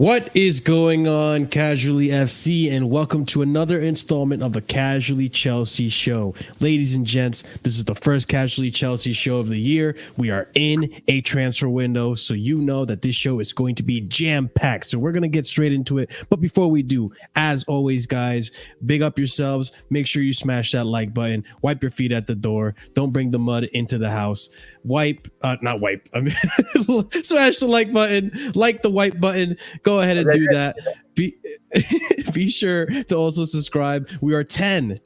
What is going on, Casually FC, and welcome to another installment of the Casually Chelsea Show. Ladies and gents, this is the first Casually Chelsea show of the year. We are in a transfer window, so you know that this show is going to be jam-packed. So we're going to get straight into it. But before we do, as always, guys, big up yourselves. Make sure you smash that like button. Wipe your feet at the door. Don't bring the mud into the house. Smash the like button. Like the white button. Go ahead and do that. Be sure to also subscribe. We are 10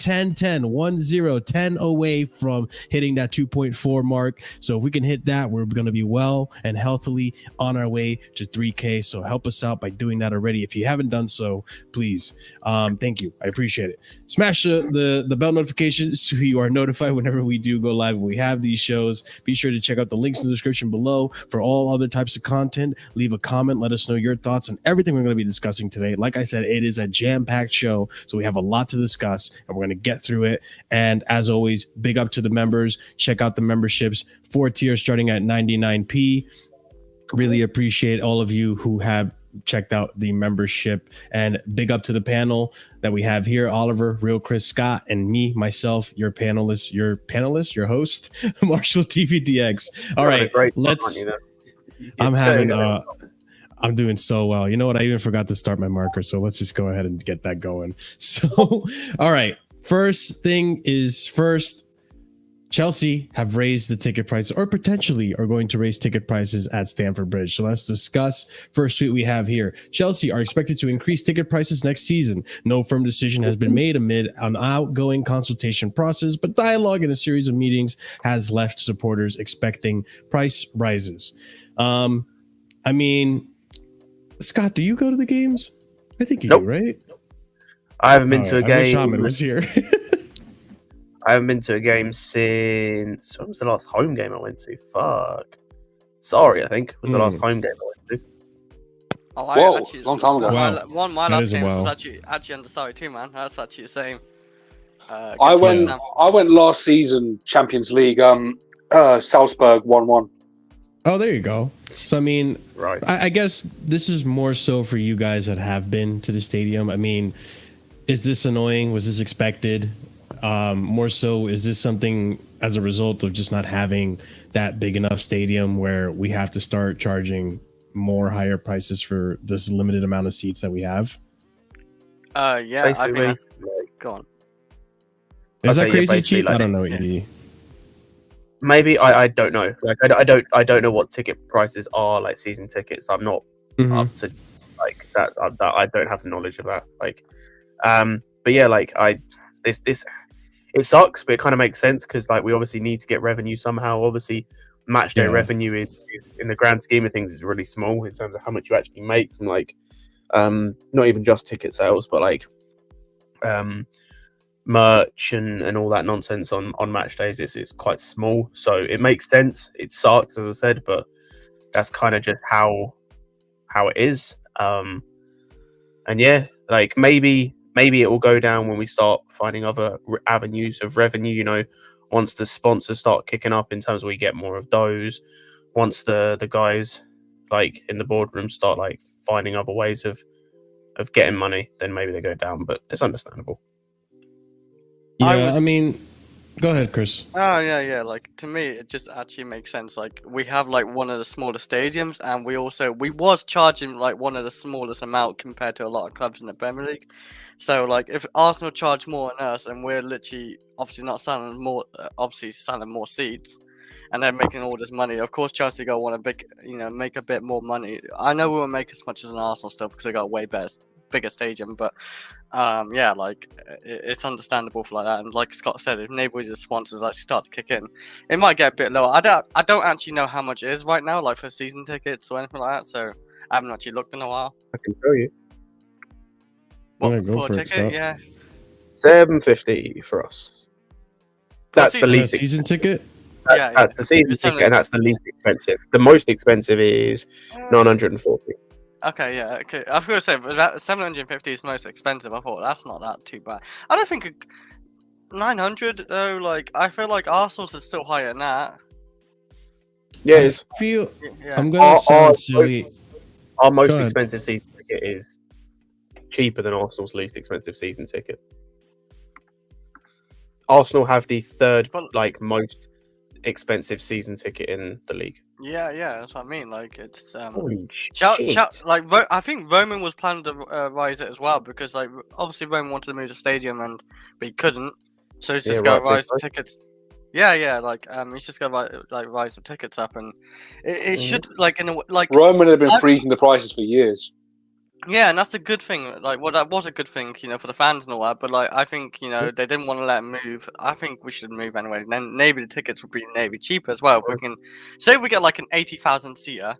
away from hitting that 2.4 mark. So if we can hit that, we're going to be well and healthily on our way to 3K. So help us out by doing that already. If you haven't done so, please. Thank you. I appreciate it. Smash the bell notifications so you are notified whenever we do go live. We have these shows. Be sure to check out the links in the description below for all other types of content. Leave a comment. Let us know your thoughts on everything we're going to be discussing today. Like I said, it is a jam-packed show, so we have a lot to discuss, and we're going to get through it. And as always, big up to the members. Check out the memberships. 4 tiers starting at 99p. Really appreciate all of you who have checked out the membership, and big up to the panel that we have here: Oliver, Real Chris, Scott, and me, myself, your host, Marshalldbdx. All right, I'm doing so well. You know what? I even forgot to start my marker, so let's just go ahead and get that going. So, all right. First thing is first, Chelsea have raised the ticket prices, or potentially are going to raise ticket prices at Stamford Bridge. So let's discuss. First tweet we have here: Chelsea are expected to increase ticket prices next season. No firm decision has been made amid an outgoing consultation process, but dialogue in a series of meetings has left supporters expecting price rises. I mean, Scott, do you go to the games? I think you do, right? I haven't been to a game. I wish Ahmed was here. I haven't been to a game since... When was the last home game I went to? Sorry, I think was the last home game I went to. Oh, actually, long time ago. Wow. My last game was actually under Surrey too, man. That's actually the same. I went last season, Champions League. Salzburg 1-1. Oh, there you go. So, I mean, right. I guess this is more so for you guys that have been to the stadium. I mean, is this annoying? Was this expected? More so, is this something as a result of just not having that big enough stadium where we have to start charging more higher prices for this limited amount of seats that we have? Yeah, basically, I think that's... Go on. Is that crazy cheap? I don't know, ED. Maybe I don't know. Like I don't know what ticket prices are, like season tickets. I'm not up to like that. I don't have the knowledge of that. Like, but yeah, like this it sucks, but it kind of makes sense because like we obviously need to get revenue somehow. Obviously, match day revenue is in the grand scheme of things is really small in terms of how much you actually make from like not even just ticket sales, but like merch and all that nonsense on match days is quite small, so it makes sense. It sucks, as I said, but that's kind of just how it is. And yeah, like maybe it will go down when we start finding other avenues of revenue, you know, once the sponsors start kicking up in terms of we get more of those, once the guys like in the boardroom start like finding other ways of getting money, then maybe they go down, but it's understandable. Yeah, I mean, go ahead, Chris. Oh, yeah. Like, to me, it just actually makes sense. Like, we have, like, one of the smaller stadiums, and we was charging, like, one of the smallest amount compared to a lot of clubs in the Premier League. So, like, if Arsenal charge more than us, and we're literally, obviously not selling more, selling more seats, and they're making all this money, of course, Chelsea go want to make a bit more money. I know we won't make as much as an Arsenal still, because they got a way bigger stadium, but yeah, like it's understandable for like that. And like Scott said, if neighborhood sponsors actually start to kick in, it might get a bit lower. I don't actually know how much it is right now, like for season tickets or anything like that, so I haven't actually looked in a while. I can show you. What, for a ticket? Yeah, $7.50 for us. That's the least season ticket. That's the season ticket, and that's the least expensive. The most expensive is $940. Okay, yeah, okay. I was going to say, that 750 is the most expensive. I thought that's not that too bad. I don't think 900 though. Like, I feel like Arsenal's is still higher than that. Yeah, I'm gonna sound silly. Our most expensive season ticket is cheaper than Arsenal's least expensive season ticket. Arsenal have the third most expensive season ticket in the league. Yeah, that's what I mean. Like it's Holy shit. I think Roman was planning to rise it as well because like obviously Roman wanted to move the stadium but he couldn't, so he's just gonna rise the tickets. Yeah, like he's just gonna rise the tickets up, and it should like Roman had been freezing the prices for years. Yeah, and that's a good thing. Like, well, that was a good thing, for the fans and all that. But like, I think they didn't want to let him move. I think we should move anyway. And then maybe the tickets would be maybe cheaper as well. If we can say we get like an 80,000 seater,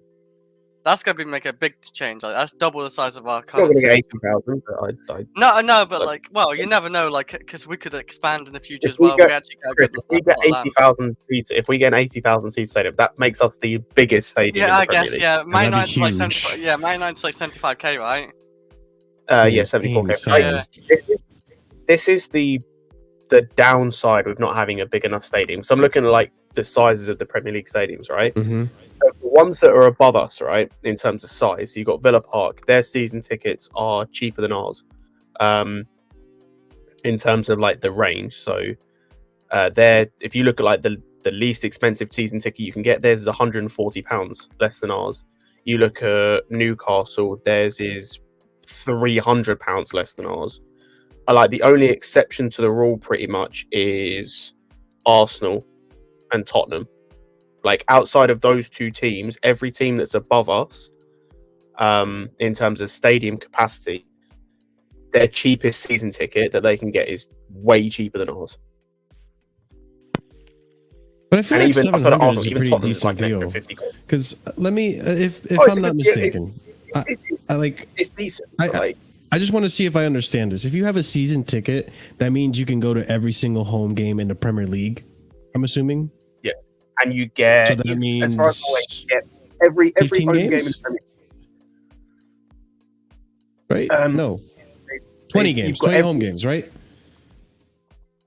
that's gonna make a big change. Like, that's double the size of our current. Not gonna get 80,000, but No, but like, well, you never know. Like, because we could expand in the future as well. If we get 80,000 seats, if we get an 80,000 seat stadium, that makes us the biggest stadium. Yeah, in I the Premier guess. League. Yeah, Man United's like 75. Yeah, Man United's like 75k, right? Yeah, 74k. This is the downside with not having a big enough stadium. So I'm looking at like the sizes of the Premier League stadiums, right? Mm-hmm. So the ones that are above us, right, in terms of size. So you've got Villa Park. Their season tickets are cheaper than ours, in terms of like the range. So if you look at like the least expensive season ticket you can get, theirs is £140 less than ours. You look at Newcastle, theirs is £300 less than ours. Like the only exception to the rule pretty much is Arsenal and Tottenham. Like outside of those two teams, every team that's above us, in terms of stadium capacity, their cheapest season ticket that they can get is way cheaper than ours. But I feel like 700 is a pretty decent deal. Because let me, if I'm not mistaken, it's decent. I just want to see if I understand this. If you have a season ticket, that means you can go to every single home game in the Premier League, I'm assuming. Yeah, and you get. So that means as far as you get every home game in the Premier League. Right? No. 20 games, 20 home games, right?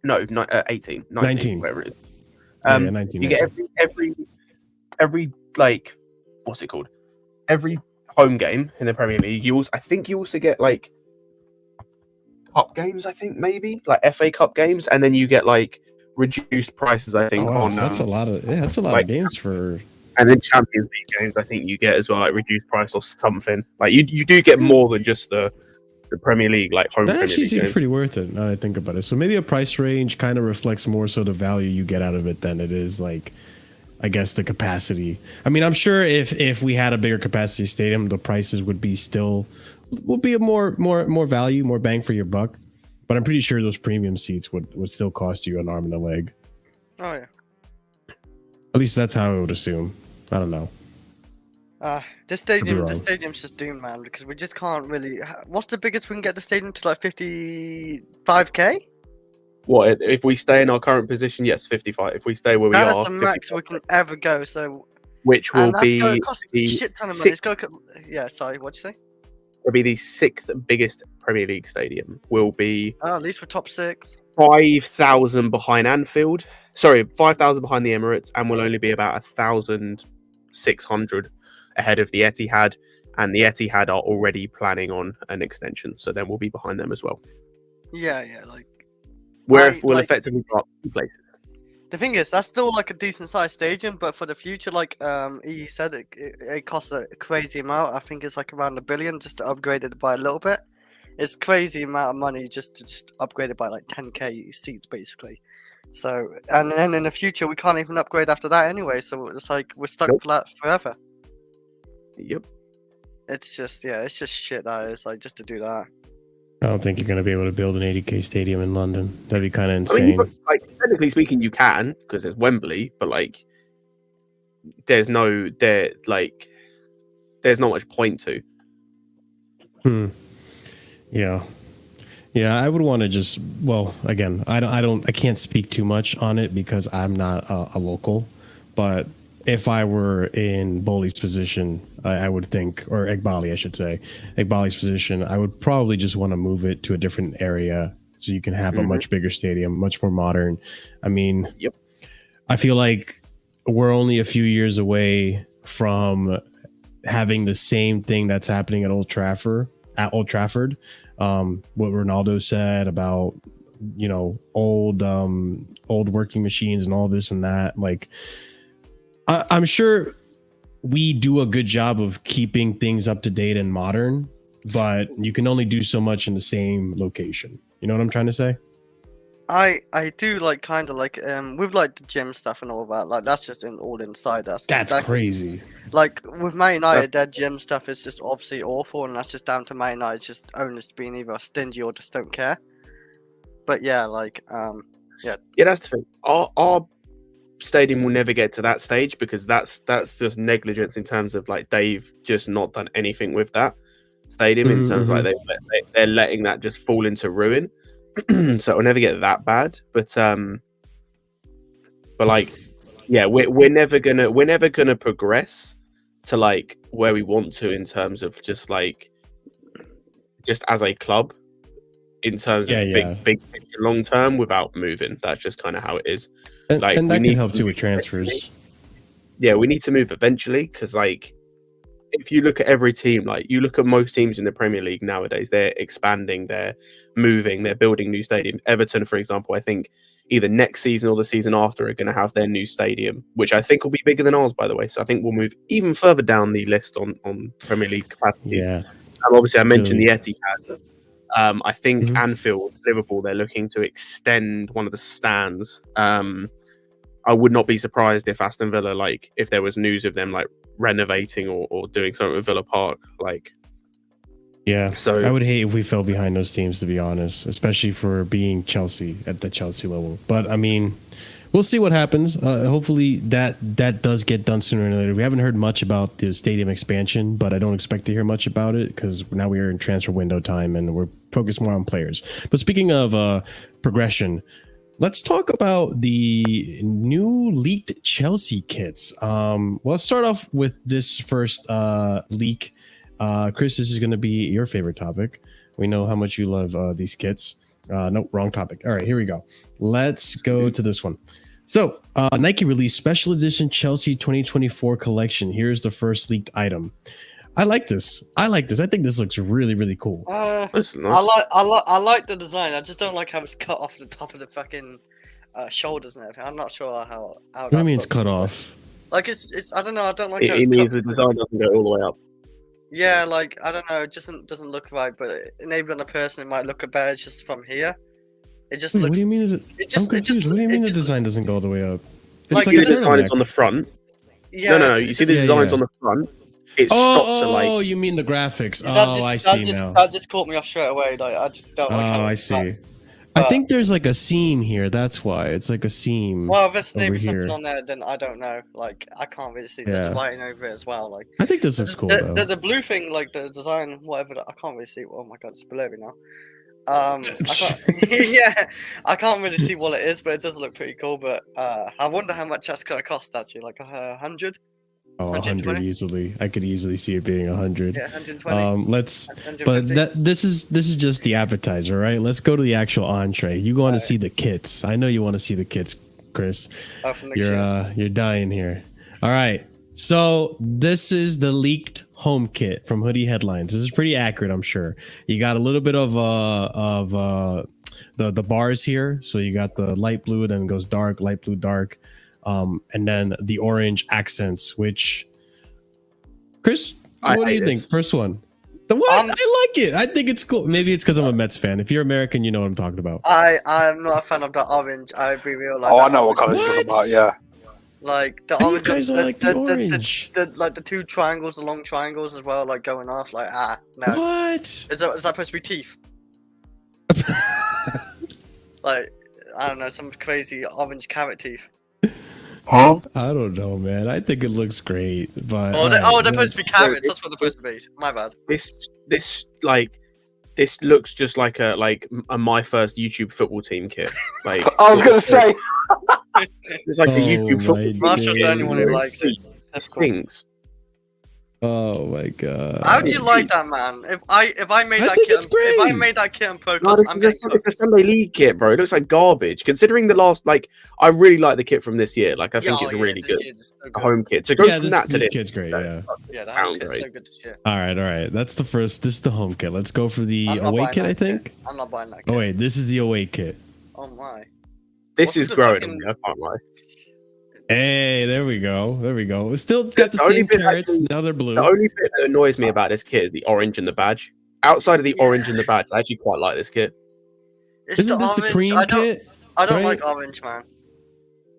No, 18, 19, whatever it is. Yeah, 19. You get every like, what's it called? Every home game in the Premier League. I think you also get like cup games. I think maybe like FA Cup games, and then you get like reduced prices. I think on so that's a lot of of games for. And then Champions League games, I think you get as well, like reduced price or something. Like you do get more than just the Premier League, like home. That actually seems pretty worth it. Now that I think about it, so maybe a price range kind of reflects more so the value you get out of it than it is like, I guess, the capacity. I mean, I'm sure if we had a bigger capacity stadium, the prices would be a more value, more bang for your buck. But I'm pretty sure those premium seats would still cost you an arm and a leg. Oh yeah. At least that's how I would assume. I don't know. This stadium's just doomed, man, because we just can't really. What's the biggest we can get the stadium to? Like 55k? What if we stay in our current position? Yes, 55. If we stay where we are, that's the max we can ever go. So, which will be the shit ton of money. Sorry, what'd you say? It'll be the 6th biggest Premier League stadium. Will be at least we're top 6. 5,000 behind Anfield. Sorry, 5,000 behind the Emirates, and will only be about 1,600 ahead of the Etihad. And the Etihad are already planning on an extension, so then we'll be behind them as well. Yeah, like. We'll effectively drop 2 places. The thing is, that's still like a decent sized stadium, but for the future, like he said, it costs a crazy amount. I think it's like around $1 billion just to upgrade it by a little bit. It's crazy amount of money just to upgrade it by like 10k seats, basically. So, and then in the future, we can't even upgrade after that anyway. So it's like we're stuck for that forever. Yep. It's just shit. That is like just to do that. I don't think you're going to be able to build an 80k stadium in London. That'd be kind of insane. I mean, technically speaking, you can because it's Wembley, but like, there's not much point to. Yeah. I would want to just. Well, again, I can't speak too much on it because I'm not a local. But if I were in Boli's position, I would think, or Egbali, I should say, Egbali's position, I would probably just want to move it to a different area so you can have a much bigger stadium, much more modern. I mean, I feel like we're only a few years away from having the same thing that's happening at Old Trafford. What Ronaldo said about old working machines and all this and that. Like, I'm sure we do a good job of keeping things up to date and modern, but you can only do so much in the same location. You know what I'm trying to say? I do like kind of like with like the gym stuff and all that. Like that's just all inside us. That's crazy. Like with Man United, their gym stuff is just obviously awful, and that's just down to Man United's just owners being either stingy or just don't care. But yeah, like yeah, that's the thing. Our stadium will never get to that stage because that's just negligence in terms of like they've just not done anything with that stadium in terms of like they're letting that just fall into ruin. So it'll never get that bad, but like, yeah, we're never gonna progress to like where we want to in terms of just as a club in terms of big long term without moving. That's just kind of how it is. And, like, and that can help too with transfers. Yeah, we need to move eventually because like if you look at every team, like you look at most teams in the Premier League nowadays, they're expanding, they're moving, they're building new stadiums. Everton, for example, I think either next season or the season after are going to have their new stadium, which I think will be bigger than ours, by the way. So I think we'll move even further down the list on Premier League capacities. Yeah. Obviously, I mentioned the Etihad. I think Anfield, Liverpool, they're looking to extend one of the stands. I would not be surprised if Aston Villa, like, if there was news of them like renovating or doing something with Villa Park, like. Yeah, so I would hate if we fell behind those teams, to be honest, especially for being Chelsea at the Chelsea level. But I mean, we'll see what happens. Hopefully that does get done sooner or later. We haven't heard much about the stadium expansion, but I don't expect to hear much about it because now we are in transfer window time and we're focused more on players. But speaking of progression, let's talk about the new leaked Chelsea kits. Let's start off with this first leak. Chris, this is going to be your favorite topic. We know how much you love these kits. No, wrong topic. All right, here we go. Let's go to this one. So, Nike released special edition Chelsea 2024 collection. Here's the first leaked item. I like this. I think this looks really, really cool. That's nice. I like the design. I just don't like how it's cut off the top of the fucking shoulders and everything. I'm not sure how what do you mean it's cut off? Like it's I don't know. I don't like how it it's means cut. the design doesn't go all the way up. Yeah, like I don't know. It doesn't look right. But maybe on a person it might look better just from here. It just looks. What do you mean? I'm confused. What do you mean the design doesn't go all the way up? It's like the design is on the front. Yeah. No. You see the designs on the front. It stops at like. Oh, you mean the graphics? I see now. That just caught me off straight away. Like I just don't like how it's I see. I think there's like a seam here. That's why it's like a seam. Well, if there's maybe something on there, then I don't know. Like I can't really see. There's writing over it as well. Like I think this looks cool though. The blue thing, like the design, whatever. I can't really see. Oh my god, it's blurry now. I can't really see what it is, but it does look pretty cool. But I wonder how much that's gonna cost. Actually, like 100. Oh, 100 easily. I could easily see it being 100. Yeah, 120. But this is just the appetizer, right? Let's go to the actual entree. You want to see the kits. I know you want to see the kits, Chris. Oh, from the you're dying here. All right. So this is the leaked home kit from Hoodie Headlines. This is pretty accurate, I'm sure. You got a little bit of the bars here. So you got the light blue, then it goes dark, light blue, dark. And then the orange accents, which Chris, what do you think? First one. The what? I like it. I think it's cool. Maybe it's because I'm a Mets fan. If you're American, you know what I'm talking about. I'm not a fan of the orange. I'll be real. Like I know what color you're talking about. Yeah. Like the orange. You guys like the orange. Like the two triangles, the long triangles as well, like going off. Like no. What? Is that supposed to be teeth? Like I don't know, some crazy orange carrot teeth. Huh? I don't know, man. I think it looks great, but they're supposed to be carrots. That's what they're supposed to be. My bad. This looks just like a my first YouTube football team kit. Like I was gonna say, it's like a YouTube football. Marshall's the only one who likes it. Stinks. Oh my god. How do you like that, man? If I made I that think kit, it's if I great. made that kit on Pro No, Clubs, this I'm is getting it's a Sunday League kit, bro. It looks like garbage. Considering the last, like, I really like the kit from this year. Like, I think it's really good. This is so A good. home kit. To go Yeah, from this that to this, kid's great. Yeah. Yeah, the home kit's downgrade. so good this year. All right. That's the first. This is the home kit. Let's go for the I'm not away buying kit. that I think. kit. I'm not buying that kit. Oh wait, this is the away kit. Oh my. This What's is the growing fucking- on me. I can't lie. Hey, there we go. We still got the The only same bit carrots. actually- Now they're blue. The only bit that annoys me about this kit is the orange and the badge. Outside of the orange and the badge, I actually quite like this kit. It's Isn't this the orange. cream I don't, kit? I don't right? like orange, man.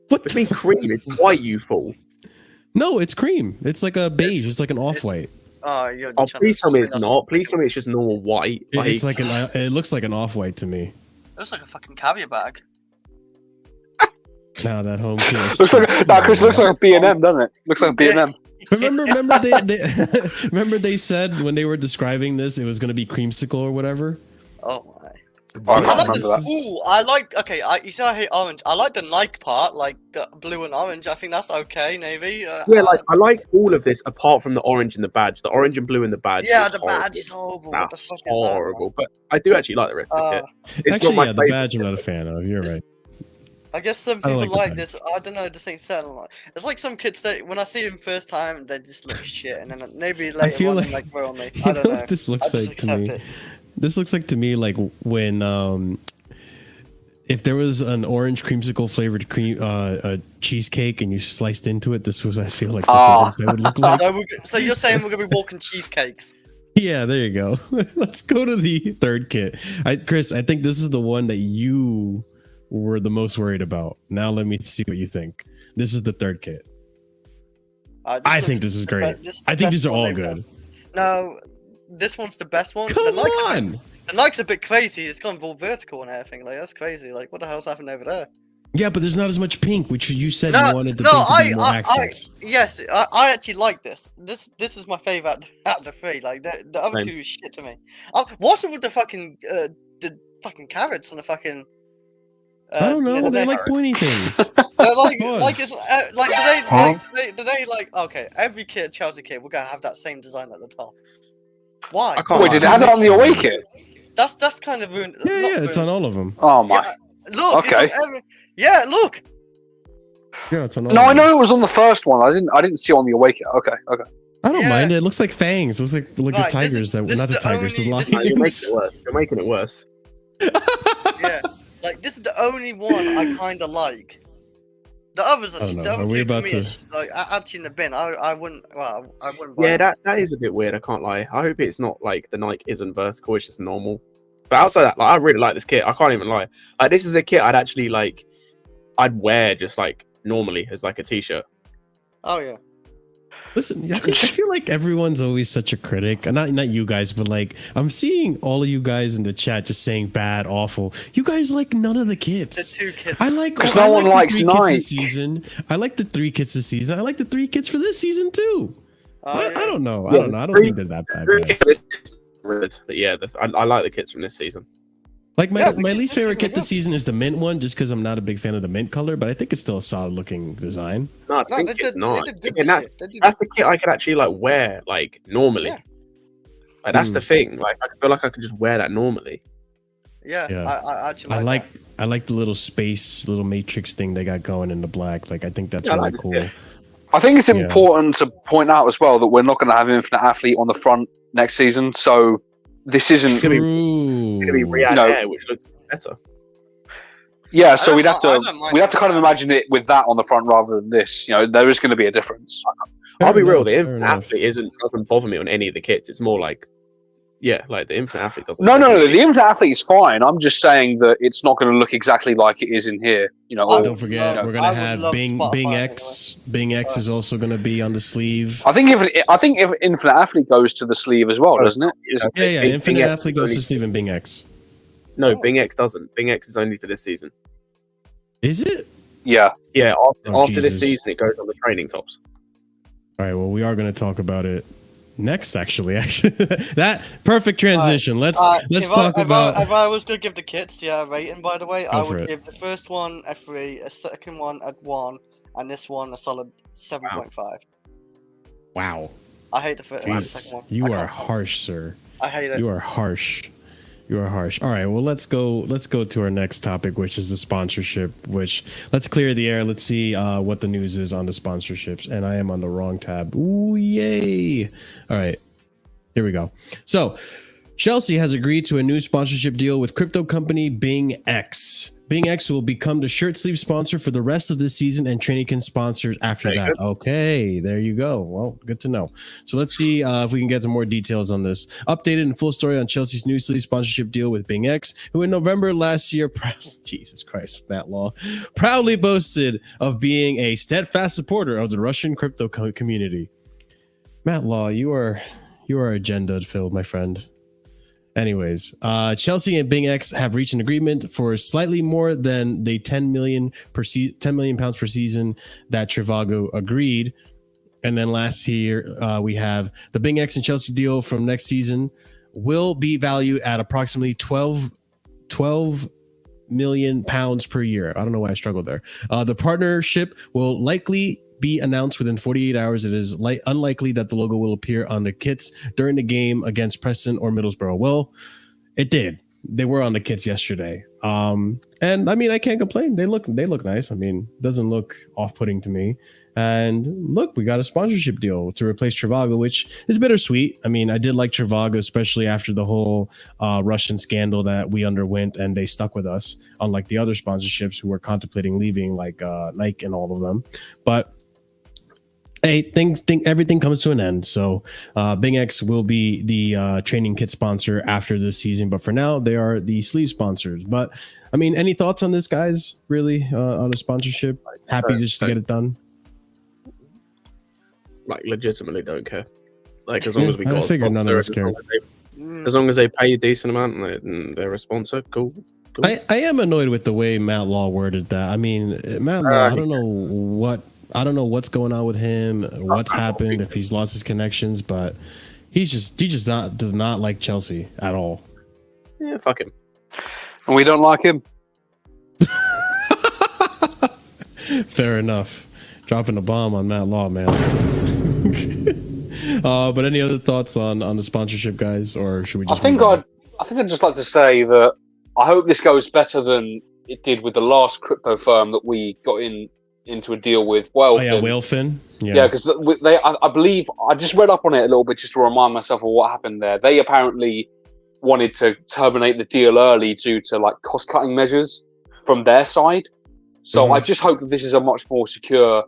What? What do you mean cream? It's white, you fool. No, it's cream. It's like a beige. It's like an off-white. Oh, you're Oh, trying please to tell me it's spin us not. off. Please tell me it's just normal white. It's like it looks like an off-white to me. It looks like a fucking caviar bag. Now that home kit. Looks like that. Chris looks like a B&M, doesn't it? Looks like a B&M. Remember they remember they said when they were describing this it was going to be creamsicle or whatever. Oh my. Oh, I I like remember that. Ooh, I like. Okay, you say I hate orange. I like the Nike part, like the blue and orange. I think that's okay, navy. Yeah, like I like all of this apart from the orange and the badge. The orange and blue and the badge. yeah, is the horrible. badge is horrible. What the That's fuck is horrible. But I do actually like the rest of the that? kit. It's Actually, not my yeah, the favorite badge I'm kit. not a fan of. You're right. I guess some I people like like, the badge. this. I don't know. This ain't certain. It's like some kids that when I see them first time, they just look shit, and then maybe later feel on, like- like grow on me. You I don't know. what this looks I just like to accept me? it. This looks like to me like when if there was an orange creamsicle flavored cheesecake and you sliced into it, this was I feel like what Ah. the inside would look like. So you're saying we're gonna be walking cheesecakes? Yeah, there you go. Let's go to the third kit. Chris, I think this is the one that you were the most worried about. Now let me see what you think. This is the third kit. I think this is great. I think these are all good. No, this one's the best one. Come the Nike's on. The Nike's a bit crazy. It's gone all vertical and everything. Like that's crazy. Like what the hell's happened over there? Yeah, but there's not as much pink, which you said you wanted the no, pink to be more accents. Yes, I actually like this. This is my favorite out of the three. Like the other Same. two is shit to me. What's with the fucking carrots on the fucking? I don't know. They like pointy things. They're like Pause. it's like do they like okay? Every kid, Chelsea kid, we're gonna have that same design at the top. Why? I can't Wait, did it lie. have it on the away kit? That's kind of ruined. Yeah, not it's on ruined. all of them. Oh my. Yeah, look. Okay. It's on yeah, look. Yeah, it's on all No, of I them. know it was on the first one. I didn't see it on the away kit. Okay. I don't Yeah. mind it. It looks like fangs. It looks like Right, the tigers this that is not the the tigers, the only- this No, you're making lions. it worse. You're making it worse. Yeah, like this is the only one I kind of like. The others are I don't know. the other Are we two about me to- is, like actually in the bin. I wouldn't. Well, I wouldn't. Buy Yeah, them. that is a bit weird. I can't lie. I hope it's not like the Nike isn't vertical. It's just normal. But outside that, like, I really like this kit. I can't even lie. Like this is a kit I'd actually like. I'd wear just like normally as like a t-shirt. Oh yeah. Listen, I feel like everyone's always such a critic. And not you guys, but like I'm seeing all of you guys in the chat just saying bad, awful. You guys like none of the The kits. two kids. I like 'Cause I no one like likes the 3 kits Nike. this season. I like the 3 kits this season. I like the 3 kits for this season too. Oh, I yeah. don't know. I Yeah, don't know. I don't three- think they're that bad, Really guys. good. But yeah, I like the kits from this season. Like Yeah, the my kits least this favorite season are kit this good. season is the mint one, just because I'm not a big fan of the mint color. But I think it's still a solid looking design. No, I No, think they it's did. not. They did good Again, this year. They did that's the kit I could actually like wear like normally. Yeah. Like that's the thing. Like I feel like I could just wear that normally. Yeah, Yeah. I actually I like. like the little space, little matrix thing they got going in the black. Like I think that's Yeah, I really like this cool. kit. I think it's Yeah. important to point out as well that we're not going to have Infinite Athlete on the front next season. So this isn't. gonna be- True. It's gonna be Riyadh No. Air, which looks better. Yeah, I so don't we'd have mi- I to don't mind we'd have to that. kind of imagine it with that on the front rather than this. You know, there is going to be a difference. I'll be real. enough, The fair Infinite enough. Athlete doesn't bother me on any of the kits. It's more like, yeah, like the Infinite Athlete doesn't. No, bother me. the Infinite Athlete is fine. I'm just saying that it's not going to look exactly like it is in here. You know, I or- Don't forget, love- we're I gonna would have love Spotify BingX. BingX is also gonna be on the sleeve. I think if Infinite Athlete goes to the sleeve as well, doesn't it? Is- Yeah, Bing- Infinite BingX Athlete is goes only- to Steve and BingX. No, Oh. BingX doesn't. BingX is only for this season. Is it? yeah. Yeah, Oh, after this Jesus. season, it goes on the training tops. All right. Well, we are gonna talk about it next. Actually, that perfect transition. Let's if talk about. If I was gonna give the kits a rating, by the way, I for would it. give the first one a 3, a second one a 1, and this one a solid 7.5. Wow. I hate the first Jeez, second one. you I are can't stand it. harsh, sir. I hate it. You are harsh. You are harsh. All right. Well, let's go to our next topic, which is the sponsorship. Which let's clear the air. Let's see what the news is on the sponsorships. And I am on the wrong tab. Ooh, yay! All right. Here we go. So, Chelsea has agreed to a new sponsorship deal with crypto company BingX. BingX will become the shirt sleeve sponsor for the rest of this season, and training can sponsor after that. Okay, there you go. Well, good to know. So let's see if we can get some more details on this. Updated and full story on Chelsea's new sleeve sponsorship deal with BingX, who in November last year, Jesus Christ, Matt Law, proudly boasted of being a steadfast supporter of the Russian crypto community. Matt Law, you are agenda filled, my friend. Anyways, Chelsea and BingX have reached an agreement for slightly more than the 10 million pounds per season that Trivago agreed. And then last year, we have the BingX and Chelsea deal from next season will be valued at approximately 12 million pounds per year. I don't know why I struggled there. The partnership will likely be announced within 48 hours. It is unlikely that the logo will appear on the kits during the game against Preston or Middlesbrough. Well, it did. They were on the kits yesterday. And I mean, I can't complain. They look nice. I mean, it doesn't look off-putting to me. And look, we got a sponsorship deal to replace Trivago, which is bittersweet. I mean, I did like Trivago, especially after the whole Russian scandal that we underwent, and they stuck with us, unlike the other sponsorships who were contemplating leaving, like Nike and all of them. But hey, everything comes to an end. So BingX will be the training kit sponsor after this season, but for now they are the sleeve sponsors. But I mean, any thoughts on this, guys? Really, on the sponsorship? Happy just to get it done. Like, legitimately don't care. Like, as long as we got I figured none of us care. As long as they pay a decent amount and they're a sponsor, cool. I am annoyed with the way Matt Law worded that. I mean, Matt Law, I don't know what's going on with him, what's happened, if he's lost his connections, but he just does not like Chelsea at all. Yeah, fuck him. And we don't like him. Fair enough. Dropping a bomb on Matt Law, man. But any other thoughts on the sponsorship, guys, or should we just? I think I'd just like to say that I hope this goes better than it did with the last crypto firm that we got into a deal with. Whalefin. Yeah, because I believe I just read up on it a little bit just to remind myself of what happened there. They apparently wanted to terminate the deal early due to like cost-cutting measures from their side. So I just hope that this is a much more secure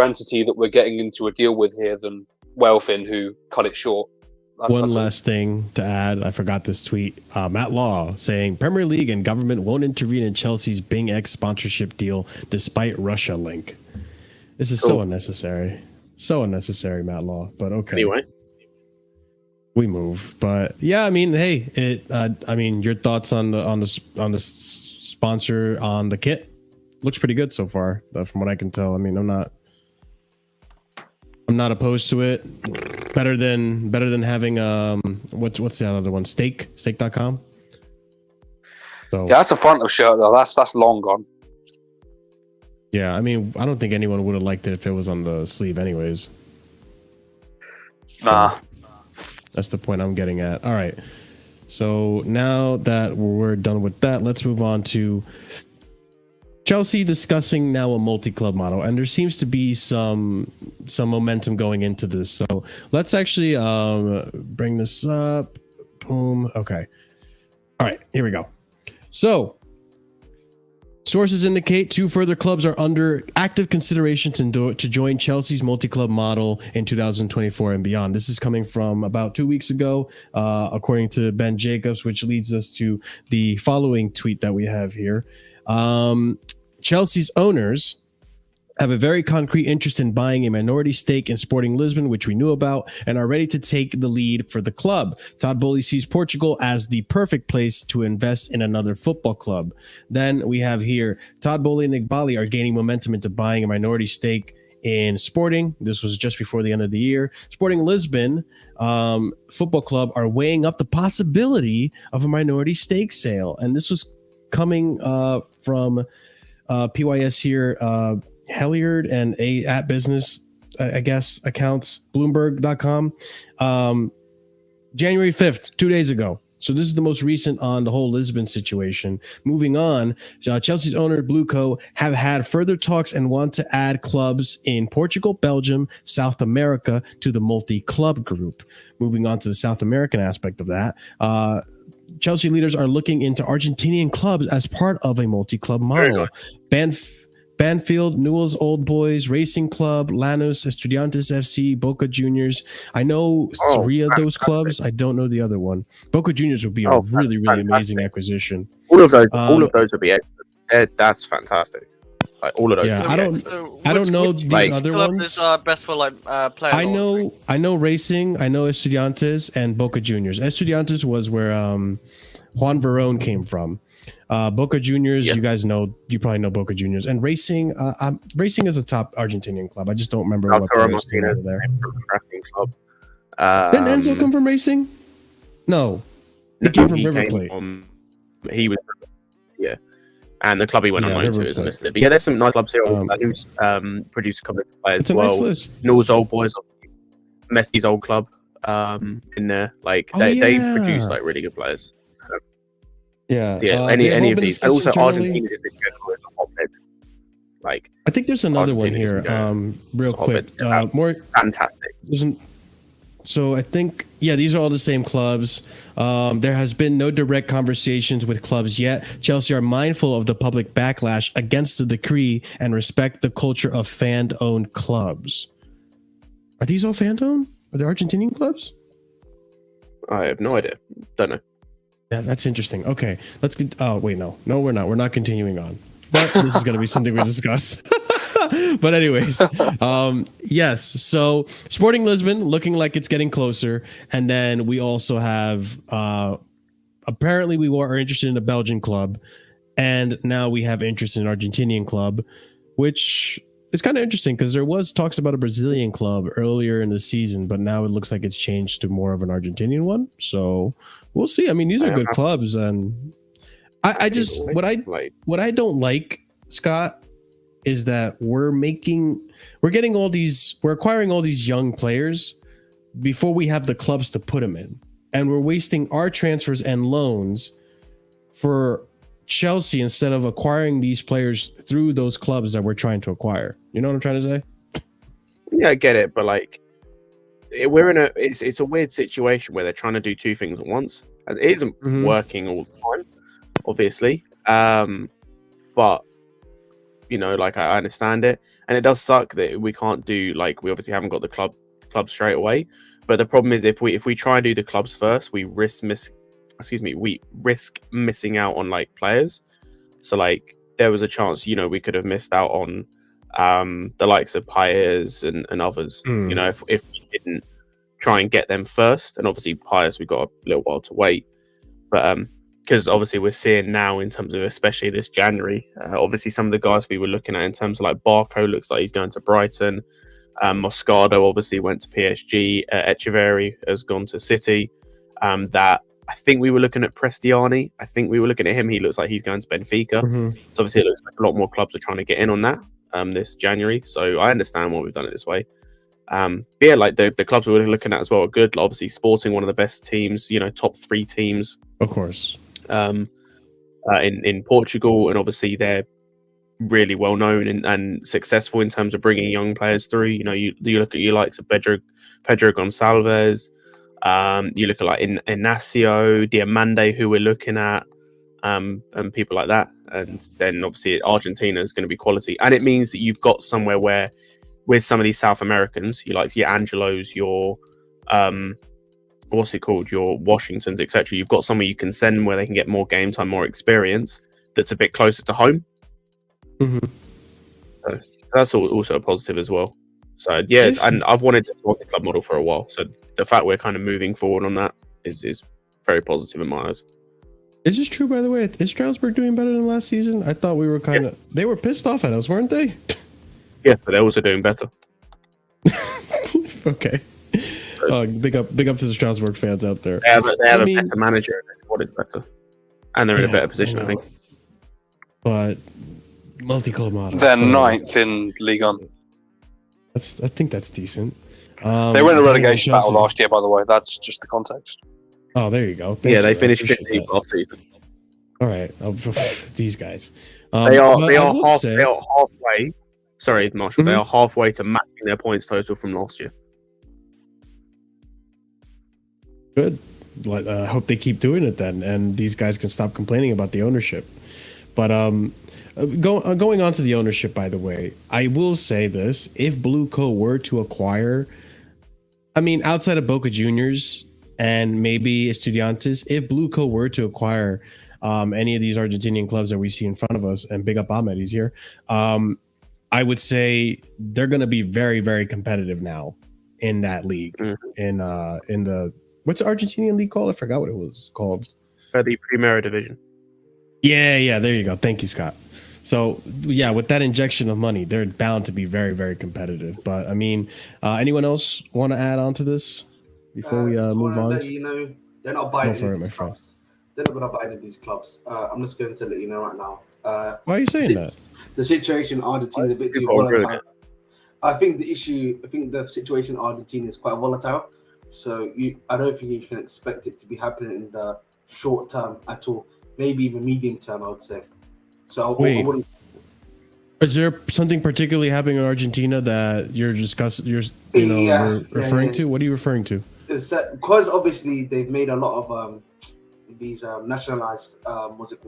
entity that we're getting into a deal with here than Whalefin, who cut it short. One last thing to add. I forgot this tweet. Matt Law saying Premier League and government won't intervene in Chelsea's BingX sponsorship deal despite Russia link. This is so unnecessary. So unnecessary, Matt Law. But okay. Anyway, we move. But yeah, I mean, hey, I mean, your thoughts on the sponsor on the kit? Looks pretty good so far, from what I can tell. I mean, I'm not opposed to it. Better than having what's the other one? Stake.com. So yeah, that's a front of shirt though. That's long gone. Yeah, I mean, I don't think anyone would have liked it if it was on the sleeve, anyways. Nah. So that's the point I'm getting at. All right. So now that we're done with that, let's move on to Chelsea discussing now a multi-club model, and there seems to be some momentum going into this. So let's actually bring this up. Boom. Okay. All right. Here we go. So sources indicate 2 further clubs are under active consideration to join Chelsea's multi-club model in 2024 and beyond. This is coming from about 2 weeks ago, according to Ben Jacobs, which leads us to the following tweet that we have here. Chelsea's owners have a very concrete interest in buying a minority stake in Sporting Lisbon, which we knew about, and are ready to take the lead for the club. Todd Boehly sees Portugal as the perfect place to invest in another football club. Then we have here, Todd Boehly and Igbali are gaining momentum into buying a minority stake in Sporting. This was just before the end of the year. Sporting Lisbon Football Club are weighing up the possibility of a minority stake sale. And this was coming from PYS here, Helliard and at Business I guess, accounts, Bloomberg.com. January 5th, 2 days ago. So this is the most recent on the whole Lisbon situation. Moving on, Chelsea's owner, Blueco, have had further talks and want to add clubs in Portugal, Belgium, South America to the multi-club group. Moving on to the South American aspect of that, Chelsea leaders are looking into Argentinian clubs as part of a multi-club model. Banfield, Newell's Old Boys, Racing Club, Lanús, Estudiantes FC, Boca Juniors. I know three of those clubs. I don't know the other one. Boca Juniors would be a really amazing acquisition. All of those would be excellent. That's fantastic. Like all of those. Yeah, I don't know these other ones. Is best for like player. I know Racing. I know Estudiantes and Boca Juniors. Estudiantes was where Juan Verón came from. Boca Juniors, yes. You probably know Boca Juniors, and Racing. Racing is a top Argentinian club. I just don't remember what players came over there. Racing club. Didn't Enzo come from Racing? No, he came from River Plate. He was, yeah, and the club he went on loan to is listed. But yeah, there's some nice clubs here. Who's produced a couple of players as well. Nice list. Newell's Old Boys, Messi's old club, in there. Like they produce like really good players. Yeah. So yeah, any of these, but also Argentina is a hotbed. Like I think there's another one here. Real quick, more fantastic. So I think these are all the same clubs. There has been no direct conversations with clubs yet. Chelsea are mindful of the public backlash against the decree and respect the culture of fan-owned clubs. Are these all fan-owned? Are they Argentinian clubs? I have no idea. Don't know. Yeah, that's interesting. Okay, let's get. Oh wait, no, we're not. We're not continuing on. But this is going to be something we discuss. But anyways, yes. So Sporting Lisbon looking like it's getting closer, and then we also have. Apparently, we are interested in a Belgian club, and now we have interest in an Argentinian club, which is kind of interesting because there was talks about a Brazilian club earlier in the season, but now it looks like it's changed to more of an Argentinian one. So we'll see. I mean, these are good clubs, and I just what I don't like, Scott, is that we're acquiring all these young players before we have the clubs to put them in, and we're wasting our transfers and loans for Chelsea instead of acquiring these players through those clubs that we're trying to acquire. You know what I'm trying to say? Yeah, I get it, but like we're in it's a weird situation where they're trying to do two things at once. It isn't working all the time, obviously. But you know, like I understand it, and it does suck that we can't do we obviously haven't got the club straight away. But the problem is if we try and do the clubs first, we risk missing out on players. So there was a chance, we could have missed out on the likes of Paez and others. You know, if we didn't try and get them first, and obviously Paez, we got a little while to wait. But because obviously we're seeing now in terms of especially this January, obviously some of the guys we were looking at in terms of Barco looks like he's going to Brighton. Moscardo obviously went to PSG. Echeverri has gone to City. That I think we were looking at Prestiani. I think we were looking at him. He looks like he's going to Benfica. So obviously it looks like a lot more clubs are trying to get in on that this January. So I understand why we've done it this way. But yeah, the clubs we were looking at as well are good. Obviously Sporting, one of the best teams, top 3 teams. Of course. In Portugal, and obviously they're really well known and successful in terms of bringing young players through. You look at your likes of Pedro Gonçalves. You look at Inacio, Diamande, who we're looking at, and people like that. And then obviously Argentina is going to be quality. And it means that you've got somewhere where with some of these South Americans, your Angelos, your your Washingtons, etc. You've got somewhere you can send them where they can get more game time, more experience. That's a bit closer to home. So that's also a positive as well. So yeah, and I've wanted a multi-club model for a while. So the fact we're kind of moving forward on that is very positive in my eyes. Is this true, by the way? Is Strasbourg doing better than last season? I thought we were they were pissed off at us, weren't they? Yeah, but they're also doing better. Okay. Big up to the Strasbourg fans out there. They have a better manager. What is better, and they're in a better position, I think. But multi-club model. They're 9th in Ligue 1. I think that's decent. They were in a relegation battle Chelsea. last year, by the way. That's just the context. Oh, there you go. Yeah, Thank they you. I finished appreciate 15th that. last season. All right, these guys. They are but I would say- halfway. Sorry, Marshall. They Mhm. are halfway to matching their points total from last year. Good. I hope they keep doing it then, and these guys can stop complaining about the ownership. But going on to the ownership, by the way, I will say this: if Blue Co were to acquire, I mean, outside of Boca Juniors and maybe Estudiantes, if Blue Co were to acquire any of these Argentinian clubs that we see in front of us, and big up Ahmed, he's here. I would say they're going to be very, very competitive now in that league. In the what's the Argentinian league called? I forgot what it was called. The Primera Division. Yeah, there you go. Thank you, Scott. So yeah, with that injection of money, they're bound to be very, very competitive. But I mean, anyone else want to add on to this before we move on? You know, they're not buying Go for any it, of these my clubs. They're not going to buy any of these clubs. I'm just going to let you know right now. Why are you saying that? The situation in Argentina is a bit too People agree with volatile. I think the situation in Argentina is quite volatile. So I don't think you can expect it to be happening in the short term at all. Maybe even medium term, I would say. So I wouldn't. Is there something particularly happening in Argentina that you're referring to? What are you referring to? Because obviously they've made a lot of these nationalized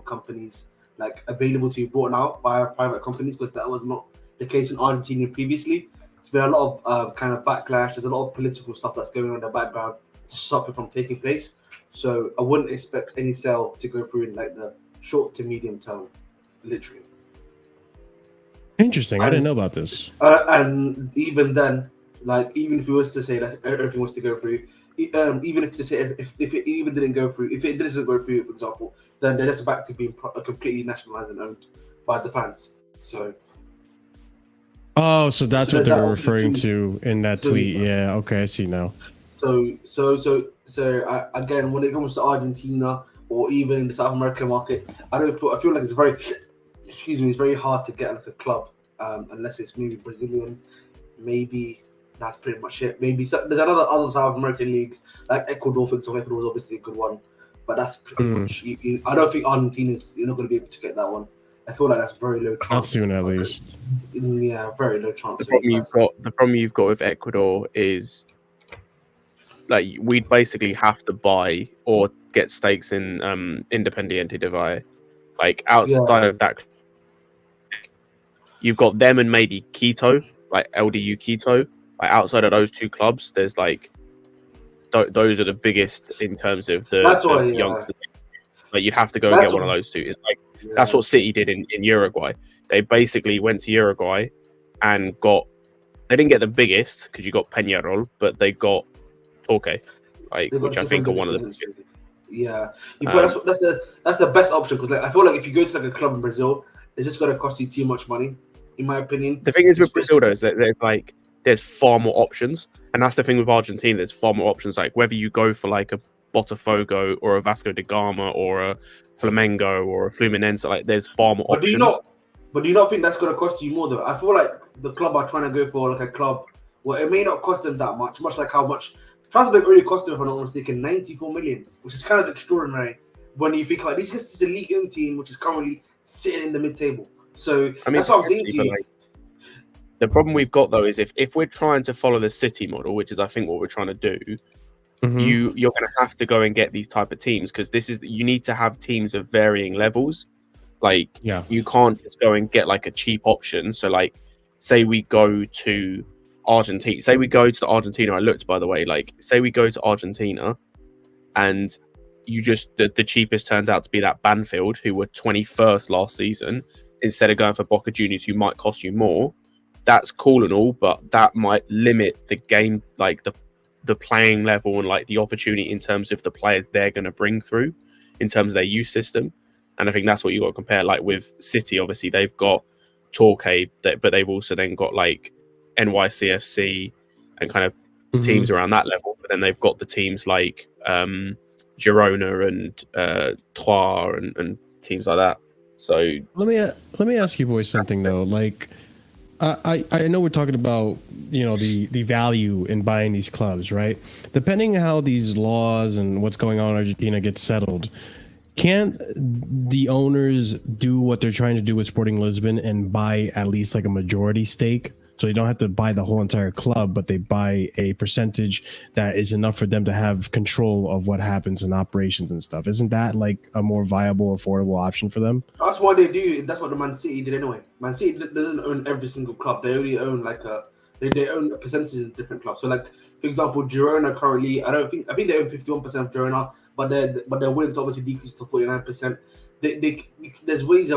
companies like available to be bought out by private companies, because that was not the case in Argentina previously. There's been a lot of kind of backlash. There's a lot of political stuff that's going on in the background to stop it from taking place. So I wouldn't expect any sale to go through in like the short to medium term, literally. Interesting. I didn't know about this. And even then, like even if we was to say that everything was to go through, even if it even didn't go through, if it doesn't go through, for example, then they're just back to being completely nationalized and owned by the fans. So. Oh, so that's what they were referring to in that tweet. Yeah. Okay, I see now. So again, when it comes to Argentina or even the South American market, I feel like it's very hard to get like a club unless it's maybe Brazilian, maybe that's pretty much it. Maybe there's other South American leagues like Ecuador, for example. Ecuador is obviously a good one, but that's pretty much. I don't think you're not going to be able to get that one. I feel like that's very low chance. Not soon, at least. Yeah, very low chance. The problem you've got with Ecuador is, like, we'd basically have to buy or get stakes in Independiente del Valle. Like, outside of that, you've got them and maybe Quito, like LDU Quito. Like, outside of those two clubs, there's like those are the biggest in terms of the youngsters. Like, you'd have to go and get one of those two. It's like that's what City did in Uruguay. They basically went to Uruguay and they didn't get the biggest because you got Peñarol, but they got Torque, which I think are one of the biggest. Yeah, that's the best option, because like I feel like if you go to like a club in Brazil, it's just going to cost you too much money, in my opinion. The thing is with Brazil though is that there's far more options, and that's the thing with Argentina. There's far more options. Like whether you go for like a Botafogo or a Vasco da Gama or a Flamengo or a Fluminense, like there's far more options. But do you not think that's going to cost you more though? I feel like the club are trying to go for like a club. Well, it may not cost them that much like how much Transfer already cost them, if I'm not mistaken, 94 million, which is kind of extraordinary when you think about this. This is a League One team which is currently sitting in the mid-table. So that's what I'm saying to you. Like, the problem we've got though is if we're trying to follow the City model, which is I think what we're trying to do, you're going to have to go and get these type of teams, because you need to have teams of varying levels. Like you can't just go and get like a cheap option. So like, say we go to Argentina. Say we go to Argentina. I looked, by the way. Like, say we go to Argentina, and you just the cheapest turns out to be that Banfield, who were 21st last season, instead of going for Boca Juniors, who might cost you more. That's cool and all, but that might limit the game, like the playing level and like the opportunity in terms of the players they're going to bring through, in terms of their youth system. And I think that's what you got to compare. Like with City, obviously they've got Torque, but they've also then got like NYCFC and kind of teams around that level. But then they've got the teams like Girona and Troyes and teams like that. So let me ask you boys something though. Like, I know we're talking about, the value in buying these clubs, right? Depending on how these laws and what's going on in Argentina get settled, can't the owners do what they're trying to do with Sporting Lisbon and buy at least like a majority stake? So they don't have to buy the whole entire club, but they buy a percentage that is enough for them to have control of what happens in operations and stuff. Isn't that like a more viable, affordable option for them? That's what they do. That's what the Man City did anyway. Man City doesn't own every single club. They only own they own a percentage in different clubs. So like for example, Girona currently, I think they own 51% of Girona, but they're willing to obviously decrease to 49%. There's ways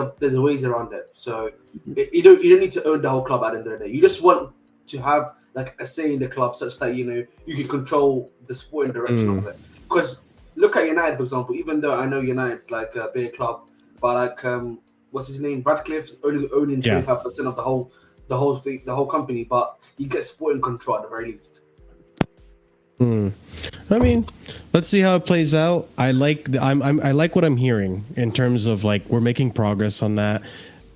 around it. So you don't need to own the whole club at the end of the day. You just want to have like a say in the club such that you can control the sporting direction of it. Because look at United, for example. Even though I know United's like a big club, but like what's his name, Radcliffe's only owning 25% of the whole company, but you get sporting control at the very least. I mean, let's see how it plays out. I like what I'm hearing in terms of like we're making progress on that.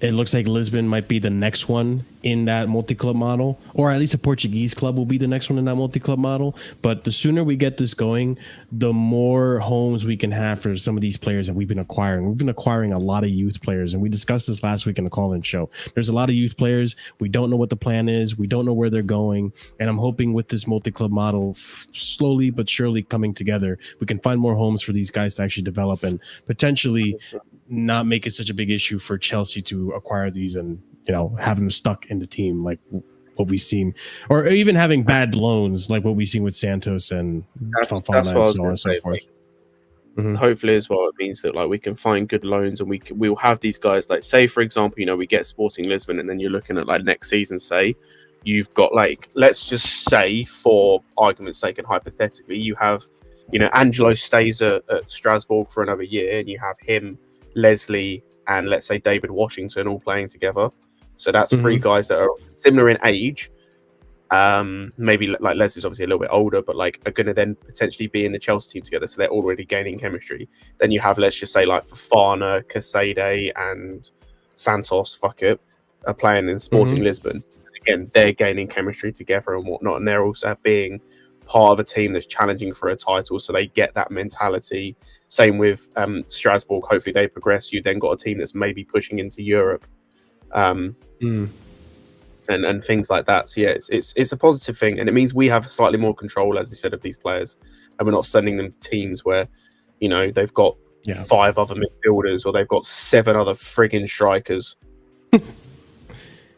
It looks like Lisbon might be the next one in that multi-club model, or at least a Portuguese club will be the next one in that multi-club model. But the sooner we get this going, the more homes we can have for some of these players that we've been acquiring. We've been acquiring a lot of youth players, and we discussed this last week in the call-in show. There's a lot of youth players. We don't know what the plan is. We don't know where they're going. And I'm hoping with this multi-club model, slowly but surely coming together, we can find more homes for these guys to actually develop and potentially not make it such a big issue for Chelsea to acquire these and have them stuck in the team like what we've seen, or even having bad loans like what we've seen with Santos and Fofana and so on and so forth. Hopefully as well, it means that like we can find good loans and we'll have these guys, like say for example, we get Sporting Lisbon and then you're looking at like next season, say you've got like, let's just say for argument's sake and hypothetically, you have Angelo stays at Strasbourg for another year and you have him, Leslie, and let's say David Washington all playing together. So that's three guys that are similar in age. Maybe like Leslie's obviously a little bit older, but like are going to then potentially be in the Chelsea team together. So they're already gaining chemistry. Then you have, let's just say like Fofana, Casade, and Santos, are playing in Sporting Lisbon. Again, they're gaining chemistry together and whatnot. And they're also being part of a team that's challenging for a title, so they get that mentality. Same with Strasbourg. Hopefully they progress. You then got a team that's maybe pushing into Europe, and things like that. So yeah, it's a positive thing, and it means we have slightly more control, as you said, of these players, and we're not sending them to teams where they've got 5 other midfielders or they've got 7 other friggin' strikers.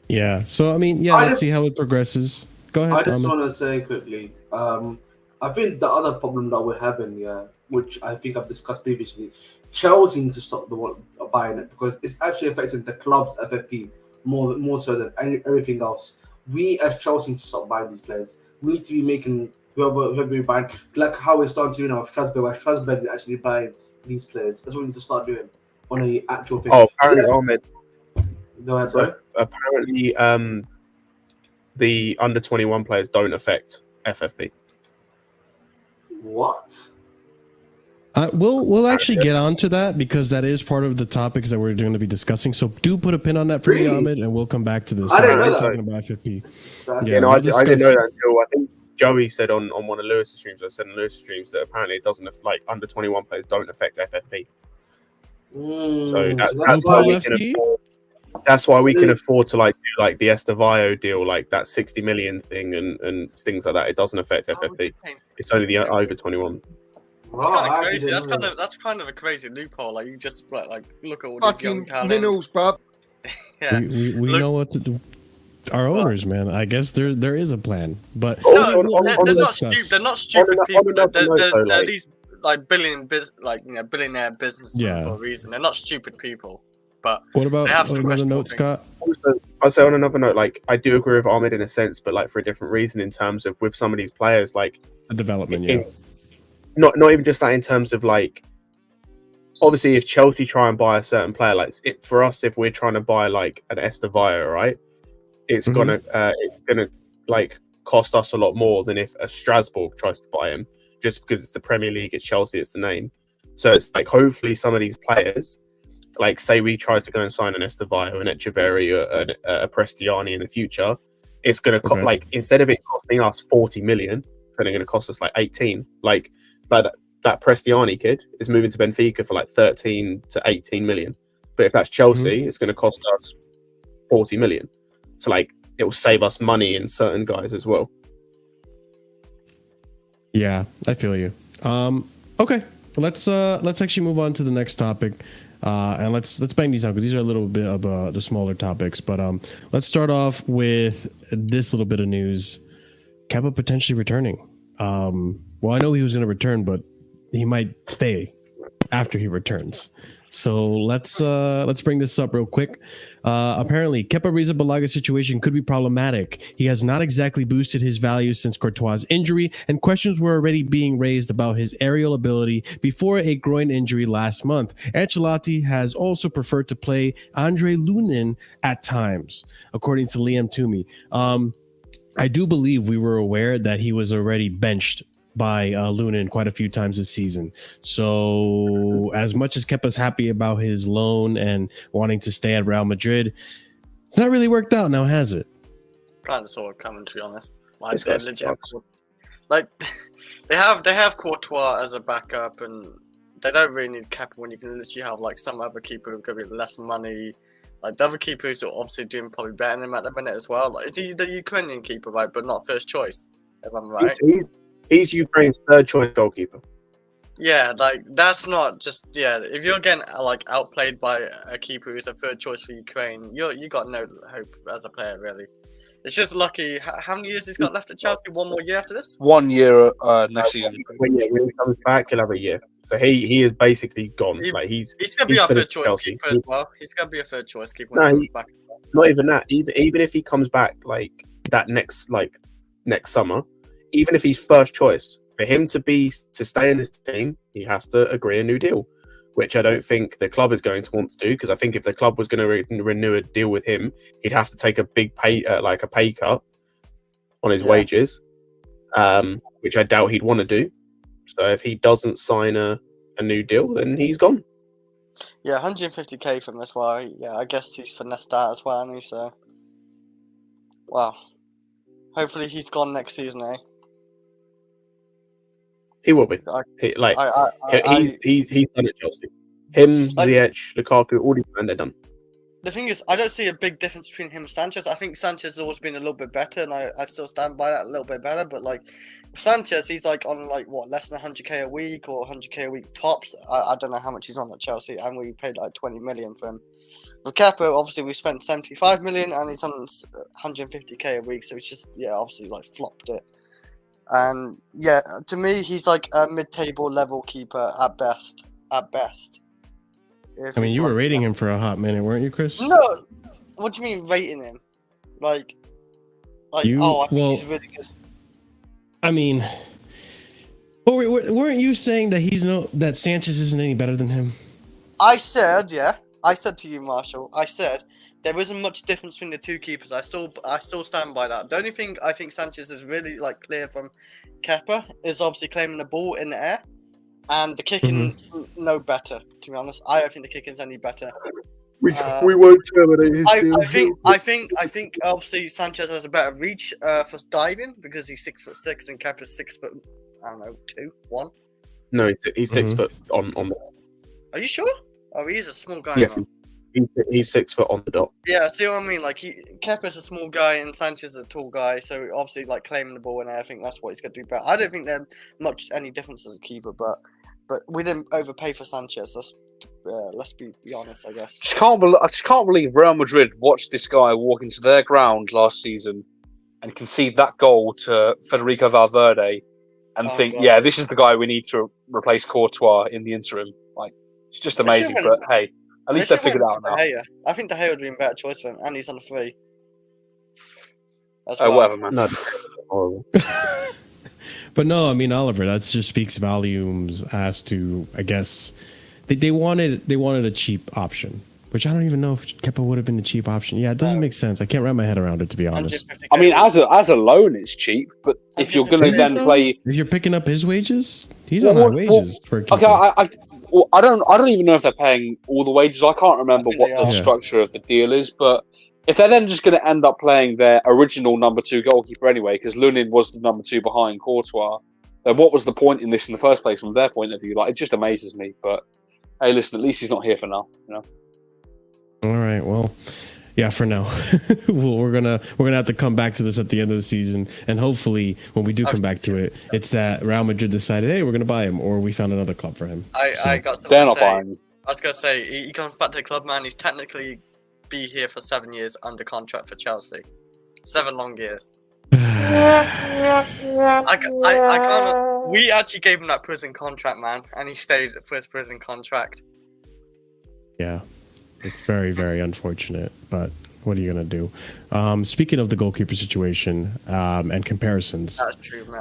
Yeah. So I mean, let's see how it progresses. Go ahead. I just want to say quickly, I think the other problem that we're having, which I think I've discussed previously, Chelsea needs to stop buying it because it's actually affecting the club's FFP more so than everything else. We as Chelsea need to stop buying these players. We need to be making whoever we buy, like how we're starting to do now with Strasbourg, where Strasbourg is actually buying these players. That's what we need to start doing on an actual thing. Oh, apparently, Ahmed. Go ahead, bro. Apparently, the under 21 players don't affect FFP. What? We'll actually get onto that because that is part of the topics that we're going to be discussing. So do put a pin on that for me, Ahmed, and we'll come back to this. I didn't know that. Talking about FFP. I didn't know that until I think Joey said on one of Lewis' streams. I said on Lewis' streams that apparently it doesn't like under 21 players don't affect FFP. So that's why we can afford. That's why we can afford to like do like the Estevao deal, like that 60 million thing and things like that. It doesn't affect FFP. It's only the over 21. That's kind of crazy. That's kind of a crazy loophole. Like you just like look at all these young talents. Minerals, bruv. Yeah, we know what to do. Our owners, man. I guess there is a plan, but no, they're not stupid. They're not stupid people. They're these like billionaire businessmen for a reason. They're not stupid people. But what about another note, Scott? I'll say on another note, like I do agree with Ahmed in a sense, but like for a different reason in terms of with some of these players, like the development. Not even just that in terms of like, obviously if Chelsea try and buy a certain player, like for us, if we're trying to buy like an Estevao, right, it's gonna like cost us a lot more than if a Strasbourg tries to buy him, just because it's the Premier League, it's Chelsea, it's the name. So it's like hopefully some of these players like say we try to go and sign an Estevao, an Echeverri, a Prestiani in the future, it's going to like instead of it costing us 40 million, it's only going to cost us like 18. Like that Prestiani kid is moving to Benfica for like 13 to 18 million. But if that's Chelsea, it's going to cost us 40 million. So like it will save us money in certain guys as well. Yeah, I feel you. Okay, let's actually move on to the next topic, and let's bang these out because these are a little bit of the smaller topics. But let's start off with this little bit of news: Kepa potentially returning. Well, I know he was going to return, but he might stay after he returns. So let's bring this up real quick. Apparently, Kepa Arrizabalaga situation could be problematic. He has not exactly boosted his value since Courtois' injury, and questions were already being raised about his aerial ability before a groin injury last month. Ancelotti has also preferred to play Andre Lunin at times, according to Liam Toomey. I do believe we were aware that he was already benched by Lunin quite a few times this season. So as much as Kepa's happy about his loan and wanting to stay at Real Madrid, it's not really worked out now, has it? Kind of sort of coming, to be honest. Like they're legit. Like they have Courtois as a backup, and they don't really need Kepa when you can literally have like some other keeper who's gonna be less money. Like the other keepers are obviously doing probably better than him at the minute as well. Like is he the Ukrainian keeper, right? But not first choice, if I'm right. He's Ukraine's third choice goalkeeper. Yeah, like that's not just if you're getting like outplayed by a keeper who's a third choice for Ukraine, you got no hope as a player really. It's just lucky. How many years he's got left at Chelsea? 1 more year after this? 1 year next season. When he comes back, he'll have a year. So he is basically gone. He's gonna be our third choice keeper as well. He's gonna be a third choice keeper when he comes back. Not even that. Even if he comes back like that next summer. Even if he's first choice, for him to stay in this team, he has to agree a new deal, which I don't think the club is going to want to do. Because I think if the club was going to renew a deal with him, he'd have to take a big pay cut on his wages, which I doubt he'd want to do. So if he doesn't sign a new deal, then he's gone. Yeah, 150k from this. Why? Yeah, I guess he's finessed that as well, and so wow. Hopefully he's gone next season, eh? He will be. He's done at Chelsea. Him, Ziyech, Lukaku, all these men, they're done. The thing is, I don't see a big difference between him and Sanchez. I think Sanchez has always been a little bit better, and I still stand by that a little bit better. But like Sanchez, he's like on like less than 100k a week or 100k a week tops. I don't know how much he's on at Chelsea, and we paid like 20 million for him. With Kepa, obviously we spent 75 million, and he's on 150k a week, so it's just obviously like flopped it. And to me, he's like a mid-table level keeper at best. At best. I mean, you were rating him for a hot minute, weren't you, Chris? No. What do you mean rating him? I think he's really good. I mean, weren't you saying that that Sanchez isn't any better than him? I said to you, Marshall. I said there isn't much difference between the two keepers. I still stand by that. The only thing I think Sanchez is really like clear from Kepa is obviously claiming the ball in the air, and the kicking no better. To be honest, I don't think the kicking's any better. We won't terminate his deal. I think obviously Sanchez has a better reach for diving because he's 6'6" and Kepa's 6 foot. I don't know, 2, 1. No, he's 6 foot on. Are you sure? Oh, he's a small guy. Yes, he's 6 foot on the dot. Yeah, see what I mean? Like Kepa's a small guy and Sanchez is a tall guy, so obviously like claiming the ball, and I think that's what he's gonna do better. I don't think there's any difference as a keeper, but we didn't overpay for Sanchez. Let's be honest, I guess. I just can't believe Real Madrid watched this guy walk into their ground last season and concede that goal to Federico Valverde and think, this is the guy we need to replace Courtois in the interim. Like, it's just amazing. But hey, at least they figured it out now. I think De Gea would be a better choice for him, and he's on a free. Whatever, man. No, horrible. But no, I mean, Oliver, that just speaks volumes as to, I guess, they wanted a cheap option, which I don't even know if Kepa would have been a cheap option. Yeah, it doesn't make sense. I can't wrap my head around it, to be honest. I mean, as a loan, it's cheap, but if you're going to then play... If you're picking up his wages, he's on high wages. For okay, Well, I don't even know if they're paying all the wages. I can't remember think what they the are. structure of the deal is, but if they're then just going to end up playing their original number 2 goalkeeper anyway, because Lunin was the number 2 behind Courtois, then what was the point in this in the first place from their point of view? Like, it just amazes me. But hey, listen, at least he's not here for now. You know. All right. Well, yeah. For now, we're gonna have to come back to this at the end of the season, and hopefully, when we do come back to it, it's that Real Madrid decided, hey, we're gonna buy him, or we found another club for him. I got something They're to not say. buying. I was gonna say he comes back to the club, man. He's technically be here for 7 years under contract for Chelsea. 7 long years. I can't. We actually gave him that prison contract, man, and he stayed for his prison contract. Yeah, it's very, very unfortunate, but what are you gonna do? Speaking of the goalkeeper situation and comparisons, That's true, man.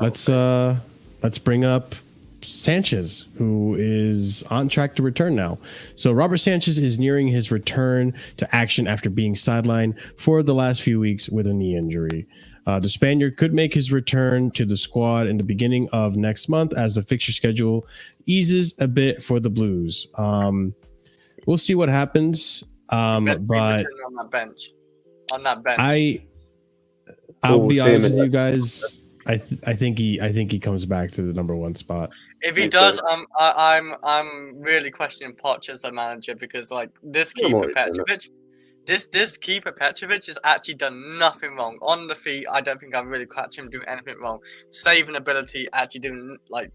let's bring up Sanchez, who is on track to return now. So Robert Sanchez is nearing his return to action after being sidelined for the last few weeks with a knee injury. The Spaniard could make his return to the squad in the beginning of next month as the fixture schedule eases a bit for the Blues. We'll see what happens. Best be But returning on that bench. I'll We'll be see him honest in with you that. guys. I think he comes back to the number 1 spot. If he Me does, too. I'm really questioning Poch as a manager because like this I'm keeper already doing Petrovic, this keeper Petrovic has actually done nothing wrong on the feet. I don't think I've really catch him doing anything wrong. Saving ability, actually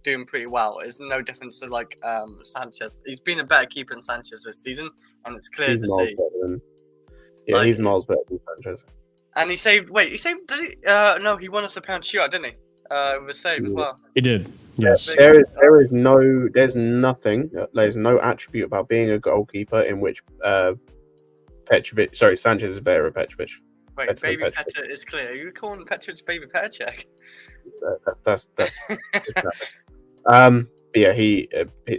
doing pretty well. It's no difference to like Sanchez. He's been a better keeper than Sanchez this season, and it's clear He's to miles see. better than. Yeah, Like- he's miles better than Sanchez. And he saved. Wait, he saved? Did he? No, he won us a pound shootout, didn't he? It was saved as well. He did. Yes. There's nothing. There's no attribute about being a goalkeeper in which Sanchez is better at Petrovic. Wait, Better than baby Petrovic. Petra is clear. Are you calling Petrovic baby Petrovic? That's but yeah,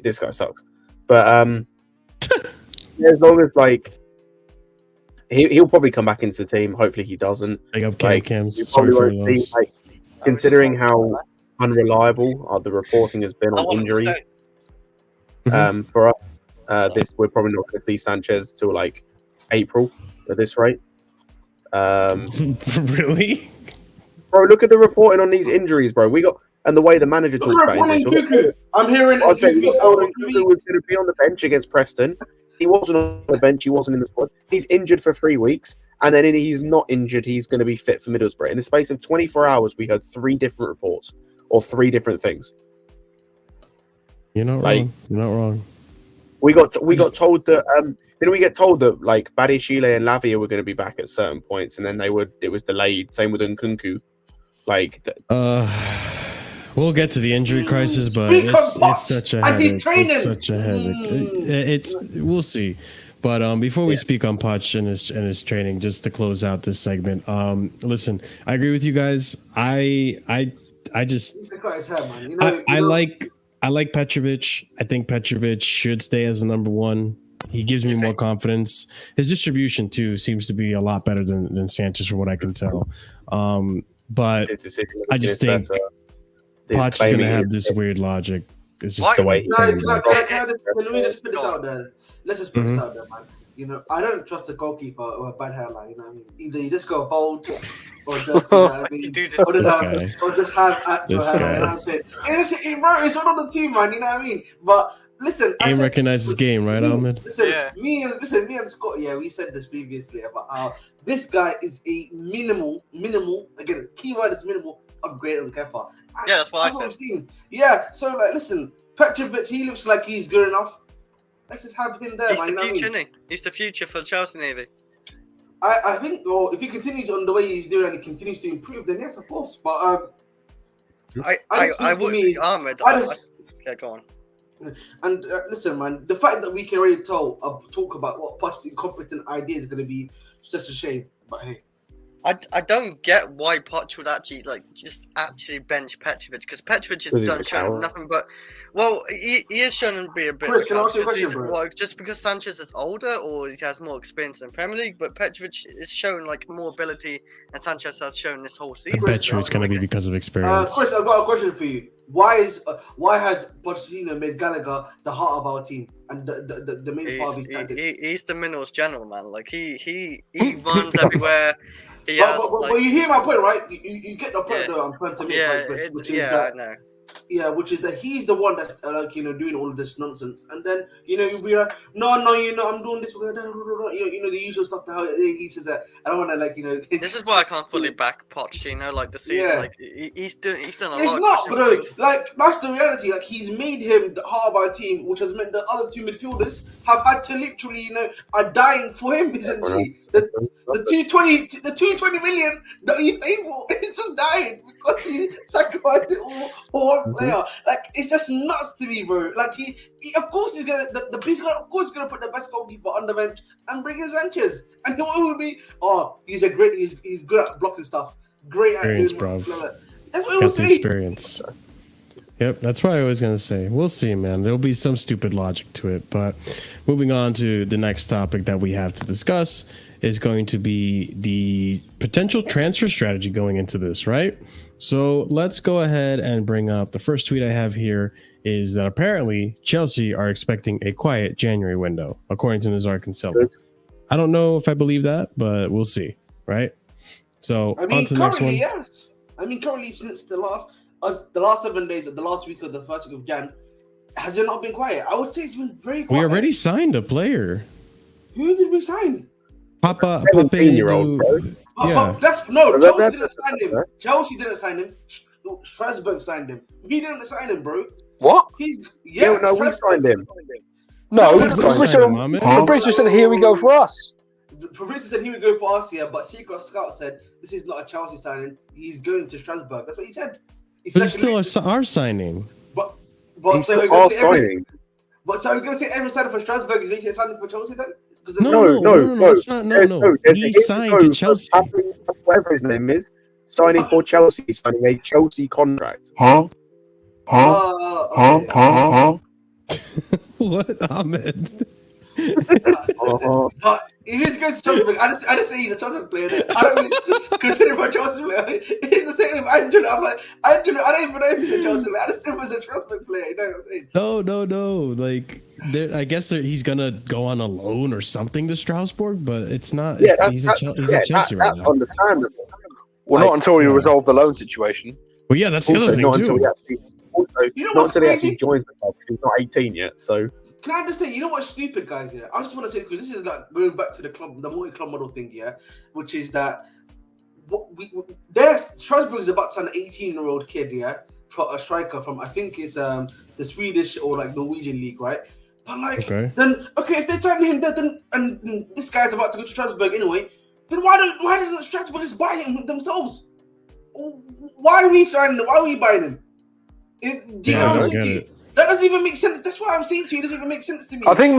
this guy sucks. But as long as like he'll probably come back into the team. Hopefully he doesn't. Big up Like, Cams. you Sorry probably for won't those. see, like, considering how unreliable the reporting has been I on want him to injuries stay. for us. We're probably not going to see Sanchez till like April at this rate. Really? Bro, look at the reporting on these injuries, bro. And the way the manager talks Look about at injuries. Cuckoo. I'm hearing I said Cuckoo's out for 3 he was weeks. going to be on the bench against Preston. He wasn't on the bench. He wasn't in the squad. He's injured for 3 weeks, and then he's not injured. He's going to be fit for Middlesbrough. In the space of 24 hours, we heard 3 different reports or 3 different things. You're not Like- wrong. You're not wrong. We got told that didn't we get told that like Badiashile and Lavia were going to be back at certain points, and then it was delayed. Same with Nkunku. Like We'll get to the injury crisis, but Speak it's up, such a and he's headache. training. It's such a headache. We'll see. But before we speak on Poch and his training, just to close out this segment, listen, I agree with you guys. I just He's got his hair, man. I like Petrovic. I think Petrovic should stay as the number 1. He gives me more confidence. His distribution too seems to be a lot better than Sanchez, from what I can tell. But I just think Poch is going to have this weird logic. It's just the way. Let me just put this out there. Let's just put this out there, man. I don't trust a goalkeeper or a bad hairline. You know what I mean? Either you just go bold, or just, you know what I mean? Or just have actual hairline. You know what I'm saying? It's one of the two, man. You know what I mean? But listen, Game recognizes game, right, Ahmed? Listen, Yeah. me and Scott, we said this previously about how this guy is a minimal, again, keyword is minimal, upgrade on Kepa. Yeah, that's what I I've said. seen. Yeah, so like, listen, Petrovic, he looks like he's good enough. Let's just have him there, He's man. the You know what I future, mean? isn't he? He's the future for Chelsea Navy. I think, or if he continues on the way he's doing and he continues to improve, then yes, of course. But I would be Ahmed. Yeah, go on. And listen, man, the fact that we can already talk about what Poch's incompetent idea is going to be, it's just a shame. But hey, I don't get why Poch would actually just bench Petrovic, because Petrovic has done shown nothing but he is shown to be a bit. Chris, can I ask you a question, bro? Well, just because Sanchez is older or he has more experience in the Premier League, but Petrovic is shown more ability than Sanchez has shown this whole season. I bet you it's going to be because of experience. Chris, I've got a question for you. Why has Pochettino made Gallagher the heart of our team and the main part of his tactics? He's the minerals general, man. He runs everywhere. But you hear my point, right? You get the point that I'm trying to make, right, which is that, I know. Yeah, which is that he's the one that's doing all of this nonsense, and then you'll be like, no, I'm doing this, the usual stuff. How he says that. I don't want to This is why I can't fully back Pochettino. The season, he's done a lot. It's not, bro. That's the reality. He's made him the heart of our team, which has meant the other two midfielders have had to literally, are dying for him. Essentially, the 220 million that he paid for, it's just dying because he sacrificed it all for one player. It's just nuts to me, bro. He of course he's gonna put the best goalkeeper on the bench and bring in Sanchez, and what will be? Oh, he's good at blocking stuff. Great at experience, bro. That's what we'll say. Experience. Yep, that's what I was going to say. We'll see, man. There'll be some stupid logic to it. But moving on to the next topic that we have to discuss is going to be the potential transfer strategy going into this, right? So let's go ahead and bring up the first tweet I have here is that apparently Chelsea are expecting a quiet January window, according to Nazar Kinsella. I don't know if I believe that, but we'll see, right? So on to the next one. Yes. Currently since the last 7 days of the last week of the first week of Jan, has it not been quiet? I would say it's been very quiet. We already signed a player. Who did we sign? Papa 17-year-old, bro. Yeah. Chelsea didn't sign him. Chelsea didn't sign him. Strasbourg signed him. We didn't sign him, bro. What? We signed him. No, Fabrizio said, "Here we go for us." Fabrizio said, "Here we go for us." Yeah, but Secret Scout said, "This is not a Chelsea signing. He's going to Strasbourg." That's what he said. But it's still our signing. But so we're going to signing. But so we're going to say every signing for Strasbourg is making a signing for Chelsea then? No. He signed to Chelsea. Whatever his name is, signing for Chelsea, signing a Chelsea contract. What, Ahmed? But if he's going to Chelsea, I just say he's a Chelsea player. I don't really consider him a Chelsea player. It's the same with Angelo. I'm like, Angelo, I don't even know if he's a Chelsea player. I just think he's a Chelsea player. You know what I'm saying? No. I guess he's gonna go on a loan or something to Strasbourg, but it's not. Yeah, he's at Chelsea right now. That's understandable. Well, not until you resolve the loan situation. Well, yeah, that's the other thing too. Not until he actually joins the club because he's not 18 yet. So. Can I just say, you know what's stupid, guys? Yeah, I just want to say, because this is going back to the multi-club model thing, yeah, which is that Strasbourg is about to sign an 18-year-old kid, yeah, for a striker from I think it's the Swedish or Norwegian league, right? But if they sign him, then and this guy's about to go to Strasbourg anyway, then why doesn't Strasbourg just buy him themselves? Why are we signing him? Why are we buying him? Do you know what I'm saying to you? That doesn't even make sense. That's what I'm saying to you. It doesn't even make sense to me. I think,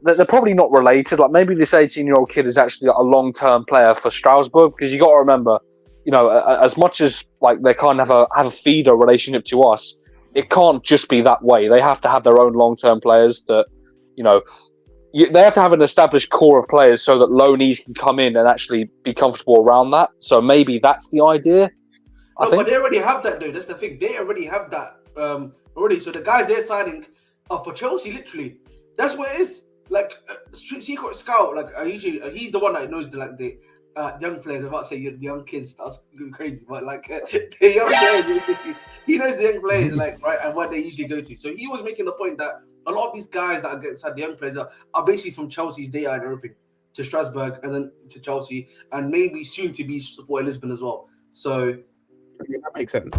they're probably not related. Maybe this 18-year-old kid is actually a long-term player for Strasbourg, because you got to remember, as much as they can't have a feeder relationship to us, it can't just be that way. They have to have their own long-term players that, they have to have an established core of players so that loanees can come in and actually be comfortable around that. So maybe that's the idea. But they already have that, though. That's the thing. They already have that already. So the guys they're signing are for Chelsea, literally. That's what it is. Secret Scout, he's the one that knows the young players. I'm about to say the young kids. That's going crazy, but the young players, he knows the young players, right, and what they usually go to. So he was making the point that a lot of these guys that are getting signed, the young players, are basically from Chelsea's data and everything to Strasbourg and then to Chelsea, and maybe soon to be Sport Lisbon as well. So. That makes sense.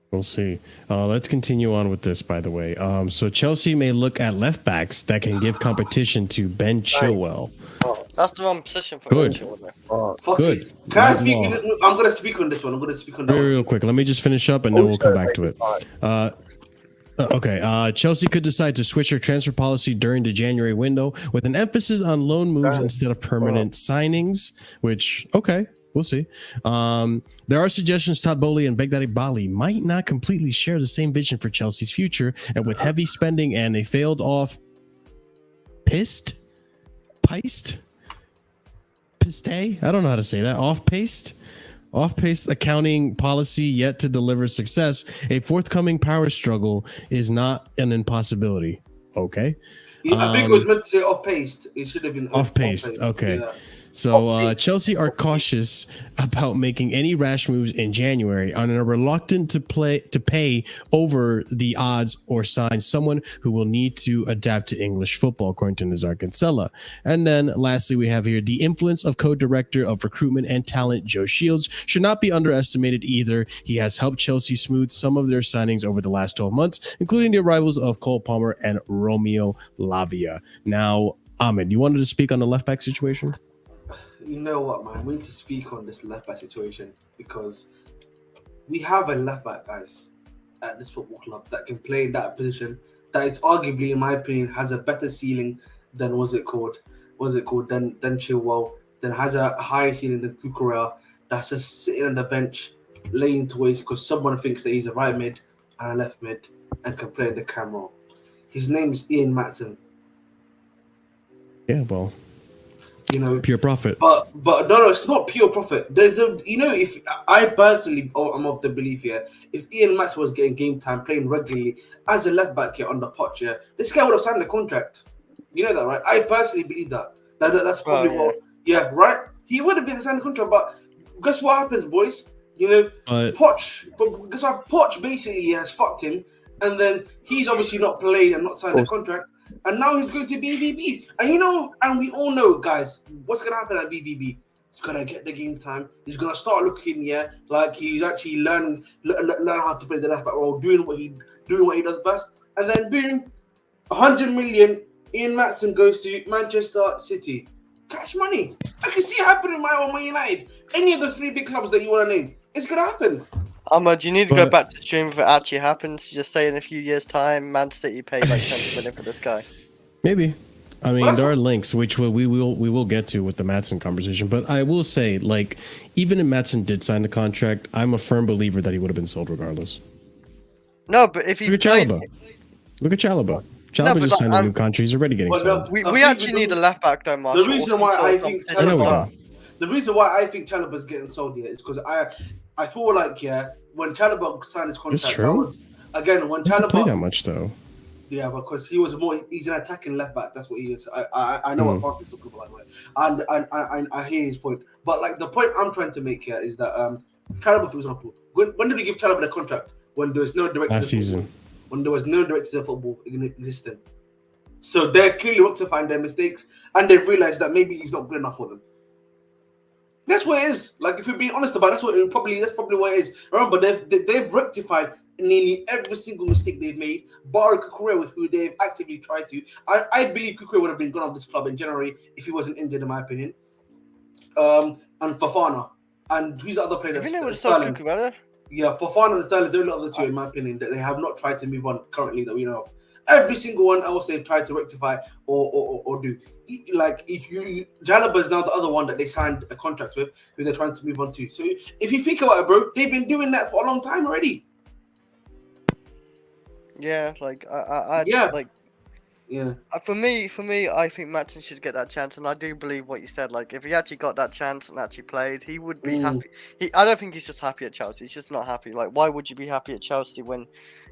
We'll see. Let's continue on with this, by the way. So Chelsea may look at left backs that can give competition to Ben Chilwell. That's the wrong position for Ben Chilwell. Good. Can I speak? I'm going to speak on this one. Real quick. Let me just finish up and then we'll come back to it. Okay. Chelsea could decide to switch their transfer policy during the January window with an emphasis on loan moves instead of permanent signings, which, okay, we'll see. There are suggestions Todd Bowley and Begdadi Bali might not completely share the same vision for Chelsea's future, and with heavy spending and a failed piste? I don't know how to say that. Off-paced accounting policy yet to deliver success, a forthcoming power struggle is not an impossibility. Okay. I think it was meant to say off-paced. It should have been off-paced. Okay. Yeah. So Chelsea are cautious about making any rash moves in January and are reluctant to pay over the odds or sign someone who will need to adapt to English football, according to Nazar Kinsella. And then lastly, we have here the influence of co-director of recruitment and talent Joe Shields should not be underestimated either. He has helped Chelsea smooth some of their signings over the last 12 months, including the arrivals of Cole Palmer and Romeo Lavia. Now, Ahmed, you wanted to speak on the left back situation? You know what, man? We need to speak on this left back situation because we have a left back, guys, at this football club that can play in that position. That is arguably, in my opinion, has a better ceiling than than Chilwell. Then has a higher ceiling than Cucurella. That's just sitting on the bench, laying to waste because someone thinks that he's a right mid and a left mid and can play in the cam role. His name is Ian Maatson. Yeah, well. You know, pure profit. But no, it's not pure profit. If I personally am of the belief here, if Ian Maatson was getting game time, playing regularly as a left back here on the potch here, this guy would have signed a contract. You know that, right? I personally believe that. That's probably what. Yeah, right. He would have been signed a contract, but guess what happens, boys? You know, Poch. But guess what? Poch basically has fucked him, and then he's obviously not played and not signed a contract. And now he's going to BVB. And we all know, guys, what's going to happen at BVB? He's going to get the game time. He's going to start looking, like he's actually learn how to play the left back role, doing what he does best. And then, boom, 100 million, Ian Maatson goes to Manchester City. Cash money. I can see it happening in my Man United. Any of the 3 big clubs that you want to name, it's going to happen. Ahmed, you need to go back to the stream if it actually happens. Just say in a few years' time, Man City paid like 70 million for this guy. Maybe. I mean, there are links which we will get to with the Maatson conversation. But I will say, like, even if Maatson did sign the contract, I'm a firm believer that he would have been sold regardless. No, but if he look at Chalobah. Look at Chalobah. Chalobah just signed a new contract. He's already getting sold. We actually need a left back, though, Marshall. The reason why I think Chalobah's getting sold here is because I feel like when Chalobah signed his contract, that's true. When Chalobah doesn't play that much though. Yeah, because he's an attacking left back. That's what he is. I know what Parker's talking about, and I hear his point. But like the point I'm trying to make here is that Chalobah, for example, when did we give Chalobah the contract? When there was no director last season. When there was no director of football existing. So they're clearly rectifying their mistakes, and they've realized that maybe he's not good enough for them. That's what it is. Like, if you're being honest about it, that's probably what it is. Remember, they've rectified nearly every single mistake they've made, bar Cucurella, who they've actively tried to. I believe Cucurella would have been gone off this club in January if he wasn't injured, in my opinion. And Fofana. And who's the other player? Sterling. Yeah, Fofana and Sterling, the only other 2, in my opinion, that they have not tried to move on currently that we know of. Every single one else they've tried to rectify or do. Like, Chalobah is now the other one that they signed a contract with, who they're trying to move on to. So if you think about it, bro, they've been doing that for a long time already. Yeah, like For me, I think Maatson should get that chance, and I do believe what you said. Like, if he actually got that chance and actually played, he would be happy. I don't think he's just happy at Chelsea. He's just not happy. Like, why would you be happy at Chelsea when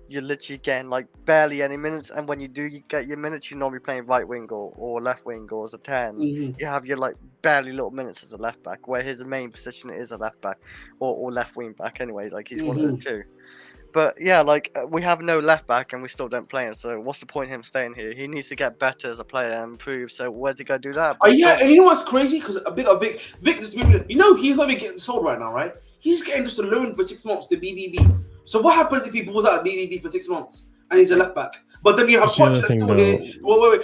you're literally getting like barely any minutes, and when you do get your minutes, you're normally playing right wing or left wing or as a 10. You have your like barely little minutes as a left back, where his main position is a left back or left wing back anyway. Like, he's one of the 2. But yeah, like we have no left back and we still don't play him. So what's the point of him staying here? He needs to get better as a player and improve. So where's he going to do that? And you know what's crazy? Because a big Vic just moving. He's not even getting sold right now, right? He's getting just a loan for 6 months to BVB. So what happens if he balls out of BVB for 6 months and he's a left back? But then you have Poch that's still here. Wait.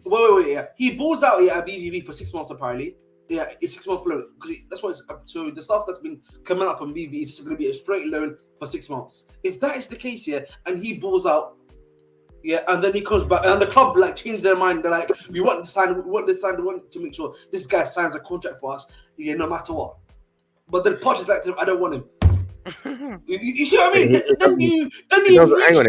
Wait. He balls out here at BVB for 6 months apparently. Yeah, it's 6 month loan because that's what it's up to. The stuff that's been coming out from BB is just going to be a straight loan for 6 months. If that is the case, yeah, and he balls out, yeah, and then he comes back, and the club like change their mind. They're like, we want to make sure this guy signs a contract for us, yeah, no matter what. But then Poch is like, I don't want him. You see what I mean? Then you hang on.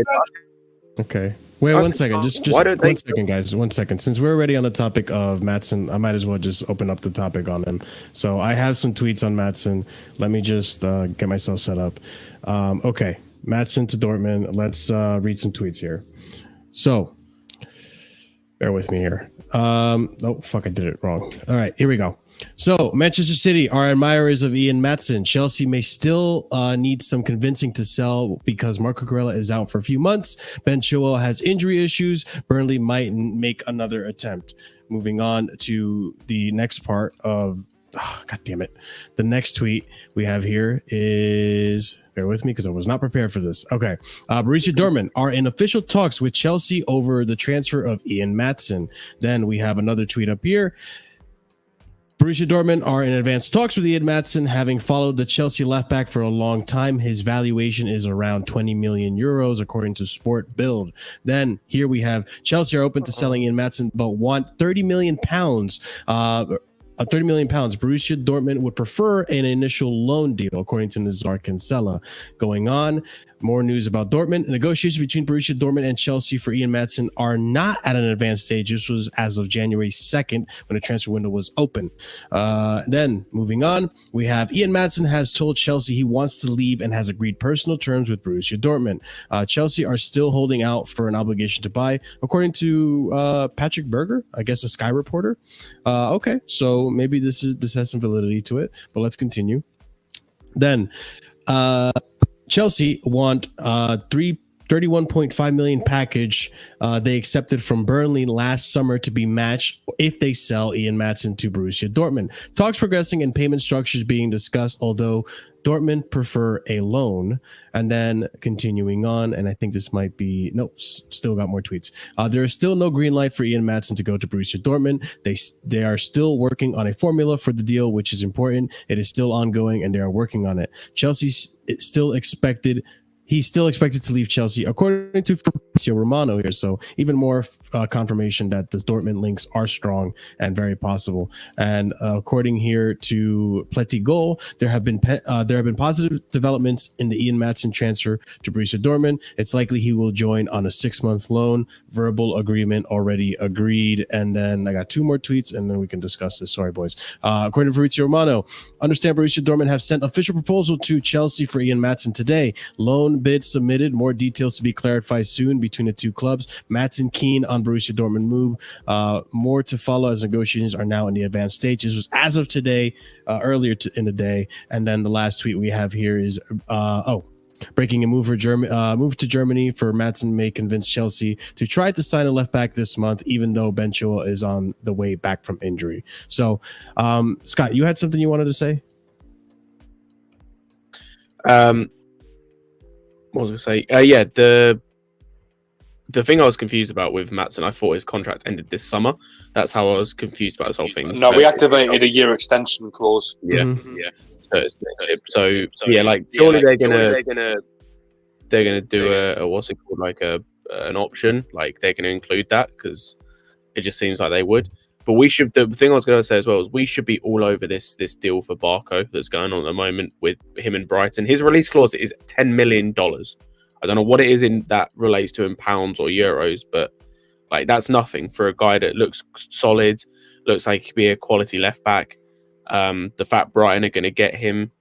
Okay. Wait, 1 second. Just 1 second, guys. 1 second. Since we're already on the topic of Maatsen, I might as well just open up the topic on him. So I have some tweets on Maatsen. Let me just get myself set up. Okay. Maatsen To Dortmund. Let's read some tweets here. So, bear with me here. Oh, fuck, I did it wrong. All right, here we go. So, Manchester City are admirers of Ian Maatsen. Chelsea may still need some convincing to sell because Marco Cucurella is out for a few months. Ben Chilwell has injury issues. Burnley might make another attempt. Moving on to the next part of... Oh, God damn it. The next tweet we have here is... Bear with me because I was not prepared for this. Okay. Borussia Dortmund are in official talks with Chelsea over the transfer of Ian Maatsen. Then we have another tweet up here. Borussia Dortmund are in advanced talks with Ian Maatsen, having followed the Chelsea left back for a long time. His valuation is around 20 million euros, according to Sport Bild. Then here we have Chelsea are open to selling Ian Maatsen, but want 30 million pounds. 30 million pounds. Borussia Dortmund would prefer an initial loan deal, according to Nazar Kinsella. Going on, more news about Dortmund. Negotiations between Borussia Dortmund and Chelsea for Ian Maatsen are not at an advanced stage. This was as of January 2nd when the transfer window was open. Then, moving on, we have Ian Maatsen has told Chelsea he wants to leave and has agreed personal terms with Borussia Dortmund. Chelsea are still holding out for an obligation to buy, according to Patrick Berger, I guess a Sky reporter. Okay, so maybe this has some validity to it, but let's continue. Then, Chelsea want 31.5 million package they accepted from Burnley last summer to be matched if they sell Ian Maatsen to Borussia Dortmund. Talks progressing and payment structures being discussed, although Dortmund prefer a loan. And then continuing on, and I think this might be... Nope, still got more tweets. There is still no green light for Ian Maatsen to go to Borussia Dortmund. They are still working on a formula for the deal, which is important. It is still ongoing, and they are working on it. He's still expected to leave Chelsea, according to Fabrizio Romano here. So even more confirmation that the Dortmund links are strong and very possible. And according here to Pleti Goal, there have been positive developments in the Ian Maatsen transfer to Borussia Dortmund. It's likely he will join on a 6-month loan. Verbal agreement already agreed. And then I got 2 more tweets, and then we can discuss this. Sorry, boys. According to Fabrizio Romano, understand Borussia Dortmund have sent official proposal to Chelsea for Ian Maatsen today. Loan bid submitted. More details to be clarified soon between the two clubs. Maatsen keen on Borussia Dortmund move. More to follow as negotiations are now in the advanced stage. This was as of today, earlier in the day. And then the last tweet we have here is breaking a move to Germany for Maatsen may convince Chelsea to try to sign a left back this month, even though Ben Chilwell is on the way back from injury. So, Scott, you had something you wanted to say? What was I going to say? Yeah, the thing I was confused about with Maatsen, I thought his contract ended this summer. That's how I was confused about this whole thing. No, we activated a year extension clause. Yeah, yeah. So yeah, like surely they're gonna do a what's it called, like an option, like they're gonna include that, because it just seems like they would. But we should. The thing I was going to say as well is we should be all over this deal for Barco that's going on at the moment with him and Brighton. His release clause is $10 million. I don't know what it is in that relates to in pounds or euros, but like that's nothing for a guy that looks solid, looks like he could be a quality left back. The fact Brighton are going to get him,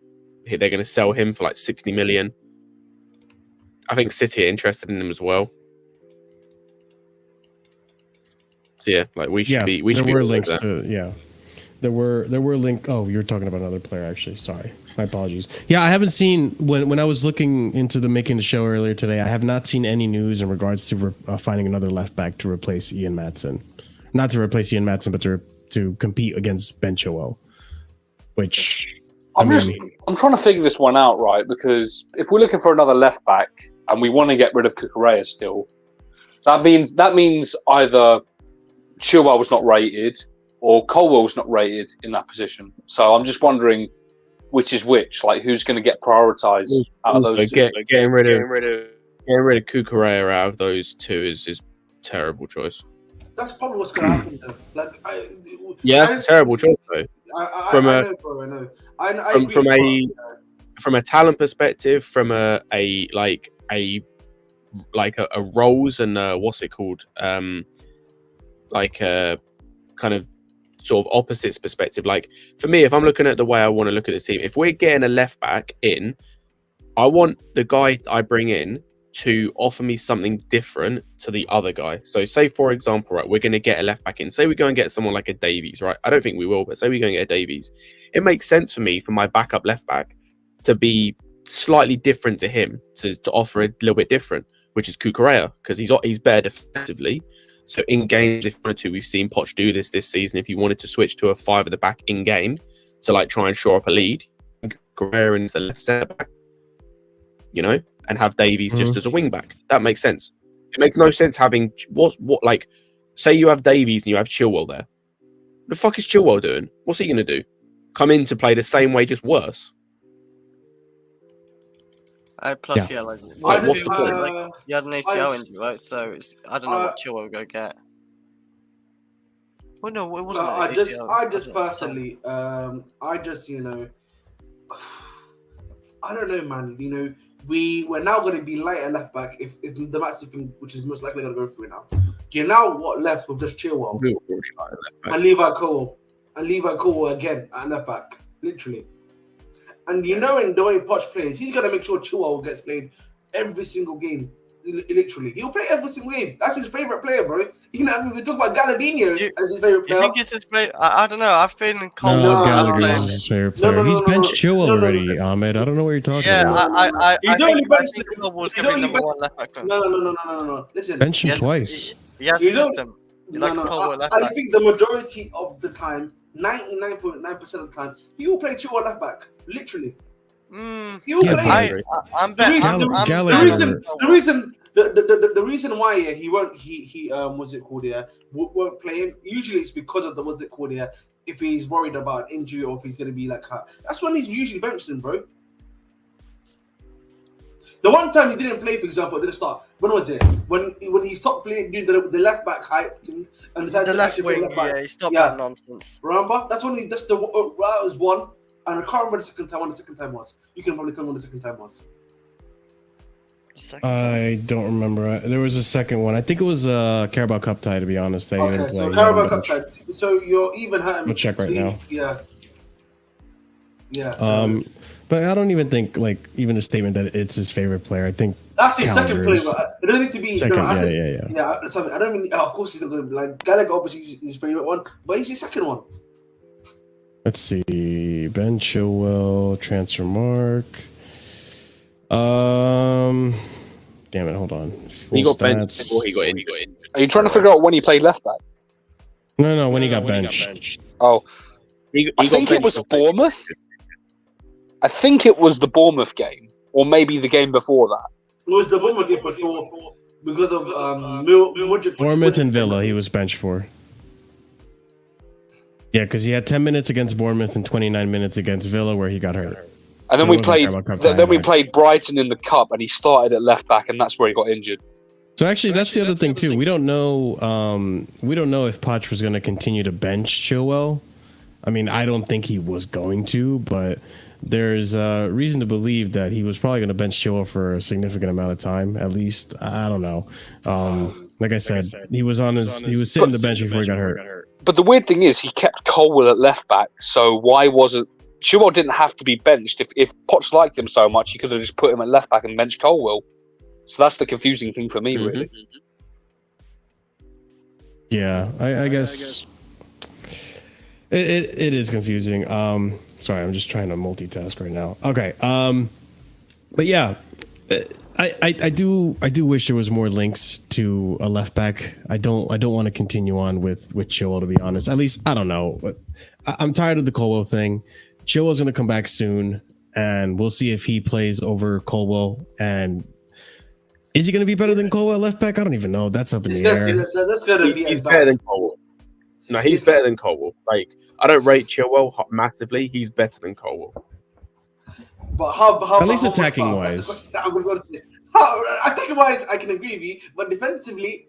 they're going to sell him for like 60 million. I think City are interested in him as well. So yeah, like we should be. There were links to There were link. Oh, you're talking about another player, actually. Sorry, my apologies. Yeah, I haven't seen when I was looking into making the show earlier today. I have not seen any news in regards to finding another left back to replace Ian Maatsen. Not to replace Ian Maatsen, but to compete against Ben Chilwell. Which I'm trying to figure this one out, right? Because if we're looking for another left back and we want to get rid of Cucurella still, that means either Chilwell was not rated, or Colwell's not rated in that position. So I'm just wondering which is which. Like, who's going to get prioritised out of those two? Getting rid of Cucurella out of those two is terrible choice. That's probably what's going to happen. Though. Like, that's a terrible choice though. I know, bro. I know. I agree from a talent perspective, from a roles and what's it called, like a kind of sort of opposites perspective. Like for me, if I'm looking at the way I want to look at the team, if we're getting a left back in, I want the guy I bring in to offer me something different to the other guy. So say, for example, right, we're going to get a left back in. Say we go and get someone like a Davies, right? I don't think we will, but say we go and get a Davies. It makes sense for me, for my backup left back, to be slightly different to him, to offer a little bit different, which is Cucurella, because he's better defensively. So in games, if you wanted to, we've seen Poch do this season. If you wanted to switch to a 5 at the back in game to like try and shore up a lead, Cucurella into the left centre back, you know, and have Davies just as a wing back. That makes sense. It makes no sense having what like, say you have Davies and you have Chilwell there. What the fuck is Chilwell doing? What's he gonna do? Come in to play the same way, just worse? Plus, Yeah. like what's the point? Like, you had an ACL injury, right? So I don't know what Chilwell will go get. Well, no, it wasn't. I just personally, I just, you know, I don't know, man. You know, we're now going to be light at left back if the Maatson thing, which is most likely going to go through now. You're now left with just Chilwell and Levi Cole again at left back, literally. And you know, in the way Poch plays, he's going to make sure Chilwell gets played every single game. Literally, he'll play every single game. That's his favorite player, bro. You know, I mean, we talk about Galladinho as his favorite player. You think it's his favorite? I don't know. I'm feeling Cole. No, Gallagher is his favorite player. He's benched Chilwell already, Ahmed. I don't know what you're talking about. He's only benched. He's only number one left back. No. Listen, bench him twice. He has a system. I think the majority of the time, 99.9% of the time, he will play Chilwell left back. Literally. He will play. I'm betting. The reason why he won't what's it called won't play him. Usually it's because of the what's it called if he's worried about an injury or if he's gonna be like that's when he's usually benched him, bro. The one time he didn't play, for example, at the start, when was it? When he stopped playing, doing the left back hype and decided the to left actually wing, left back. he stopped that nonsense. Remember? That's when that was one, and I can't remember the second time. When the second time was, you can probably tell me when the second time was. I don't remember. There was a second one. I think it was Carabao Cup tie, to be honest. Okay, so Carabao Cup tie. So you're even hurting. We'll check right now. Yeah. So. But I don't even think even the statement that it's his favorite player. I think that's his second player. But it doesn't need to be. Second, Yeah. I don't mean. Of course, he's not going to be like Gallagher. Obviously, is his favorite one, but he's his second one. Let's see. Ben Chilwell, transfer mark. Damn it, hold on. He got benched before he got in. Are you trying to figure out when he played left back? No, when he got benched. Oh, I think it was Bournemouth. I think it was the Bournemouth game, or maybe the game before that. It was the Bournemouth game before because of Bournemouth and Villa. He was benched for. Yeah, because he had 10 minutes against Bournemouth and 29 minutes against Villa, where he got hurt. And then we played Brighton in the cup, and he started at left back, and that's where he got injured. So actually, that's the other thing too. We don't know. We don't know if Poch was going to continue to bench Chilwell. I mean, I don't think he was going to, but there's reason to believe that he was probably going to bench Chilwell for a significant amount of time. At least, I don't know. Like I said, he was sitting the bench before he got hurt. But the weird thing is, he kept Colwell at left back. So why wasn't Chilwell didn't have to be benched? If Poch liked him so much, he could have just put him at left back and benched Colwell. So that's the confusing thing for me, really. Yeah, I guess it is confusing. Sorry, I'm just trying to multitask right now. Okay, but yeah, I do wish there was more links to a left back. I don't want to continue on with Chilwell, to be honest. At least I don't know. But I'm tired of the Colwell thing. Chilwell's going to come back soon, and we'll see if he plays over Colwell. And is he going to be better than Colwell left back? I don't even know. That's up in the air. That's going to be he's better than Colwell. No, he's better than Colwell. Like, I don't rate Chilwell massively. He's better than Colwell. But how At least how much attacking far? wise. That's the question that I'm going to go to. How attacking wise, I can agree with you, but defensively,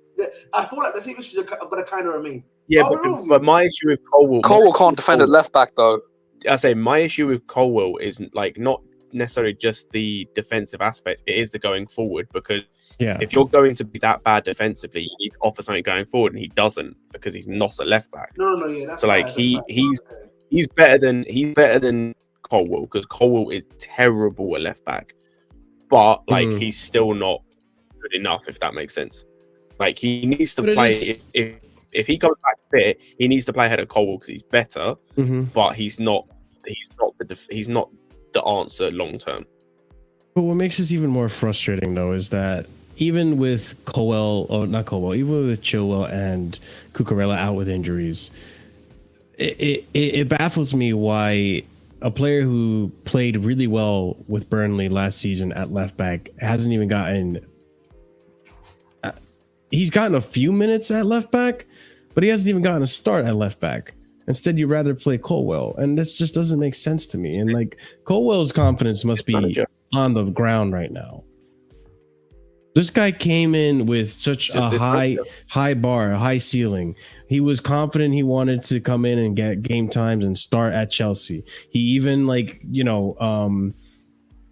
I feel like the same issues are going to kind of remain. Yeah, but my issue with Colwell... Colwell can't defend at left back, though. I say my issue with Colwell is like not necessarily just the defensive aspect, it is the going forward, because if you're going to be that bad defensively, you need to offer something going forward, and he doesn't because he's not a left back. No, yeah, that's so like he's better than Colwell, because Colwell is terrible at left back, but like he's still not good enough, if that makes sense. Like he needs to play if he comes back fit, he needs to play ahead of Colwell because he's better, but he's not the answer long term. But what makes this even more frustrating, though, is that even with even with Chilwell and Cucurella out with injuries, it baffles me why a player who played really well with Burnley last season at left back hasn't even gotten. He's gotten a few minutes at left back, but he hasn't even gotten a start at left back. Instead, you'd rather play Colwell, and this just doesn't make sense to me. And like Colwell's confidence must be on the ground right now. This guy came in with such a high bar, a high ceiling. He was confident he wanted to come in and get game times and start at Chelsea. He even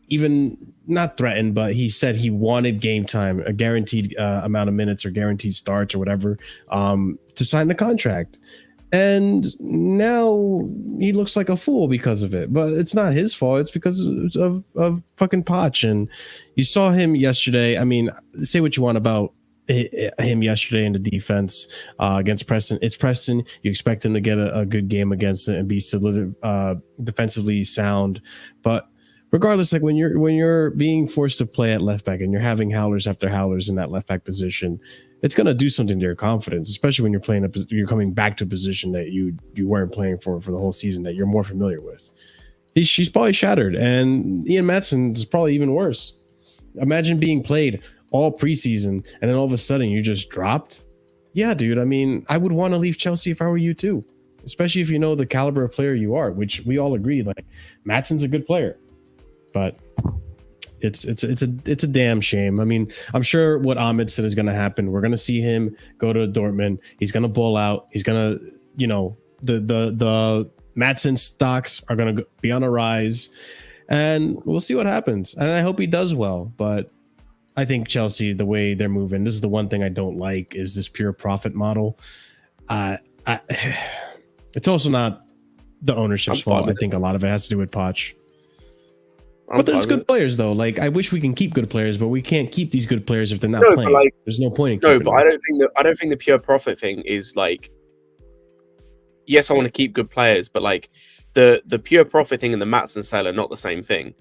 even not threatened, but he said he wanted game time, a guaranteed amount of minutes or guaranteed starts or whatever, to sign the contract. And now he looks like a fool because of it. But it's not his fault. It's because of fucking Poch. And you saw him yesterday. I mean, say what you want about him yesterday in the defense against Preston. It's Preston. You expect him to get a good game against it and be solid, defensively sound. But regardless, like when you're being forced to play at left back and you're having howlers after howlers in that left back position, it's going to do something to your confidence, especially when you're coming back to a position that you weren't playing for the whole season that you're more familiar with. She's probably shattered, and Ian Maatson is probably even worse. Imagine being played all preseason and then all of a sudden you just dropped. Yeah, dude. I mean, I would want to leave Chelsea if I were you too, especially if you know the caliber of player you are, which we all agree. Like Maatson's a good player, but it's a damn shame. I mean, I'm sure what Ahmed said is going to happen. We're going to see him go to Dortmund. He's going to ball out. He's going to, the Maatson stocks are going to be on a rise, and we'll see what happens. And I hope he does well. But I think Chelsea, the way they're moving, this is the one thing I don't like, is this pure profit model. It's also not the ownership's fault. I think a lot of it has to do with Poch. But there's good players, though. Like, I wish we can keep good players, but we can't keep these good players if they're not playing. Like, there's no point in keeping them. I don't think the pure profit thing is like, yes, I want to keep good players, but like the pure profit thing and the Maatson sale are not the same thing.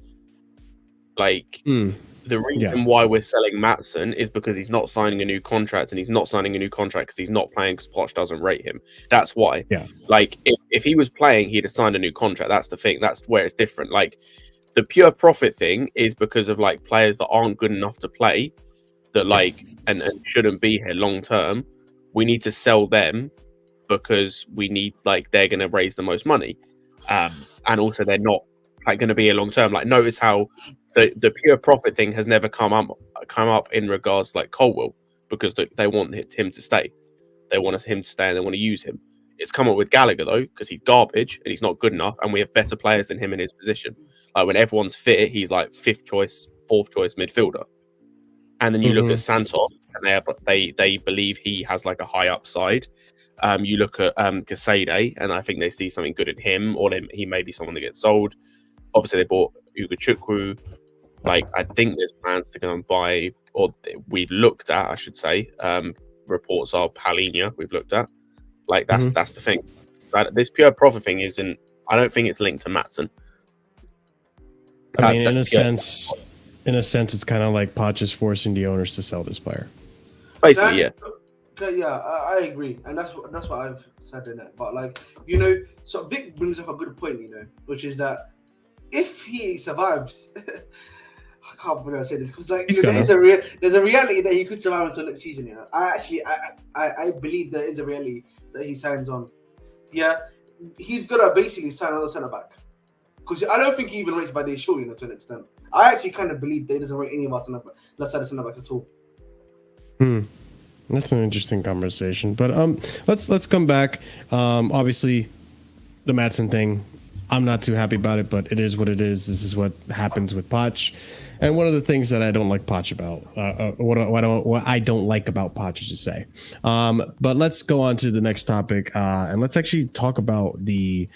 Like the reason why we're selling Maatson is because he's not signing a new contract, and he's not signing a new contract because he's not playing because Poch doesn't rate him. That's why. Yeah. Like if he was playing, he'd have signed a new contract. That's the thing. That's where it's different. Like, the pure profit thing is because of like players that aren't good enough to play, that like and shouldn't be here long term. We need to sell them because we need, like, they're going to raise the most money, and also they're not like going to be here long term. Like, notice how the pure profit thing has never come up in regards to, like, Colwell, because they want him to stay. They want him to stay and they want to use him. It's come up with Gallagher, though, because he's garbage and he's not good enough, and we have better players than him in his position. Like, when everyone's fit, he's like 5th choice, 4th choice midfielder. And then you look at Santos, and they believe he has like a high upside. You look at Casade, and I think they see something good in him, or he may be someone that gets sold. Obviously, they bought Ugochukwu. Like, I think there's plans to go and buy, or we've looked at, I should say. Reports are Palhinha we've looked at. Like, that's the thing. This pure profit thing isn't. I don't think it's linked to Maatson. I mean, in a sense, it's kind of like Poch is forcing the owners to sell this player. Basically, I agree, and that's what I've said in it. But like, so Vic brings up a good point, which is that if he survives, I can't believe I say this, because like there's a reality that he could survive until next season. I believe there is a reality that he signs on yeah, he's good at basically signing another centre back. Because I don't think he even rates Bade Shaw, to an extent. I actually kind of believe that he doesn't rate any of our centre back at all. That's an interesting conversation. But let's come back. Obviously, the Maatson thing, I'm not too happy about it, but it is what it is. This is what happens with Poch. And one of the things that I don't like Poch about, what I don't like about Poch, I should say. But let's go on to the next topic, and let's actually talk about the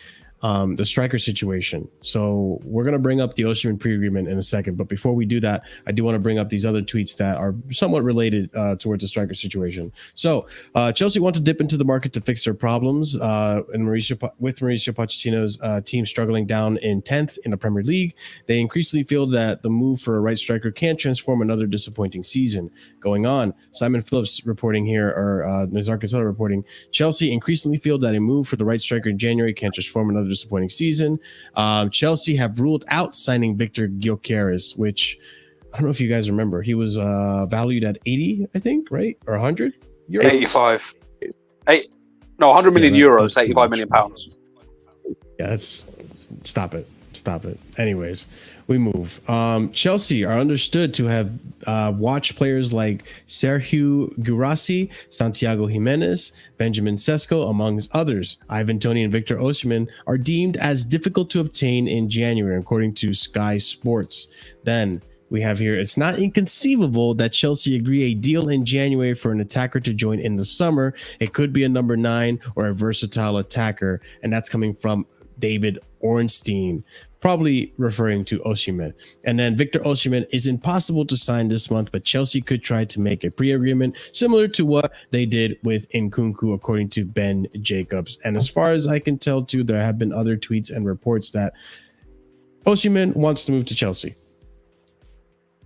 striker situation. So we're going to bring up the Osimhen Pre-Agreement in a second, but before we do that, I do want to bring up these other tweets that are somewhat related towards the striker situation. So Chelsea want to dip into the market to fix their problems, and with Mauricio Pochettino's team struggling down in 10th in the Premier League, they increasingly feel that the move for a right striker can transform another disappointing season. Going on, Simon Phillips reporting here, or Sarcasm reporting, Chelsea increasingly feel that a move for the right striker in January can transform another disappointing season. Chelsea have ruled out signing Victor Gyökeres, which I don't know if you guys remember. He was valued at 80, I think, right? Or 100 euros? 85. 100 million euros, 85 million pounds. Yeah, that's stop it. Anyways, we move. Chelsea are understood to have watched players like Sergio Guirassy, Santiago Jimenez, Benjamin Sesko, amongst others. Ivan Toney and Victor Osimhen are deemed as difficult to obtain in January, according to Sky Sports. Then we have here, it's not inconceivable that Chelsea agree a deal in January for an attacker to join in the summer. It could be a number 9 or a versatile attacker, and that's coming from David Ornstein, probably referring to Osimhen. And then Victor Osimhen is impossible to sign this month, but Chelsea could try to make a pre-agreement similar to what they did with Nkunku, according to Ben Jacobs. And as far as I can tell, too, there have been other tweets and reports that Osimhen wants to move to Chelsea.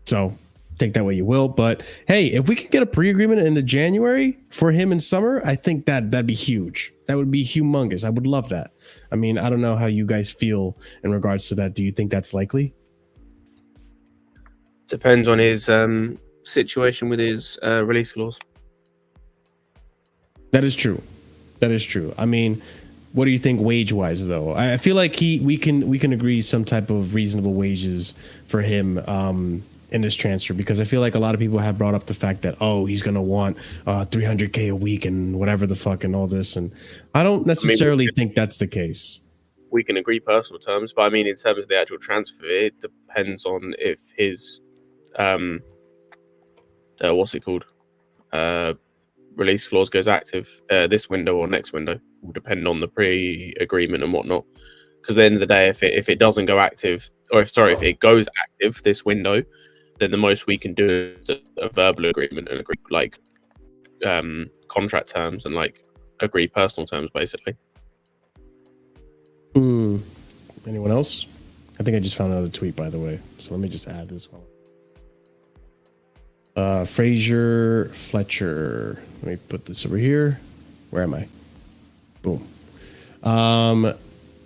So take that way you will. But hey, if we could get a pre-agreement in the January for him in summer, I think that'd be huge. That would be humongous. I would love that. I mean, I don't know how you guys feel in regards to that. Do you think that's likely? Depends on his situation with his release clause. That is true. I mean, what do you think wage-wise, though? I feel like we can agree some type of reasonable wages for him in this transfer, because I feel like a lot of people have brought up the fact that, he's going to want $300K a week and whatever the fuck and all this. And I don't necessarily think that's the case. We can agree personal terms, but I mean, in terms of the actual transfer, it depends on if his, release clause goes active this window or next window. It will depend on the pre-agreement and whatnot. Because at the end of the day, if it doesn't go active, if it goes active this window, then the most we can do is a verbal agreement and agree contract terms and agree personal terms, basically. Anyone else? I think I just found another tweet, by the way. So let me just add this one. Fraser Fletcher. Let me put this over here. Where am I? Boom.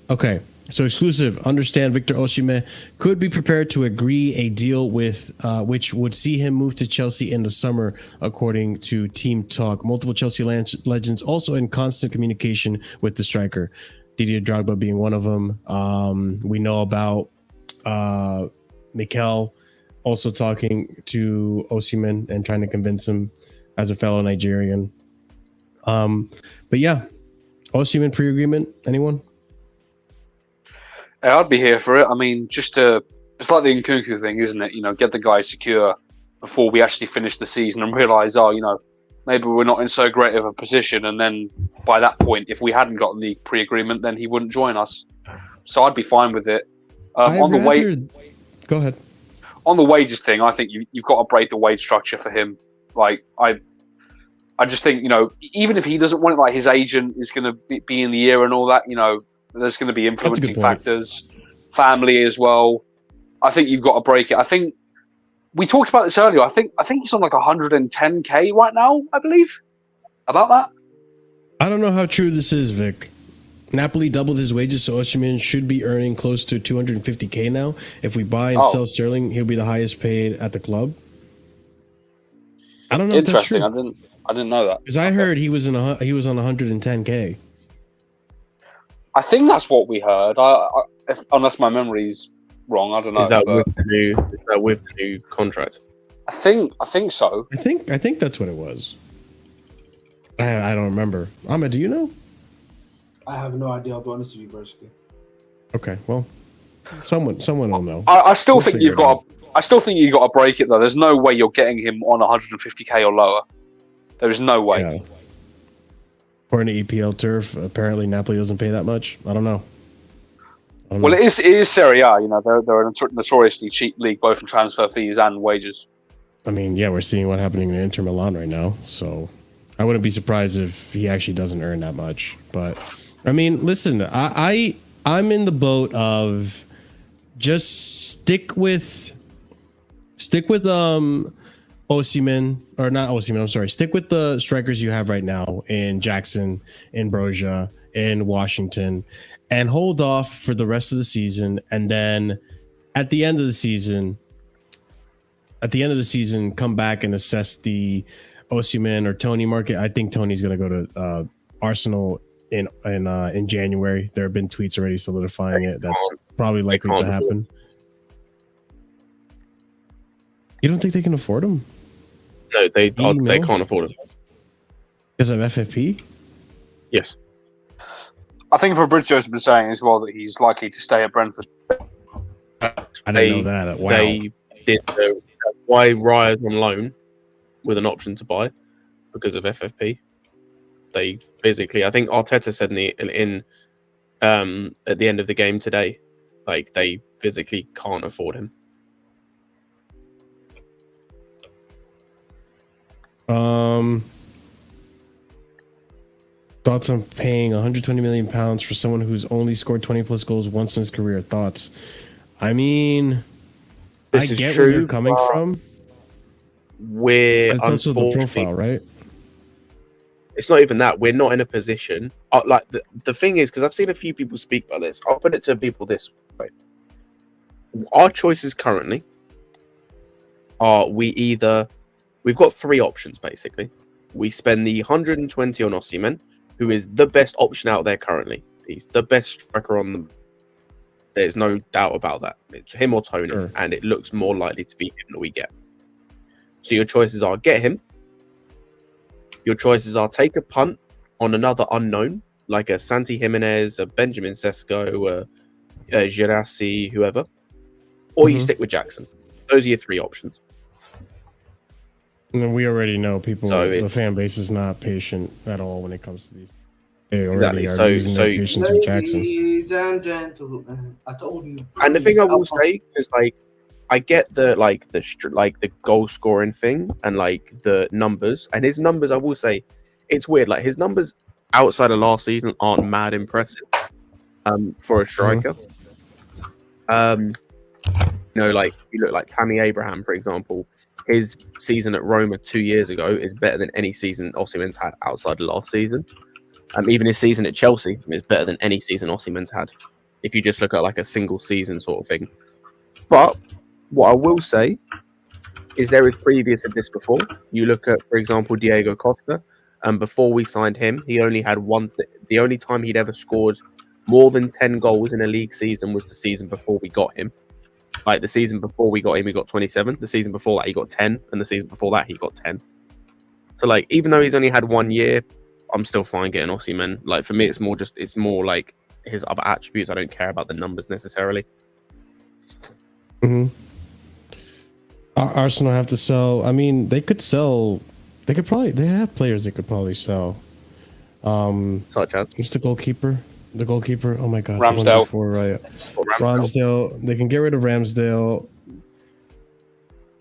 Okay. So exclusive. Understand Victor Osimhen could be prepared to agree a deal with which would see him move to Chelsea in the summer, according to Team Talk. Multiple Chelsea legends also in constant communication with the striker. Didier Drogba being one of them. We know about Mikel also talking to Osimhen and trying to convince him as a fellow Nigerian. But yeah, Osimhen pre-agreement. Anyone? Yeah, I'd be here for it. I mean, it's like the Nkunku thing, isn't it? Get the guy secure before we actually finish the season and realise, maybe we're not in so great of a position. And then by that point, if we hadn't gotten the pre-agreement, then he wouldn't join us. So I'd be fine with it. Go ahead. On the wages thing, I think you've got to break the wage structure for him. I just think, even if he doesn't want it, his agent is going to be in the ear and all that, there's going to be influencing factors, family as well. I think you've got to break it. I think we talked about this earlier. I think he's on 110K right now, I believe. About that? I don't know how true this is, Vic. Napoli doubled his wages, so Osimhen should be earning close to 250K now. If we buy and sell Sterling, he'll be the highest paid at the club. I don't know if that's true. I didn't know that. Because I heard he was on 110K. I think that's what we heard. Unless my memory's wrong, I don't know. Is that with the new contract? I think so. I think that's what it was. I don't remember. Ahmed, do you know? I have no idea. I'll be honest with you, broski. Okay, well, someone will know. I still We'll think figure you've it got. I still think you got to break it though. There's no way you're getting him on 150k or lower. There is no way. Yeah. According to EPL Turf, apparently Napoli doesn't pay that much. I don't know. Well, it is Serie A. You know, they're a notoriously cheap league, both in transfer fees and wages. I mean, yeah, we're seeing what happening in Inter Milan right now, so I wouldn't be surprised if he actually doesn't earn that much. But I mean, listen, I'm in the boat of just stick with Osimhen, or not Osimhen, I'm sorry. Stick with the strikers you have right now in Jackson, in Broja, in Washington, and hold off for the rest of the season. And then at the end of the season, come back and assess the Osimhen or Tony market. I think Tony's going to go to Arsenal in January. There have been tweets already solidifying it. That's probably likely to happen. You don't think they can afford him? No, they can't afford him. Because of FFP? Yes. I think Fabrizio's been saying as well that he's likely to stay at Brentford. I didn't know that. Wow. They did why Raya's on loan with an option to buy because of FFP. They physically, I think Arteta said in at the end of the game today, like they physically can't afford him. Thoughts on paying 120 million pounds for someone who's only scored 20 plus goals once in his career? Thoughts? I mean, I get where you're coming from. It's also the profile, right? It's not even that. We're not in a position. Like the thing is, because I've seen a few people speak about this. I'll put it to people this way: our choices currently are we've got three options basically. We spend the 120 on Osimhen, who is the best option out there currently. He's the best striker on them. There's no doubt about that. It's him or Tony, and it looks more likely to be him that we get. So your choices are get him. Your choices are take a punt on another unknown, like a Santi Jimenez, a Benjamin Sesko, a Girassi, whoever. Or you stick with Jackson. Those are your three options. And we already know people. So the fan base is not patient at all when it comes to these. They already exactly. are using their patience with Jackson. Ladies and gentlemen, I told you. And the thing I will say is, like, I get the goal scoring thing and like the numbers, and his numbers. I will say, it's weird. Like his numbers outside of last season aren't mad impressive. For a striker. You know, like you look like Tammy Abraham, for example. His season at Roma 2 years ago is better than any season Osimhen's had outside of last season. Even his season at Chelsea is better than any season Osimhen's had. If you just look at like a single season sort of thing. But what I will say is there is previous of this before. You look at, for example, Diego Costa. Before we signed him, he only had the only time he'd ever scored more than 10 goals in a league season was the season before we got him. Like the season before we got him, he got 27. The season before that, he got 10. And the season before that, he got 10. So, like, even though he's only had 1 year, I'm still fine getting Osimhen. Like, for me, it's more like his other attributes. I don't care about the numbers necessarily. Arsenal have to sell. I mean, they could sell. They have players they could probably sell. Such as? Who's the goalkeeper? The goalkeeper. Oh my God. Ramsdale. Ramsdale. They can get rid of Ramsdale.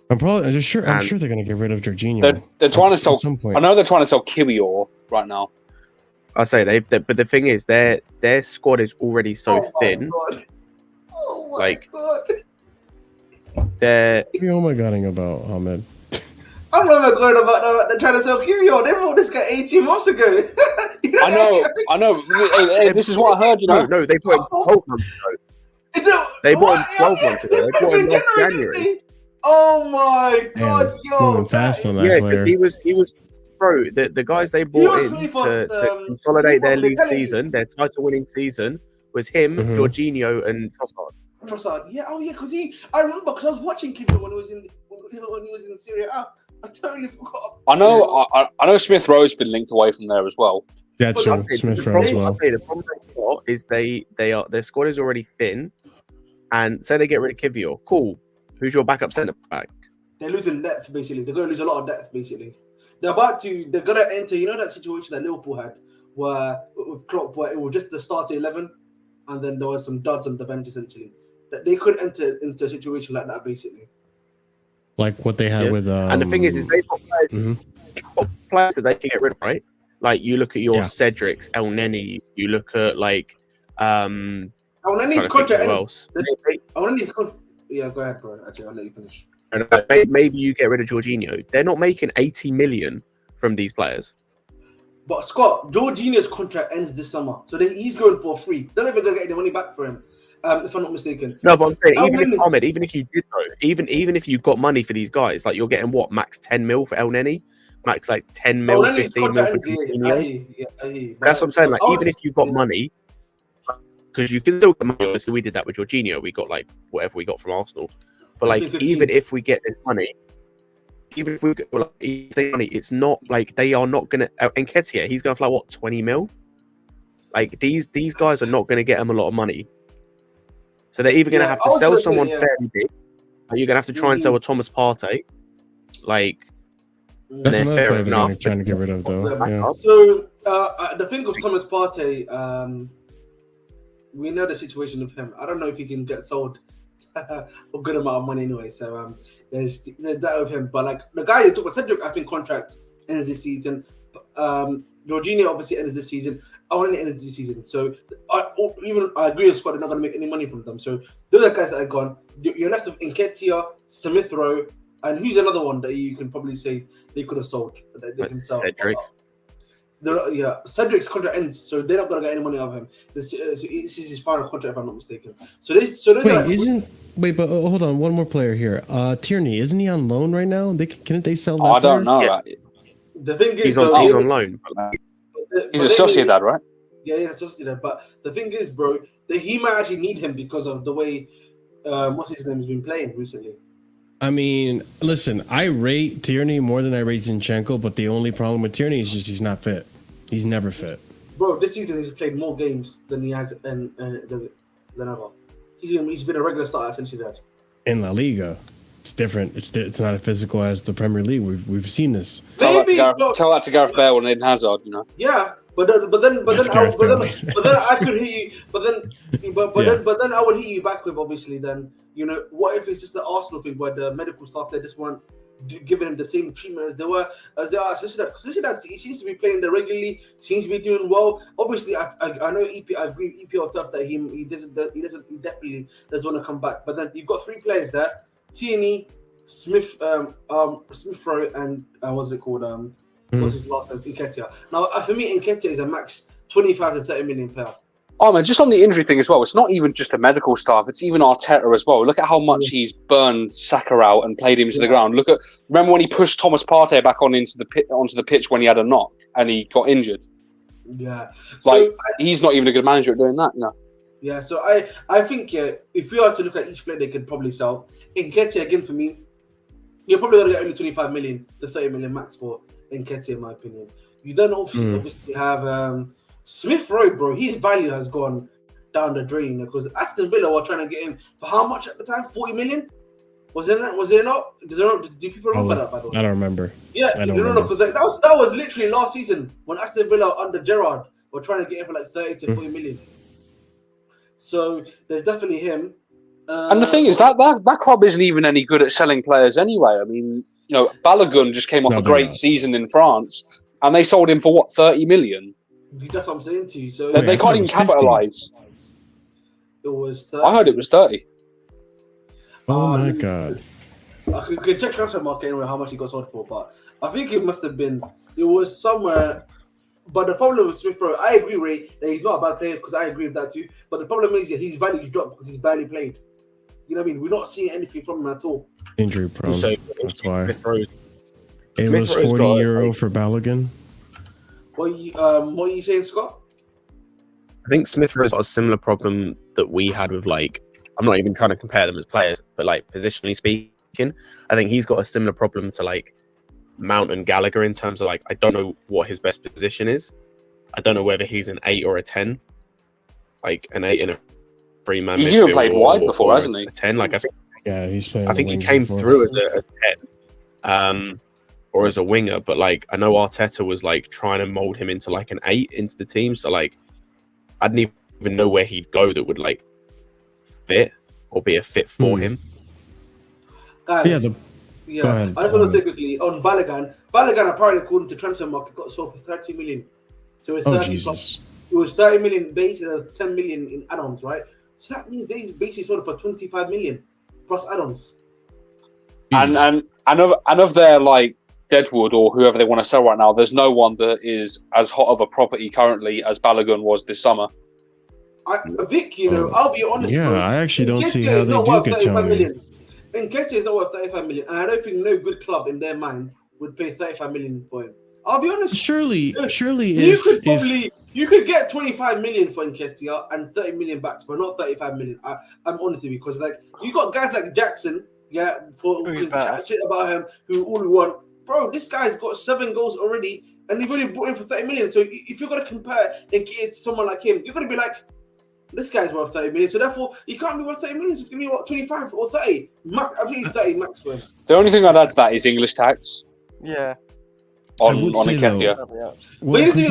I'm sure they're going to get rid of Jorginho. They're trying to sell. At some point. I know they're trying to sell Kiwior right now. I say but the thing is, their squad is already so thin. Oh my God. They're. What are you oh my godding about, Ahmed? I'm not going about they're trying to sell Kiwior. They bought this guy 18 months ago. I know. Hey, this is what I heard. You know, no, they bought him 12 months ago. They bought him 12 months ago. They bought him last January. Oh my God, moving fast on that player. because he was bro, the guys they He brought was in pretty fast, to consolidate their the league Kelly- season, their title-winning season, was him, Mhm. Jorginho, and Trossard. Trossard, yeah, because I remember because I was watching Kepa when he was in Serie A. I totally forgot. I know Smith Rowe's been linked away from there as well. That's But true. I'll say Smith the Rowe as problem- well. I'll say the problem they've got is their squad is already thin, and say they get rid of Kivior, cool. Who's your backup centre back? They're losing depth basically. They're going to lose a lot of depth basically. They're going to enter. You know that situation that Liverpool had, where with Klopp, where it was just the starting 11, and then there was some duds on the bench essentially. That they could enter into a situation like that basically. Like what they had Yeah. with. And the thing is they've got players, Mhm. that they can get rid of, right? Like you look at your Yeah. Cedrics, El Nenis, you look at like Nenny's trying to think contract who ends. else. Yeah, go ahead, bro. Actually, I'll let you finish. And maybe you get rid of Jorginho. They're not making 80 million from these players. But Scott, Jorginho's contract ends this summer, so he's going for free. They're not even going to get any money back for him, if I'm not mistaken. No, but I'm saying El even if Neni- Ahmed, even if you did though, even if you got money for these guys, like you're getting what, max 10 mil for El Neni, max like 10 mil, Nenny's 15 mil for contract ends, Jorginho. I hear you. That's what I'm saying. Like even if you got yeah. money, because you can still get money. So we did that with Jorginho. We got like whatever we got from Arsenal. But like 15. even if we get this money, even if we get money, it's not like they are not gonna. Nketiah, he's going for like what, 20 mil. Like these guys are not going to get him a lot of money. So they're either going to have to sell someone fairly big, or you're going to have to try and sell a Thomas Partey. Like That's they're another fair player they're enough. trying to get rid of, though. Yeah. So the thing with Thomas Partey, we know the situation with him. I don't know if he can get sold for a good amount of money anyway. So there's that with him. But like the guy you talk about, Cedric, I think contract ends this season. Jorginho obviously ends this season. I want to end this season. So I agree with Scott. They're not going to make any money from them. So those are guys that are gone. You're left with Nketiah, Smith Rowe, and who's another one that you can probably say they could have sold? That they can sell. Cedric. Cedric's contract ends, so they're not going to get any money out of him. This is his final contract, if I'm not mistaken. But hold on, one more player here. Tierney, isn't he on loan right now? Can't they sell that? I don't know. Yeah. The thing is, He's on loan. He's a Sociedad, right? Yeah, Sociedad. But the thing is, bro, he might actually need him because of the way what's his name has been playing recently. I mean, listen, I rate Tierney more than I rate Zinchenko, but the only problem with Tierney is just he's not fit. He's never fit. Bro, this season he's played more games than he has than ever. He's been a regular starter since Sociedad. In La Liga, it's different. It's not as physical as the Premier League. We've seen this. Tell that to Gareth Bale and Eden Hazard, you know. Yeah, but then I could hit you. But then I would hit you back with, obviously. Then you know, what if it's just the Arsenal thing where the medical staff they just weren't giving him the same treatment as they are? Sociedad he seems to be playing there regularly. Seems to be doing well. Obviously, I know I agree EPL tough that he definitely doesn't want to come back. But then you've got three players there: Tierney, Smith Rowe, and what's it called? What's his last name? Nketiah. Now, for me, Nketiah is a max 25 to 30 million player. Oh man, just on the injury thing as well. It's not even just the medical staff; it's even Arteta as well. Look at how much he's burned Saka out and played him into the ground. Remember when he pushed Thomas Partey back onto the pitch when he had a knock and he got injured. Yeah, he's not even a good manager at doing that, you know. Yeah, so I think if we are to look at each player, they could probably sell. Nketiah again for me, you're probably gonna get only 25 million to 30 million max for Nketiah, in my opinion. You then obviously have Smith Rowe, bro. His value has gone down the drain because Aston Villa were trying to get him for how much at the time? 40 million? Was it not? Do people remember that, by the way? I don't remember. Yeah, I don't remember because that was literally last season when Aston Villa under Gerrard were trying to get him for like 30 to 40 million. So there's definitely him. And the thing is that club isn't even any good at selling players anyway. I mean, you know, Balogun just came off a great season in France, and they sold him for what, 30 million? That's what I'm saying to you. So they can't even capitalise. It was 30. I heard it was 30. Oh my god! I could check transfer market anyway how much he got sold for, but I think it must have been. It was somewhere. But the problem with Smith Rowe, I agree, Ray, that he's not a bad player because I agree with that too. But the problem is his value's dropped because he's barely played. You know what I mean? We're not seeing anything from him at all. Injury prone. That's why. It Smith was Rowe's 40 got, euro like- for Balogun. What are you saying, Scott? I think Smith Rowe's got a similar problem that we had with, like, I'm not even trying to compare them as players, but like positionally speaking, I think he's got a similar problem to like Mount and Gallagher in terms of like, I don't know what his best position is. I don't know whether he's an 8 or a 10, like an 8 in a 3-man. He's even played wide before, hasn't he? A 10, like I think. Yeah, he's playing. I think he came through as a 10, or as a winger, but like I know Arteta was like trying to mold him into like an 8 into the team. So like, I didn't even know where he'd go that would like fit or be a fit for him. Guys, Go ahead. I just want to say quickly on Balogun. Balogun apparently, according to Transfer Market, got sold for 30 million. So it's 30 Jesus. It was 30 million base and 10 million in add-ons, right? So that means they basically sold it for 25 million plus add-ons. And of their like Deadwood or whoever they want to sell right now, there's no one that is as hot of a property currently as Balogun was this summer. Vic, I'll be honest. Yeah, bro. I actually don't see Nketiah how is they not do worth get 35 Charlie. million. Nketiah is not worth 35 million, and I don't think no good club in their mind would pay 35 million for him. I'll be honest. Surely, You could get 25 million for Nketiah and 30 million back, but not 35 million. I'm honest with you, because like you got guys like Jackson, for who can chat shit about him, who all we want. Bro, this guy's got 7 goals already, and you've only bought him for 30 million. So if you're gonna compare Nketiah to someone like him, you're gonna be like, this guy's worth 30 million. So therefore, he can't be worth 30 million. So it's gonna be what, 25 or 30? Max, I think 30 max for him. The only thing I'd add to that is English tax. Yeah. On I would say, Nketiah. But he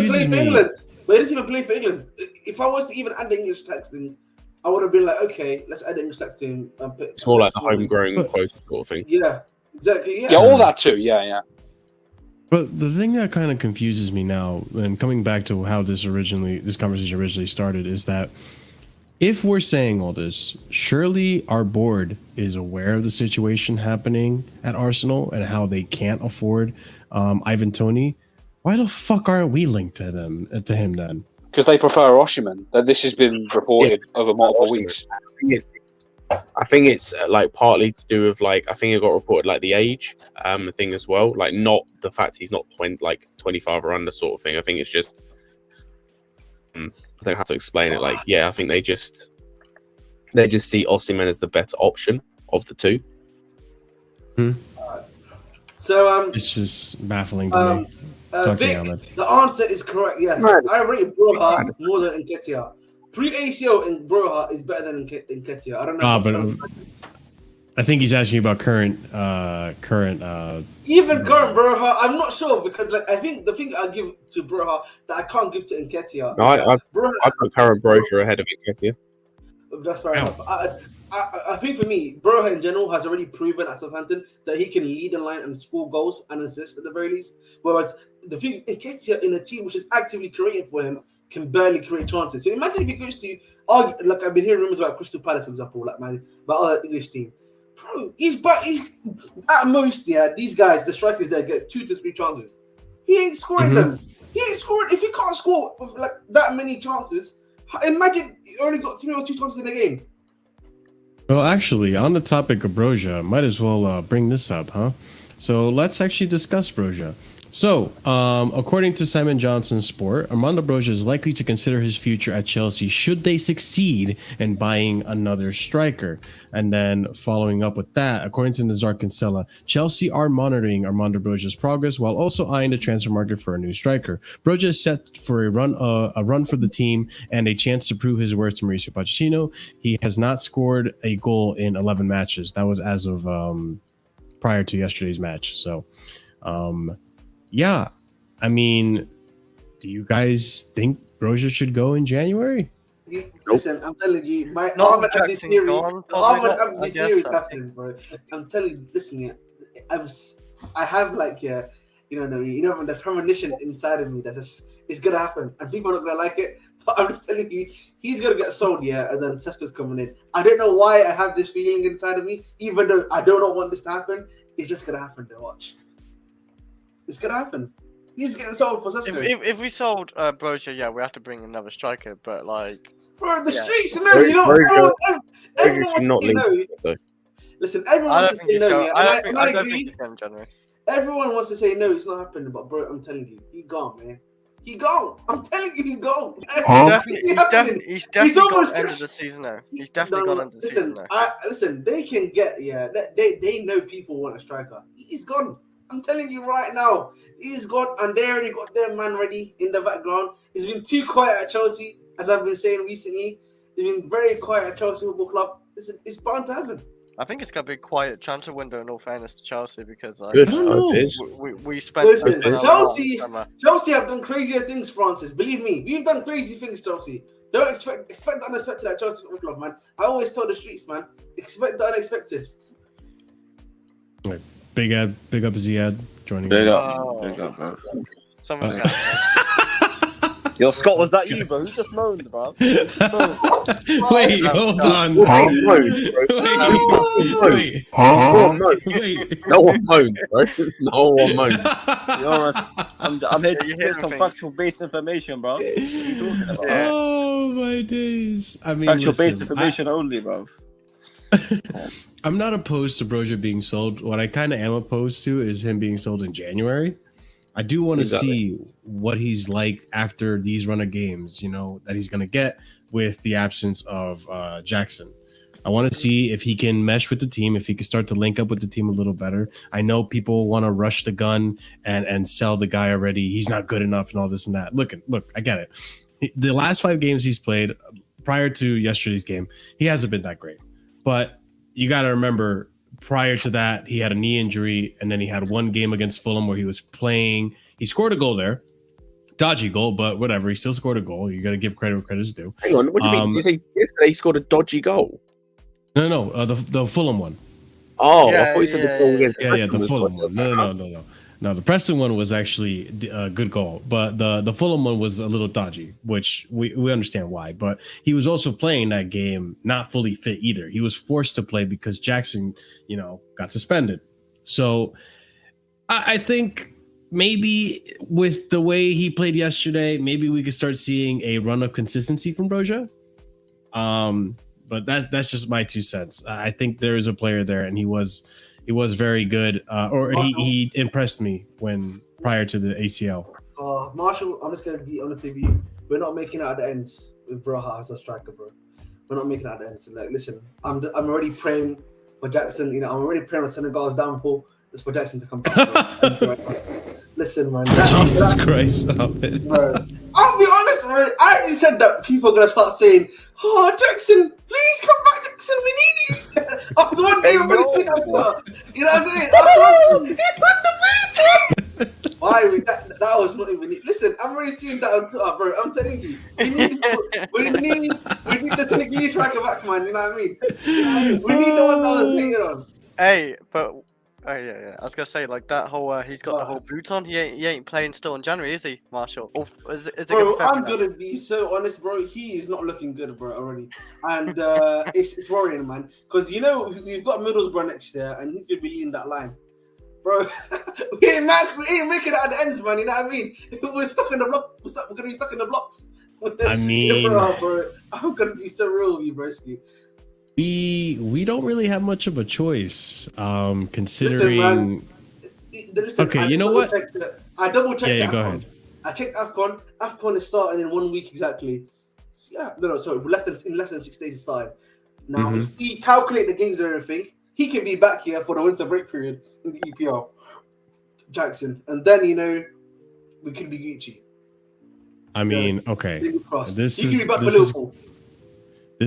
doesn't even play for England. If I was to even add the English tax, then I would have been like, okay, let's add the English tax to him. It's more like the homegrown quota sort of thing. Yeah, exactly. Yeah, all that too. Yeah. But the thing that kind of confuses me now, and coming back to how this conversation originally started, is that if we're saying all this, surely our board is aware of the situation happening at Arsenal and how they can't afford Ivan Toney. Why the fuck aren't we linked to him then? Because they prefer Osimhen. That this has been reported over multiple weeks. I think it's like partly to do with like I think it got reported like the age thing as well, like not the fact he's not 25 or under sort of thing. I think it's just I don't know how to explain it. Like I think they just see Osimhen as the better option of the two. So It's just baffling to me. Vic, the answer is correct. Yes, I rate Broja more than Nketiah. Pre-ACL in Broja is better than Nketiah. I don't know. But I think he's asking about current. Even current Broja, I'm not sure, because like I think the thing I give to Broja that I can't give to Nketiah. No, I put current Broja ahead of Nketiah. That's fair enough. I think for me, Broja in general has already proven at Southampton that he can lead the line and score goals and assist at the very least. Whereas the thing, Nketiah in a team which is actively creating for him can barely create chances. So imagine if he goes to like I've been hearing rumors about Crystal Palace, for example, like my other English team. Bro, he's at most, these guys, the strikers there, get 2 to 3 chances. He ain't scoring them. He ain't scoring. If he can't score with like that many chances, imagine he only got 3 or 2 chances in a game. Well, actually, on the topic of Broja, might as well bring this up, huh? So let's actually discuss Broja. So, according to Simon Johnson's Sport, Armando Broja is likely to consider his future at Chelsea should they succeed in buying another striker. And then following up with that, according to Nazar Kinsella, Chelsea are monitoring Armando Broja's progress while also eyeing the transfer market for a new striker. Broja is set for a run for the team and a chance to prove his worth to Mauricio Pochettino. He has not scored a goal in 11 matches. That was as of prior to yesterday's match. So, yeah, I mean, do you guys think Broja should go in January? Listen, I'm telling you, my Ahmeds theory is happening, bro. I'm telling you, listen, I have like the premonition inside of me that it's gonna happen, and people are not gonna like it. But I'm just telling you, he's gonna get sold, and then Sesko's coming in. I don't know why I have this feeling inside of me, even though I do not want this to happen. It's just gonna happen. To watch. It's gonna happen. He's getting sold for Sesko. If we sold Broja, we have to bring another striker. But like, bro, the streets know. Everyone wants to say no. Listen, everyone wants to say no. I don't think he's going in January. Everyone wants to say no, it's not happening, but bro, I'm telling you, he gone, man. He gone. I'm telling you, he gone. He's definitely gone end of the season now. He's definitely gone end of the season now. Listen, they can get they know people want a striker. He's gone. I'm telling you right now, he's gone, and they already got their man ready in the background. He's been too quiet at Chelsea, as I've been saying recently. He's been very quiet at Chelsea Football Club. Listen, it's bound to happen. I think it's gonna be a quiet transfer window in all fairness to Chelsea because Good. we spent. Listen, Chelsea have done crazier things, Francis. Believe me, we've done crazy things, Chelsea. Don't expect the unexpected at Chelsea Football Club, man. I always tell the streets, man, expect the unexpected. Right. Big up Ziyech joining. Big up, bro. Someone's got Yo, Scott, was that you, bro? Who just moaned, bro? Wait, hold on. Wait. No one moaned, bro. No one moaned. Yo, I'm here to get some factual-based information, bro. What are you talking about? Oh my days! I mean, factual-based information only, bro. I'm not opposed to Broja being sold. What I kind of am opposed to is him being sold in January. I do want to see what he's like after these run of games, you know, that he's going to get with the absence of Jackson. I want to see if he can mesh with the team, if he can start to link up with the team a little better. I know people want to rush the gun and sell the guy already. He's not good enough and all this and that. Look, I get it. The last 5 games he's played prior to yesterday's game, he hasn't been that great. But you got to remember, prior to that, he had a knee injury, and then he had one game against Fulham where he was playing. He scored a goal there. Dodgy goal, but whatever. He still scored a goal. You got to give credit where credit's due. Hang on, what do you mean? You say yesterday he scored a dodgy goal? No, the Fulham one. Oh, I thought you said the goal against the Fulham one. No, the Preston one was actually a good goal, but the Fulham one was a little dodgy, which we understand why. But he was also playing that game not fully fit either. He was forced to play because Jackson, got suspended. So I think maybe with the way he played yesterday, maybe we could start seeing a run of consistency from Broja. But that's just my 2 cents. I think there is a player there, and he was very good, he impressed me when prior to the ACL. Marshall, I'm just gonna be honest with you. We're not making it at the ends with Broja as a striker, bro. We're not making it at the ends. Like, listen, I'm already praying for Jackson. I'm already praying on Senegal's downfall. Just for Jackson to come back. Listen, man. Jesus Christ, stop it. Bro, I'll be honest, bro. I already said that people are gonna start saying, "Oh, Jackson, please come back, Jackson. We need you." After one game, you know what I'm saying? Why? That was not even it. Listen, I'm already seeing that on Twitter, bro. I'm telling you, we need the Senegalese striker back, man. You know what I mean? We need the one that was taken on. Hey, but. Oh yeah. I was gonna say like that whole he's got the whole boot on. He ain't playing still in January, is he, Marshall? Or is it bro, I'm gonna be so honest, bro. He is not looking good, bro, already, and it's worrying, man. Because we've got Middlesbrough next year, and he's gonna be leading that line, bro. we ain't making it at the ends, man. You know what I mean? We're stuck in the block. We're gonna be stuck in the blocks. I mean, bro, I'm gonna be so real with you, broski. We don't really have much of a choice, considering. Listen, okay, you know what? I double checked. Yeah, go ahead. I checked AFCON. AFCON is starting in 1 week exactly. Yeah, no, sorry, less than 6 days it's starting. Now, if we calculate the games and everything, he can be back here for the winter break period in the EPL, Jackson, and then we could be Gucci. I mean, okay, This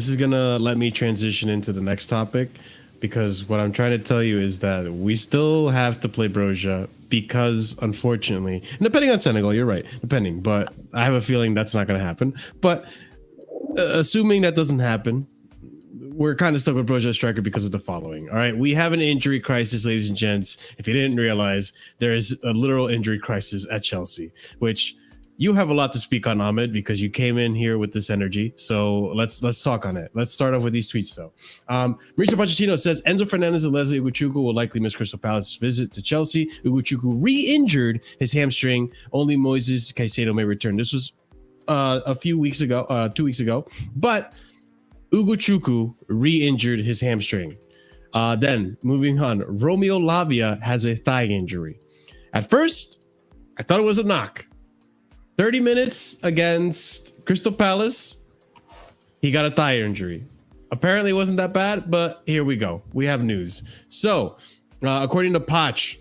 is gonna let me transition into the next topic, because what I'm trying to tell you is that we still have to play Broja because, unfortunately, and depending on Senegal, you're right, but I have a feeling that's not going to happen. But assuming that doesn't happen, we're kind of stuck with Broja striker because of the following. All right, we have an injury crisis, ladies and gents. If you didn't realize, there is a literal injury crisis at Chelsea, which you have a lot to speak on, Ahmed, because you came in here with this energy. So let's talk on it. Let's start off with these tweets, though. Mauricio Pochettino says Enzo Fernandez and Leslie Ugochukwu will likely miss Crystal Palace's visit to Chelsea. Ugochukwu re-injured his hamstring. Only Moises Caicedo may return. This was a few weeks ago, 2 weeks ago. But Ugochukwu re-injured his hamstring. Then moving on, Romeo Lavia has a thigh injury. At first, I thought it was a knock. 30 minutes against Crystal Palace, he got a thigh injury. Apparently it wasn't that bad, but here we go. We have news. So, according to Poch,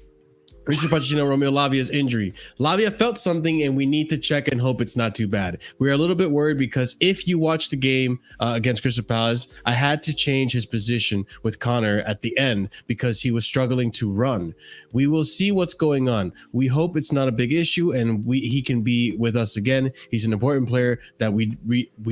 Mauricio Pochettino, Romeo Lavia's injury. Lavia felt something, and we need to check and hope it's not too bad. We're a little bit worried because if you watch the game against Crystal Palace, I had to change his position with Connor at the end because he was struggling to run. We will see what's going on. We hope it's not a big issue, and he can be with us again. He's an important player that we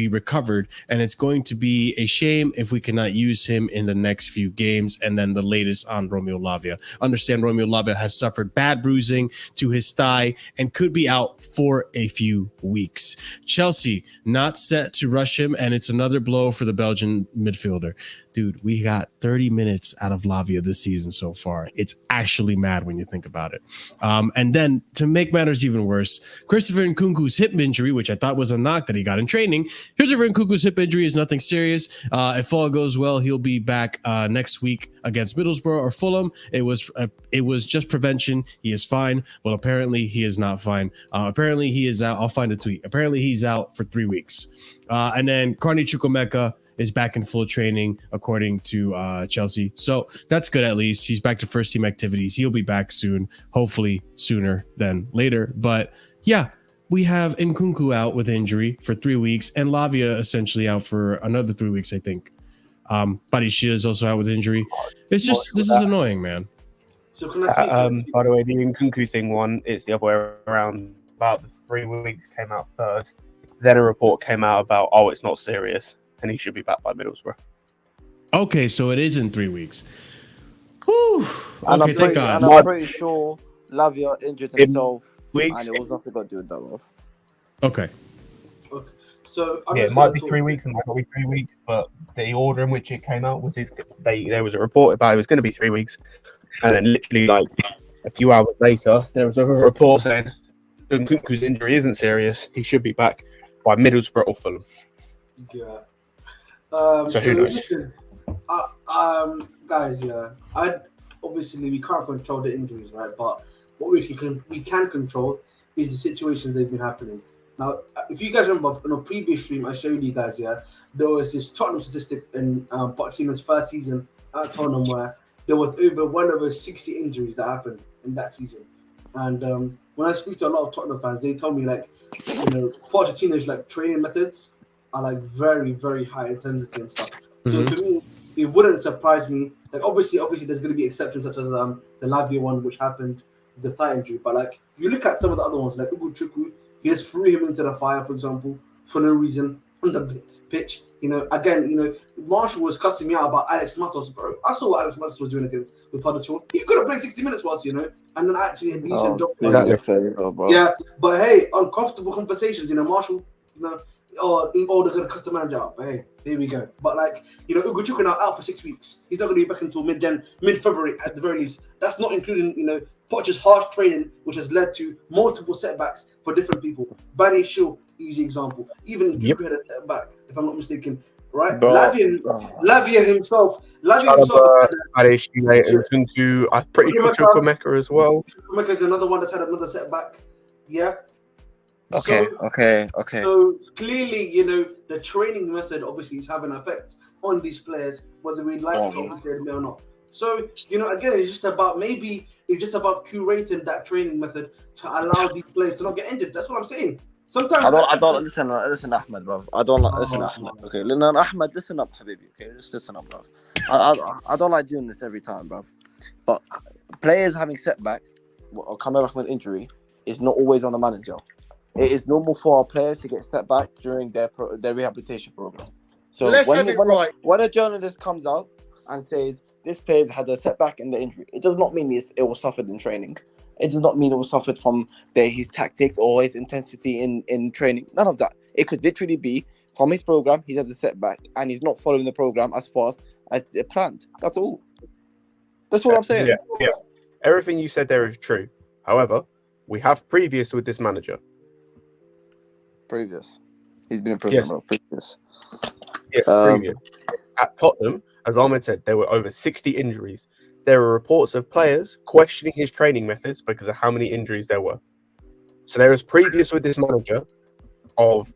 recovered, and it's going to be a shame if we cannot use him in the next few games. And then the latest on Romeo Lavia. Understand Romeo Lavia has suffered bad bruising to his thigh and could be out for a few weeks. Chelsea not set to rush him, and it's another blow for the Belgian midfielder. Dude, we got 30 minutes out of Lavia this season so far. It's actually mad when you think about it. And then to make matters even worse, Christopher Nkunku's hip injury, which I thought was a knock that he got in training. Christopher Nkunku's hip injury is nothing serious. If all goes well, he'll be back next week against Middlesbrough or Fulham. It was just prevention. He is fine. Well, apparently he is not fine. Apparently he is out. I'll find a tweet. Apparently he's out for 3 weeks. And then Carney Chukwuemeka is back in full training, according to Chelsea. So that's good at least. He's back to first team activities. He'll be back soon, hopefully sooner than later. But yeah, we have Nkunku out with injury for 3 weeks and Lavia essentially out for another 3 weeks, I think. Badishia is also out with injury. It's just, this is annoying, man. So can I speak by the way, the Nkunku thing it's the other way around. About the 3 weeks came out first. Then a report came out about, it's not serious. And he should be back by Middlesbrough. Okay, so it is in 3 weeks. Whew. And Okay, thank God. I'm pretty sure Lavia injured himself, weeks, and it was nothing got to do with that, bro. Okay. So it might be 3 weeks and might not be 3 weeks, but the order in which it came out was there was a report about it was going to be 3 weeks, and then literally like a few hours later, there was a report saying Nkunku's injury isn't serious. He should be back by Middlesbrough or Fulham. Yeah. So who knows? Listen, guys, obviously we can't control the injuries, right? But what we can control is the situations they've been happening. Now, if you guys remember in a previous stream, I showed you guys, there was this Tottenham statistic in Pochettino's first season at Tottenham where there was over 60 injuries that happened in that season. And when I speak to a lot of Tottenham fans, they tell me Pochettino's training methods are very, very high intensity and stuff. So for me, it wouldn't surprise me. Obviously, there's going to be exceptions such as the Lavia one, which happened with the thigh injury. But you look at some of the other ones, like Ugo Chukwu, he just threw him into the fire, for example, for no reason on the pitch. Marshall was cussing me out about Alex Matos, bro. I saw what Alex Matos was doing with Huddersfield. He could have played 60 minutes for us, and then actually a decent job. Yeah, but hey, uncomfortable conversations, Marshall, or they're going to cuss the manager out. But hey, there we go. But Ugo Chukwu now out for 6 weeks. He's not going to be back until mid-February at the very least. That's not including, Poch's harsh training, which has led to multiple setbacks for different people. Barry Shield, easy example. Even Chukwu had a setback, if I'm not mistaken. Right? Lavia himself. Nkunku, I'm pretty sure Chukwuemeka as well. Chukwuemeka is another one that's had another setback. Yeah. Okay. So clearly, the training method obviously is having an effect on these players, whether we'd like to obviously admit or not. So, again, it's just about curating that training method to allow these players to not get injured. That's what I'm saying. Sometimes I don't listen, Ahmed, bro. I don't listen, Ahmed. Okay, Ahmed, listen up, Habibi. Okay, just listen up, bro. I don't like doing this every time, bro. But players having setbacks or coming back with injury is not always on the manager. It is normal for our players to get set back during their rehabilitation program. So when a journalist comes out and says this player's had a setback in the injury, it does not mean it was suffered in training. It does not mean it was suffered from his tactics or his intensity in training. None of that. It could literally be from his program. He has a setback and he's not following the program as fast as planned. That's all. That's what I'm saying. Yeah. Everything you said there is true. However, we have previous with this manager. Previous. He's been in prison, bro. Previous. Yeah, previous. At Tottenham, as Ahmed said, there were over 60 injuries. there are reports of players questioning his training methods because of how many injuries there were. So there is previous with this manager of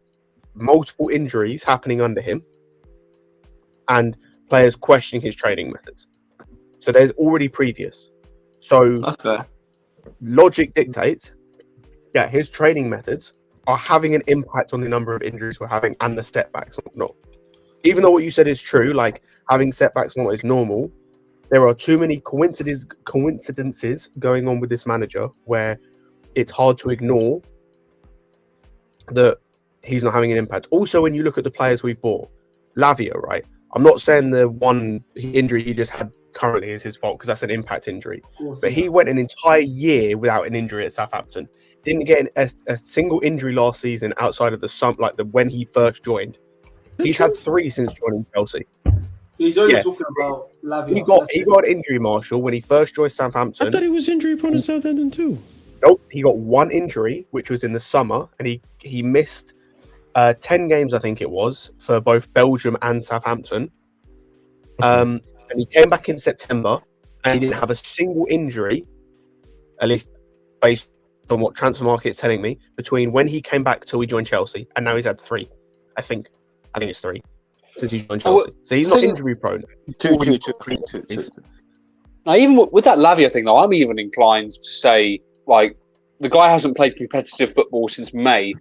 multiple injuries happening under him and players questioning his training methods. So there's already previous. So Okay. logic dictates that his training methods are having an impact on the number of injuries we're having and the setbacks and whatnot. Even though what you said is true, like having setbacks and what is normal, there are too many coincidences going on with this manager where it's hard to ignore that he's not having an impact. Also, when you look at the players we've bought, Lavia, right? I'm not saying the one injury he just had currently is his fault because that's an impact injury. But he went an entire year without an injury at Southampton. Didn't get a single injury last season outside of when he first joined. He's had 3 since joining Chelsea. He's only talking about Lavia. He got an injury, Marshall, when he first joined Southampton. I thought he was injury prone to Southampton too. Nope, he got 1 injury, which was in the summer, and he missed 10 games, I think it was, for both Belgium and Southampton. And he came back in September, and he didn't have a single injury, at least based on what Transfer Market's telling me, between when he came back till he joined Chelsea, and now he's had 3. I think it's 3 since he joined Chelsea. So he's not injury prone. Two. Now, even with that Lavia thing, though, I'm even inclined to say, like, the guy hasn't played competitive football since May.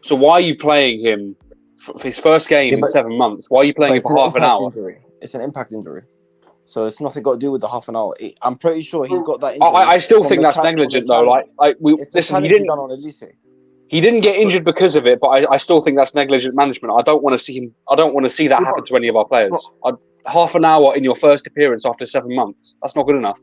So why are you playing him for his first game in 7 months? Why are you playing him for half an hour? Injury. It's an impact injury. So it's nothing got to do with the half an hour. I'm pretty sure he's got that injury. I still think that's negligent, though. He didn't get injured because of it, but I still think that's negligent management. I don't want to see him. I don't want to see that happen to any of our players. Half an hour in your first appearance after 7 months. That's not good enough.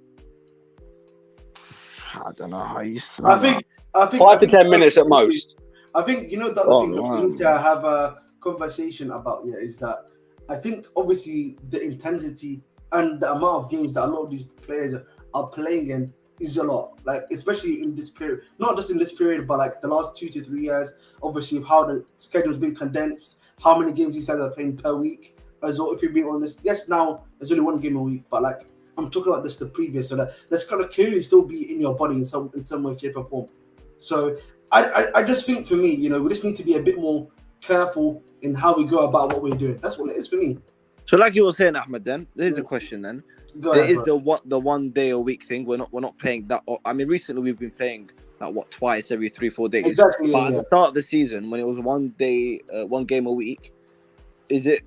I don't know how you. I think 5 to 10 minutes at most. I think the other thing that we need to have a conversation about is that I think obviously the intensity and the amount of games that a lot of these players are playing in is a lot. Like especially in this period, not just in this period, but like the last 2 to 3 years. Obviously, of how the schedule's been condensed, how many games these guys are playing per week. As well, if you're being honest, yes, now there's only 1 game a week, but like I'm talking about this the previous, so that that's gonna clearly still be in your body in some way, shape, or form. So I just think for me, we just need to be a bit more careful in how we go about what we're doing. That's what it is for me. So like you were saying, Ahmed, then there's a question then. There is the 1 day a week thing. We're not playing that. I mean, recently we've been playing like twice every 3-4 days. Exactly. But at the start of the season, when it was 1 day, 1 game a week, is it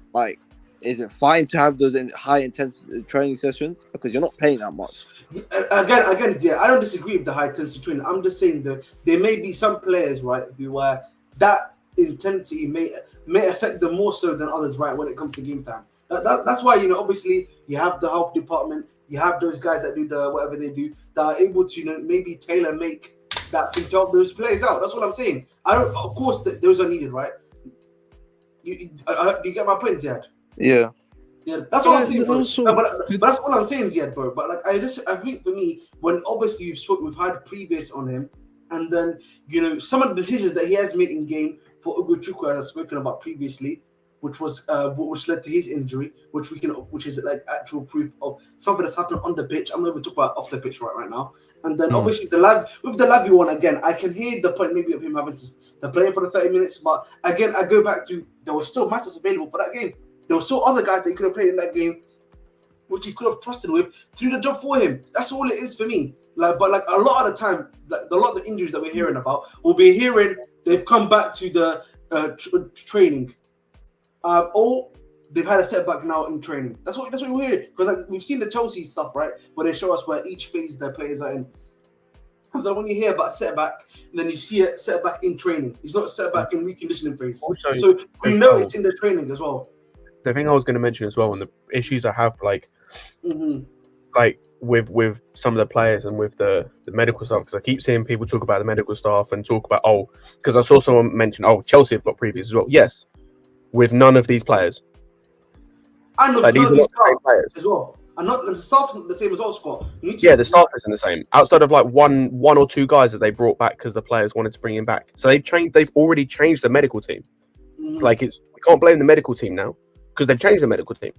fine to have those high intensity training sessions because you're not playing that much? Again, yeah, I don't disagree with the high intensity training. I'm just saying that there may be some players, right, where that intensity may affect them more so than others, right, when it comes to game time. That's why, obviously you have the health department, you have those guys that do the whatever they do that are able to maybe tailor make that thing to help those players out. That's what I'm saying. Of course, those are needed, right? Do you get my point, Ziad? Yeah. Yeah, that's what I'm saying, bro. But that's what I'm saying, Ziad, bro. But like, I think for me, when obviously we've had previous on him, and then some of the decisions that he has made in game for Ugochukwu, as I've spoken about previously, which led to his injury, which is like actual proof of something that's happened on the pitch. I'm not even talking about off the pitch right now. And then obviously with the Lavia one again, I can hear the point maybe of him having to play for the 30 minutes, but again I go back to there were still matches available for that game. There were still other guys that he could have played in that game, which he could have trusted with to do the job for him. That's all it is for me. But a lot of the time, a lot of the injuries that we're hearing about, we'll be hearing they've come back to the training, or they've had a setback now in training. That's what we're hearing. Because we've seen the Chelsea stuff, right, where they show us where each phase their players are in. And then when you hear about setback, and then you see a setback in training, it's not a setback in reconditioning phase. Also, so we know it's in the training as well. The thing I was going to mention as well, and the issues I have, like with some of the players and with the medical staff, because I keep seeing people talk about the medical staff and talk about because I saw someone mention Chelsea have got previous as well. Yes, with none of these players. And like, these are not the same players as well. And not the staff isn't the same as well, Scott. The staff isn't the same. Outside of like one or two guys that they brought back because the players wanted to bring him back. So they've already changed the medical team. Like we can't blame the medical team now because they've changed the medical team.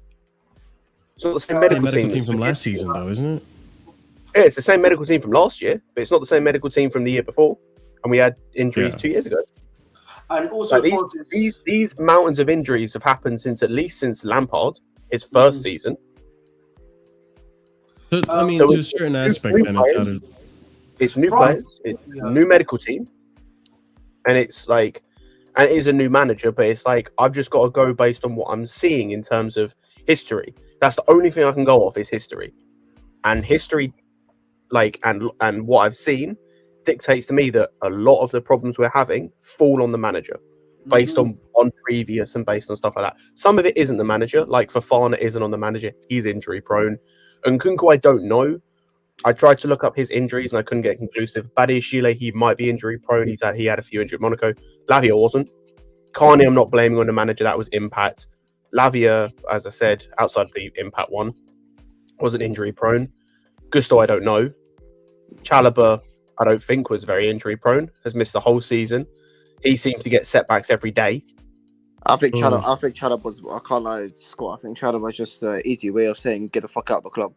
It's not the same medical team from last season, though, isn't it? Yeah, it's the same medical team from last year, but it's not the same medical team from the year before. And we had injuries 2 years ago. And also, Like these mountains of injuries have happened since Lampard, his first season. So, I mean, So to a certain aspect, then it's new players, it's new medical team, and it's like, and it is a new manager. But it's like I've just got to go based on what I'm seeing in terms of history. That's the only thing I can go off is history, and history, like and what I've seen dictates to me that a lot of the problems we're having fall on the manager based on previous and based on stuff like that. Some of it isn't the manager, like Fofana isn't on the manager. He's injury prone. And Nkunku, I don't know. I tried to look up his injuries and I couldn't get conclusive. Badiashile, he might be injury prone. He had a few injuries at Monaco. Lavia wasn't. Carney, I'm not blaming on the manager. That was impact. Lavia, as I said, outside of the impact one, wasn't injury prone. Gusto, I don't know. Chalobah, I don't think was very injury prone. Has missed the whole season. He seems to get setbacks every day. I think Chalobah was. I can't lie, Scott. I think Chalobah was just an easy way of saying get the fuck out of the club.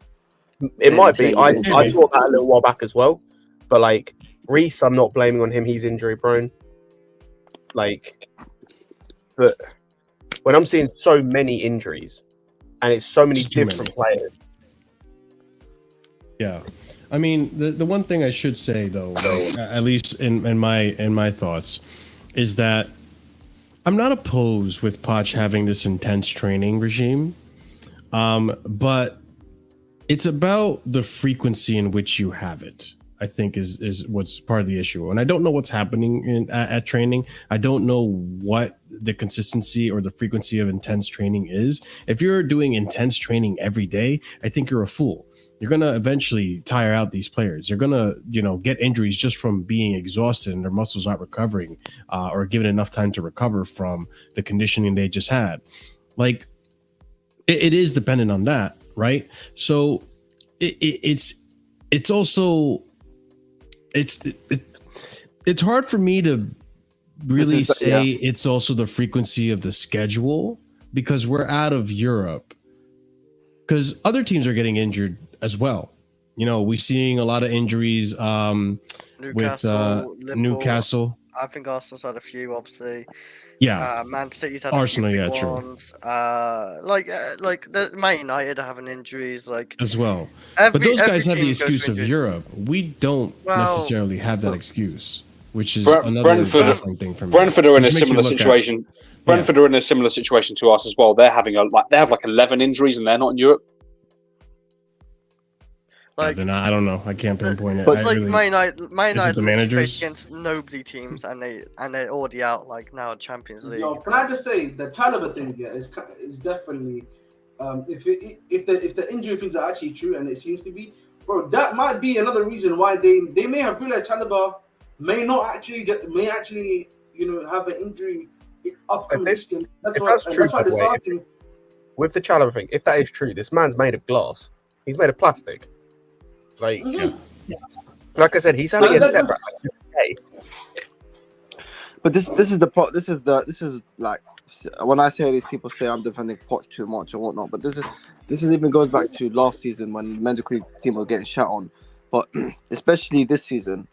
It might be. I thought that a little while back as well. But like Reece, I'm not blaming on him. He's injury prone. Like, but when I'm seeing so many injuries and it's so many different players. Yeah. I mean, the one thing I should say though, at least in my thoughts, is that I'm not opposed with Poch having this intense training regime, but it's about the frequency in which you have it. I think is what's part of the issue, and I don't know what's happening at training. I don't know what the consistency or the frequency of intense training is. If you're doing intense training every day, I think you're a fool. You're gonna eventually tire out these players. You're gonna, get injuries just from being exhausted and their muscles not recovering, or given enough time to recover from the conditioning they just had. Like, it is dependent on that, right? So it's also it's hard for me to really say it's also the frequency of the schedule because we're out of Europe. Because other teams are getting injured as well. We're seeing a lot of injuries with Newcastle. I think Arsenal's had a few, obviously. Yeah. Man City's had Arsenal, a few ones. True. Like the Man United are having injuries, like as well. But those guys have the excuse of Europe. We don't necessarily have that excuse, which is another baffling thing for me. Brentford are in a similar situation. Brentford are in a similar situation to us as well. They're having they have 11 injuries and they're not in Europe. Like, I don't know. I can't pinpoint it. But Man United the managers against nobody teams, and they're already out now Champions League. Can I just say the Chalobah thing? Is definitely if the injury things are actually true, and it seems to be, bro, that might be another reason why they may have realized Chalobah may actually have an injury upcoming. That's true. With the Chalobah thing, if that is true, this man's made of glass. He's made of plastic. Like I said, he's having a setback every day. But this is like when I say these people say I'm defending Poch too much or whatnot. But this even goes back to last season when the medical team was getting shot on. But especially this season,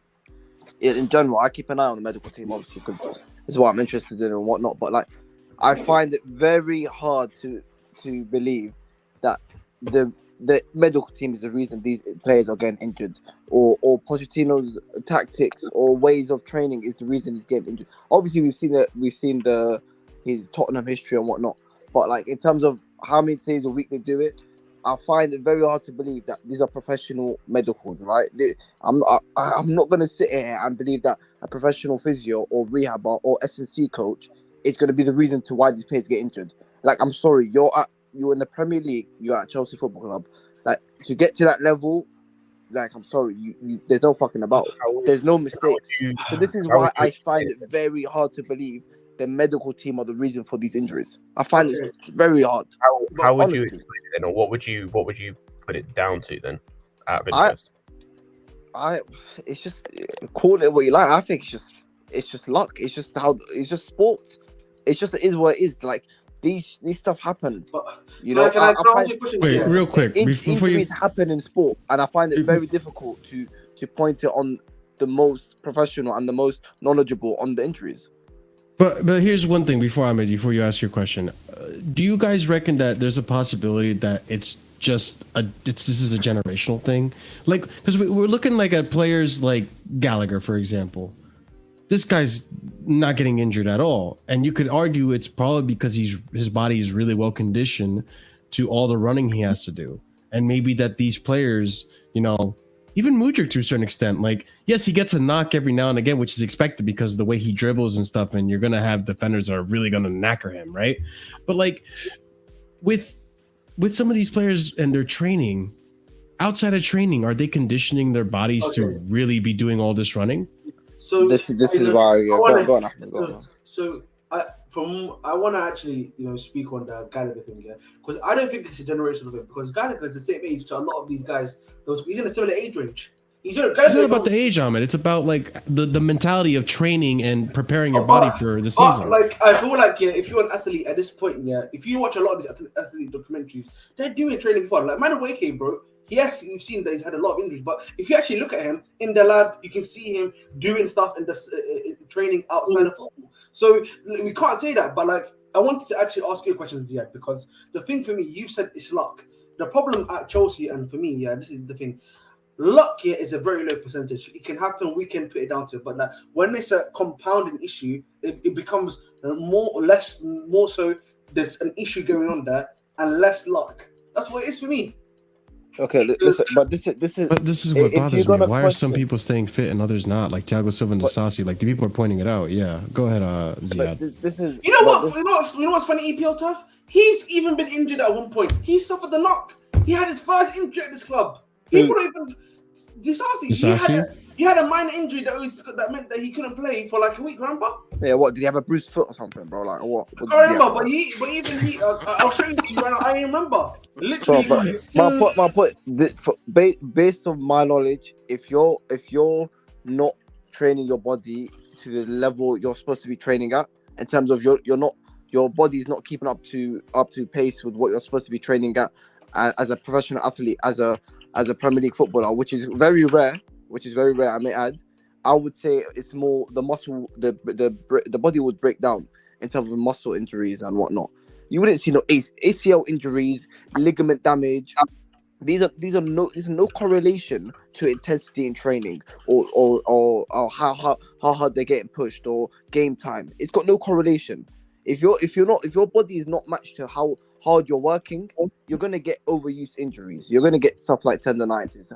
in general, I keep an eye on the medical team obviously because this is what I'm interested in and whatnot. But like, I find it very hard to believe that the medical team is the reason these players are getting injured, or Pochettino's tactics or ways of training is the reason he's getting injured. Obviously, we've seen his Tottenham history and whatnot, but like in terms of how many days a week they do it, I find it very hard to believe that these are professional medicals, right? I'm not going to sit here and believe that a professional physio or rehabber or S&C coach is going to be the reason to why these players get injured. Like, I'm sorry, you're in the Premier League, you're at Chelsea Football Club. Like, to get to that level, like, I'm sorry, you there's no fucking about. There's no mistakes. So this is why I find it very hard to believe the medical team are the reason for these injuries. I find it very hard. How would you explain it then, or what would you put it down to then? Out of interest, it's just call it what you like. I think it's just luck. It's just sports. It is what it is. Like, these stuff happen. But You know, can I I ask you a question? Wait, Yeah. real quick, before you injuries happen in sport, and I find it very difficult to point it on the most professional and the most knowledgeable on the injuries. But here's one thing before you ask your question. Do you guys reckon that there's a possibility that it's just this is a generational thing? Like, because we're looking like at players like Gallagher, for example. This guy's not getting injured at all, and you could argue it's probably because his body is really well conditioned to all the running he has to do, and maybe that these players, you know, even Mudryk to a certain extent, like, yes, he gets a knock every now and again, which is expected because of the way he dribbles and stuff, and you're going to have defenders that are really going to knacker him, right? But like with some of these players and their training, outside of training, are they conditioning their bodies to really be doing all this running? So this is why go on. I want to actually, speak on the Gallagher thing, yeah, because I don't think it's a generational thing. Because Gallagher is the same age to a lot of these guys. He's in a similar age range. It's not about the age, Ahmed. It's about like the mentality of training and preparing your body for the season. Like, I feel like, if you're an athlete at this point, if you watch a lot of these athlete documentaries, they're doing training for like Madueke, bro. Yes, you've seen that he's had a lot of injuries, but if you actually look at him in the lab, you can see him doing stuff in the training outside of football. So we can't say that, but like, I wanted to actually ask you a question, Ziyech, because the thing for me, you said it's luck. The problem at Chelsea, and for me, this is the thing. Luck here is a very low percentage. It can happen. We can put it down to it, but like, when it's a compounding issue, it becomes more so. There's an issue going on there, and less luck. That's what it is for me. Okay, listen, but this is what bothers me. Why are some people staying fit and others not? Like Thiago Silva and Disasi, like the people are pointing it out. Yeah, go ahead, Ziad. This is you know what's funny, EPL Tough? He's even been injured at one point. He suffered the knock. He had his first injury at this club. People don't even Disasi. He had a minor injury that meant that he couldn't play for like a week. Remember? Yeah. What, did he have a bruised foot or something, bro? Like what? I remember, but even he, I'll show you to you right now. I remember. Literally, my point. Based on my knowledge, if you're not training your body to the level you're supposed to be training at, in terms of your body's not keeping up to pace with what you're supposed to be training at as a professional athlete, as a Premier League footballer, which is very rare, I may add. I would say it's more the muscle, the body would break down in terms of muscle injuries and whatnot. You wouldn't see no ACL injuries, ligament damage. These are no correlation to intensity in training or how hard they're getting pushed or game time. It's got no correlation. If your body is not matched to how hard you're working, you're gonna get overuse injuries. You're gonna get stuff like tendonitis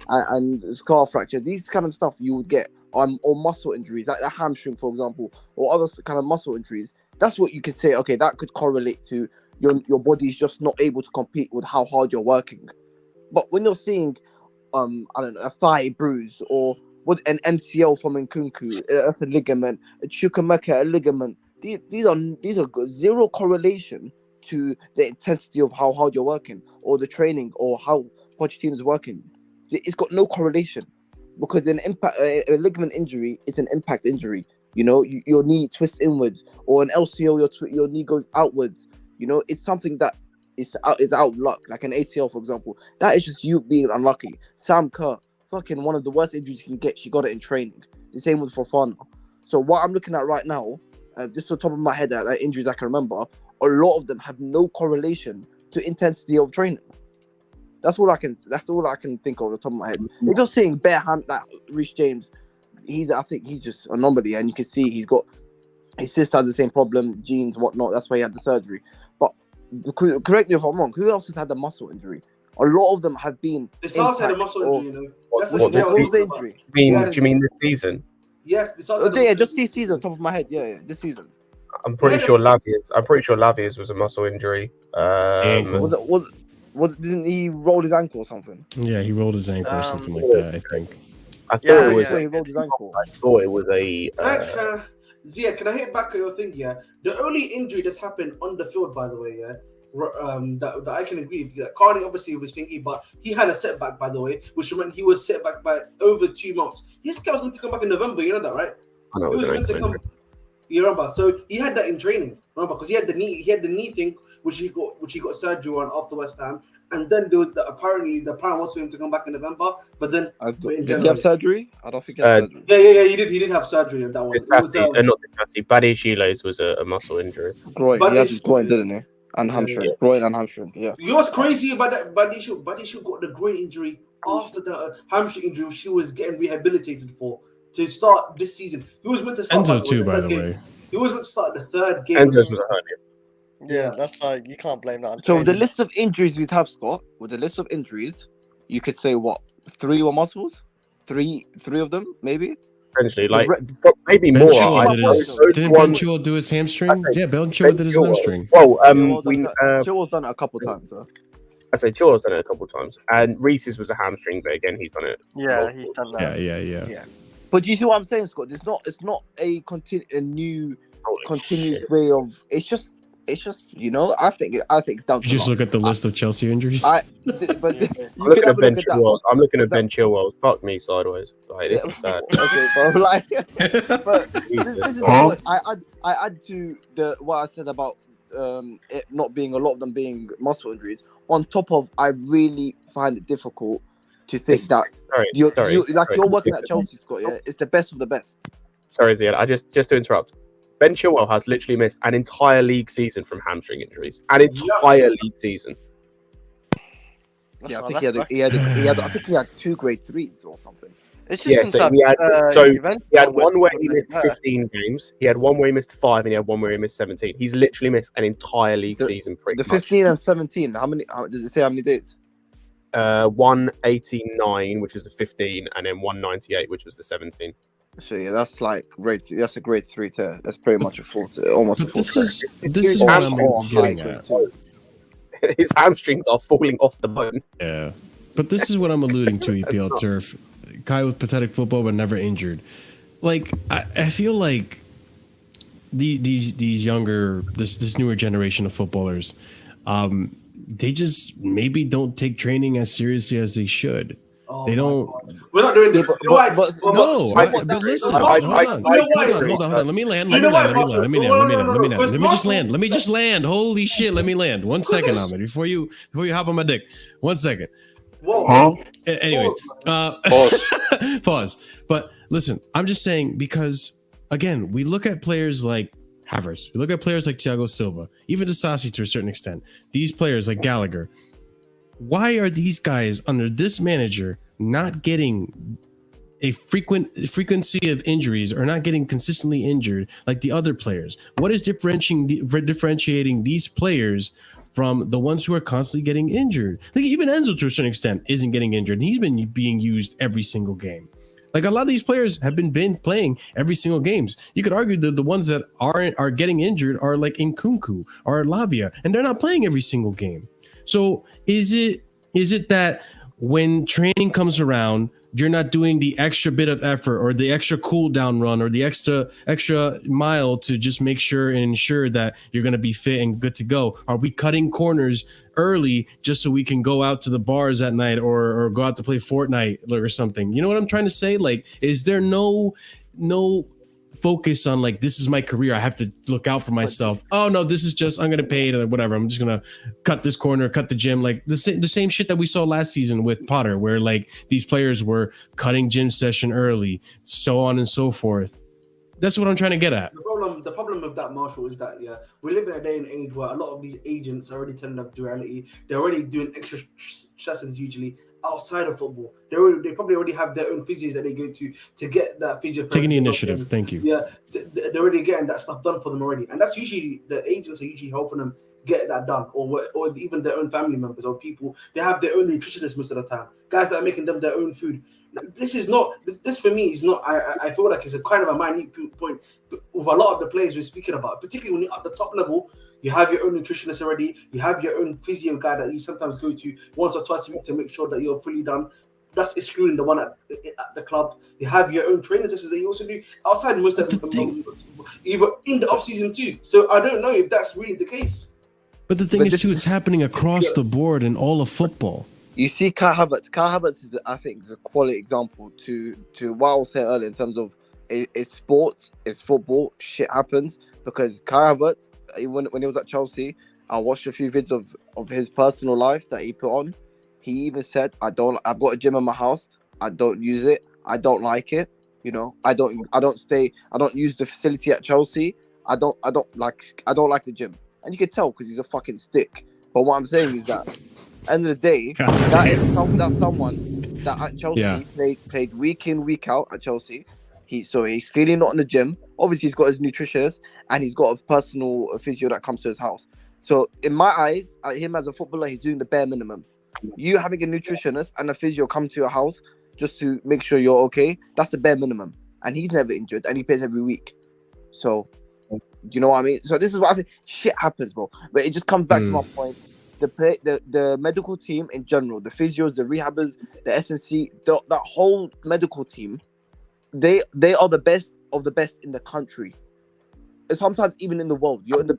and scar fracture. These kind of stuff you would get or muscle injuries, like the hamstring, for example, or other kind of muscle injuries. That's what you can say. Okay, that could correlate to your body's just not able to compete with how hard you're working. But when you're seeing, I don't know, a thigh bruise or what an MCL from Nkunku, that's a ligament, a Chukwuemeka, a ligament. These are zero correlation to the intensity of how hard you're working or the training or how Pochettino is working. It's got no correlation because a ligament injury is an impact injury. You know, your knee twists inwards, or an LCL, your knee goes outwards. You know, it's something that is out of luck, like an ACL, for example. That is just you being unlucky. Sam Kerr, fucking one of the worst injuries you can get. She got it in training. The same with Fofana. So what I'm looking at right now, just on top of my head, like injuries I can remember, a lot of them have no correlation to intensity of training. That's all I can think of the top of my head. If you're saying bare hand, like Reece James, I think he's just an anomaly, and you can see his sister has the same problem, genes, whatnot. That's why he had the surgery. But correct me if I'm wrong. Who else has had the muscle injury? A lot of them have been. Disasi had a muscle injury. Injury? Do you mean this season? Yes, just this season, top of my head. Yeah, this season. I'm pretty sure Lavia's was a muscle injury. Didn't he roll his ankle or something? Yeah, he rolled his ankle or something like that, I think. I thought he rolled his ankle. I thought it was a. Zia, can I hit back at your thing? Yeah, the only injury that's happened on the field, by the way, that I can agree with. Yeah, Carney obviously was thinking, but he had a setback, by the way, which meant he was set back by over 2 months. His guy was going to come back in November. You know that, right? I know it was an ankle injury. You remember? So he had that in training. Remember? Because he had the knee thing, which he got surgery on after West Ham, and then there was apparently the plan was for him to come back in November, but then Did he have surgery? I don't think he had surgery. Yeah. He did have surgery on that one. Not Disassi. Badiashilo's was a muscle injury. Groin. He had his groin, didn't he? And hamstring. Groin and hamstring. Yeah. You know what's crazy about that? Badiashile got the groin injury after the hamstring injury she was getting rehabilitated for to start this season. He was meant to start. Enzo too, by the way. He was meant to start the third game. Enzo's was a hernia. Yeah, that's like you can't blame that on So training. the list of injuries we'd have, Scott, with the list of injuries, you could say what? 3 were muscles? Three of them, maybe? Essentially, like maybe Ben more. Didn't Ben Chilwell do his hamstring? Yeah, Ben Chilwell did his hamstring. Well, Chilwell's done it a couple times, huh? I'd say Chilwell's done it a couple of times, and Reese's was a hamstring, but again, he's done it. Yeah, he's done that. Yeah. But do you see what I'm saying, Scott? It's not a new continuous way of. It's just you know. I think it's down to. You just look at the list of Chelsea injuries. I'm looking at Ben Chilwell. I'm looking at Ben Chilwell. Fuck me sideways. Like this is bad. Okay, bro. Like, but this is what I add to what I said about it not being a lot of them being muscle injuries. On top of, I really find it difficult to think that you're working at Chelsea, Scott. Yeah, it's the best of the best. Sorry, Ziad. I just to interrupt. Ben Chilwell has literally missed an entire league season from hamstring injuries. An entire league season. Yeah, I think he had 2 grade 3s or something. It's just so he had one where he missed 15 games. He had one where he missed 5, and he had one where he missed 17. He's literally missed an entire league season. The 15 and 17. How many? Does it say how many dates? 189, which was the 15, and then 198, which was the 17. So yeah, that's like grade 3. That's a grade 3 tier. That's pretty much a full tier, almost a full This tier. is what I'm getting at. His hamstrings are falling off the bone. Yeah, but this is what I'm alluding to. EPL turf. Kai with pathetic football, but never injured. Like I feel like these younger, this newer generation of footballers, they just maybe don't take training as seriously as they should. They don't. We're not doing this. But listen. Hold on. Let me land. Let me just land. Holy shit. Let me land. 1 second, Ahmed. Before you hop on my dick. 1 second. Whoa. Anyways, pause. But listen, I'm just saying because again, we look at players like Havertz, we look at players like Thiago Silva, even Disassi to a certain extent. These players like Gallagher. Why are these guys under this manager not getting a frequency of injuries or not getting consistently injured like the other players? What is differentiating these players from the ones who are constantly getting injured? Like even Enzo to a certain extent isn't getting injured, and he's been being used every single game. Like a lot of these players have been playing every single games. You could argue that the ones that are getting injured are like Nkunku or Lavia, and they're not playing every single game. So is it that when training comes around, you're not doing the extra bit of effort or the extra cool down run or the extra mile to just make sure and ensure that you're going to be fit and good to go? Are we cutting corners early just so we can go out to the bars at night or go out to play Fortnite or something? You know what I'm trying to say? Like, is there no focus on like, this is my career, I have to look out for myself? Oh no, this is just, I'm gonna pay it, whatever, I'm just gonna cut this corner, cut the gym, like the same shit that we saw last season with Potter, where like these players were cutting gym session early, so on and so forth. That's what I'm trying to get at. The problem with that, Marshall, is that we live in a day and age where a lot of these agents are already telling them duality. They're already doing extra sessions usually outside of football. They probably already have their own physios that they go to get that physio. Taking the initiative. Thank you. Yeah, they're already getting that stuff done for them already, and that's usually the agents are usually helping them get that done, or even their own family members or people. They have their own nutritionists most of the time. Guys that are making them their own food. This for me is not. I feel like it's a kind of a minute point with a lot of the players we're speaking about, particularly when you're at the top level. You have your own nutritionist already. You have your own physio guy that you sometimes go to once or twice a week to make sure that you're fully done. That's excluding the one at the club. You have your own training sessions that you also do outside most of them, either in the off season too. So I don't know if that's really the case. But the thing is too, it's happening across the board in all of football. You see, Kai Havertz. Kai Havertz is, I think, is a quality example to what I was saying earlier in terms of It's sports. It's football. Shit happens because Kai Havertz, when he was at Chelsea, I watched a few videos of his personal life that he put on. He even said, I've got a gym in my house. I don't use it. I don't like it. You know, I don't use the facility at Chelsea. I don't like the gym. And you can tell because he's a fucking stick. But what I'm saying is that end of the day, that's someone that at Chelsea played week in, week out at Chelsea. He's clearly not in the gym. Obviously, he's got his nutritionist and he's got a personal physio that comes to his house. So in my eyes, him as a footballer, he's doing the bare minimum. You having a nutritionist and a physio come to your house just to make sure you're okay, that's the bare minimum. And he's never injured and he plays every week. So, you know what I mean? So this is what I think. Shit happens, bro. But it just comes back to my point. The medical team in general, the physios, the rehabbers, the SNC, that whole medical team, they are the best of the best in the country. Sometimes even in the world. You're in the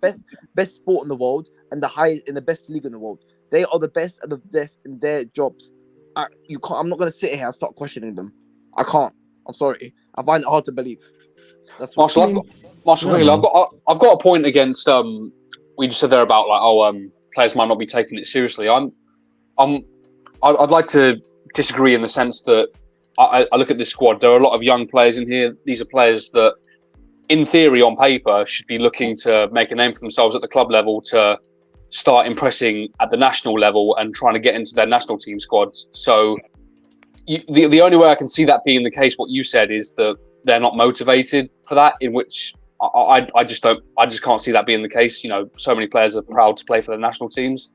best sport in the world and the highest in the best league in the world. They are the best of the best in their jobs. I'm not gonna sit here and start questioning them. I can't. I'm sorry. I find it hard to believe. That's what Marshall, I've got a point against we just said there about like players might not be taking it seriously. I'd like to disagree in the sense that I look at this squad. There are a lot of young players in here. These are players that, in theory, on paper, should be looking to make a name for themselves at the club level to start impressing at the national level and trying to get into their national team squads. So the only way I can see that being the case, what you said, is that they're not motivated for that, in which I just can't see that being the case. You know, so many players are proud to play for their national teams.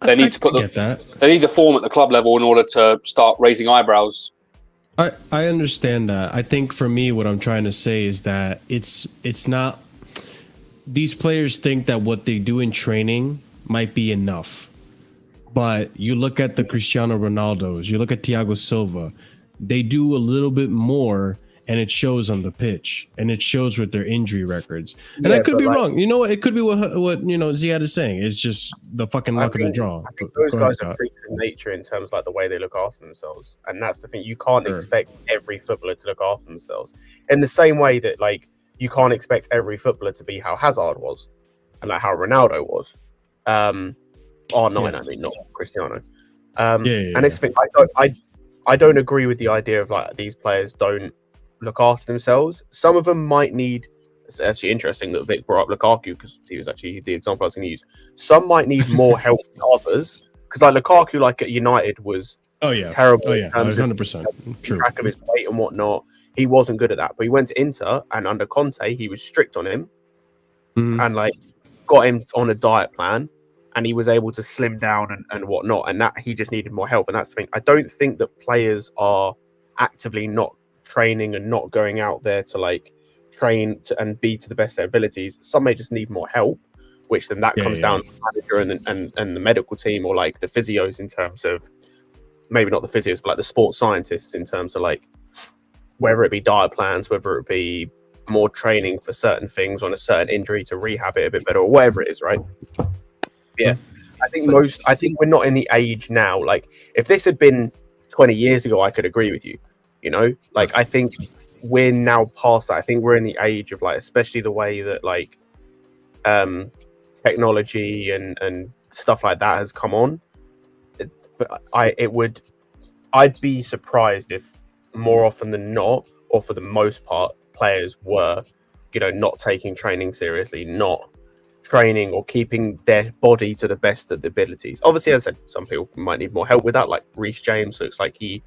They need they need the form at the club level in order to start raising eyebrows. I understand that. I think for me, what I'm trying to say is that it's not. These players think that what they do in training might be enough, but you look at the Cristiano Ronaldos, you look at Thiago Silva, they do a little bit more, and it shows on the pitch, and it shows with their injury records. And I could be wrong. You know what? It could be what Ziyech is saying. It's just the fucking luck of the draw. I think those guys are freaks of nature in terms of like the way they look after themselves, and that's the thing. You can't expect every footballer to look after themselves in the same way that like you can't expect every footballer to be how Hazard was, and like how Ronaldo was. R9, I mean, not Cristiano. And it's the thing. I don't agree with the idea of like these players don't look after themselves. Some of them might need. It's actually interesting that Vic brought up Lukaku because he was actually the example I was going to use. Some might need more help than others because like Lukaku, like at United, was terrible. Oh yeah, 100% true. Track of his weight and whatnot. He wasn't good at that, but he went to Inter and under Conte, he was strict on him and like got him on a diet plan, and he was able to slim down and whatnot. And that he just needed more help, and that's the thing. I don't think that players are actively not training and not going out there to like train to, and be to the best of their abilities. Some may just need more help, which then that comes down to the manager and the medical team, or like the physios in terms of maybe not the physios, but like the sports scientists in terms of like whether it be diet plans, whether it be more training for certain things on a certain injury to rehab it a bit better, or whatever it is, right? Yeah. I think we're not in the age now. Like if this had been 20 years ago, I could agree with you. You know, like I think we're now past that. I think we're in the age of like, especially the way that like technology and stuff like that has come on. I'd be surprised if more often than not, or for the most part, players were, you know, not taking training seriously, not training or keeping their body to the best of the abilities. Obviously, as I said, some people might need more help with that, like Reece James looks like he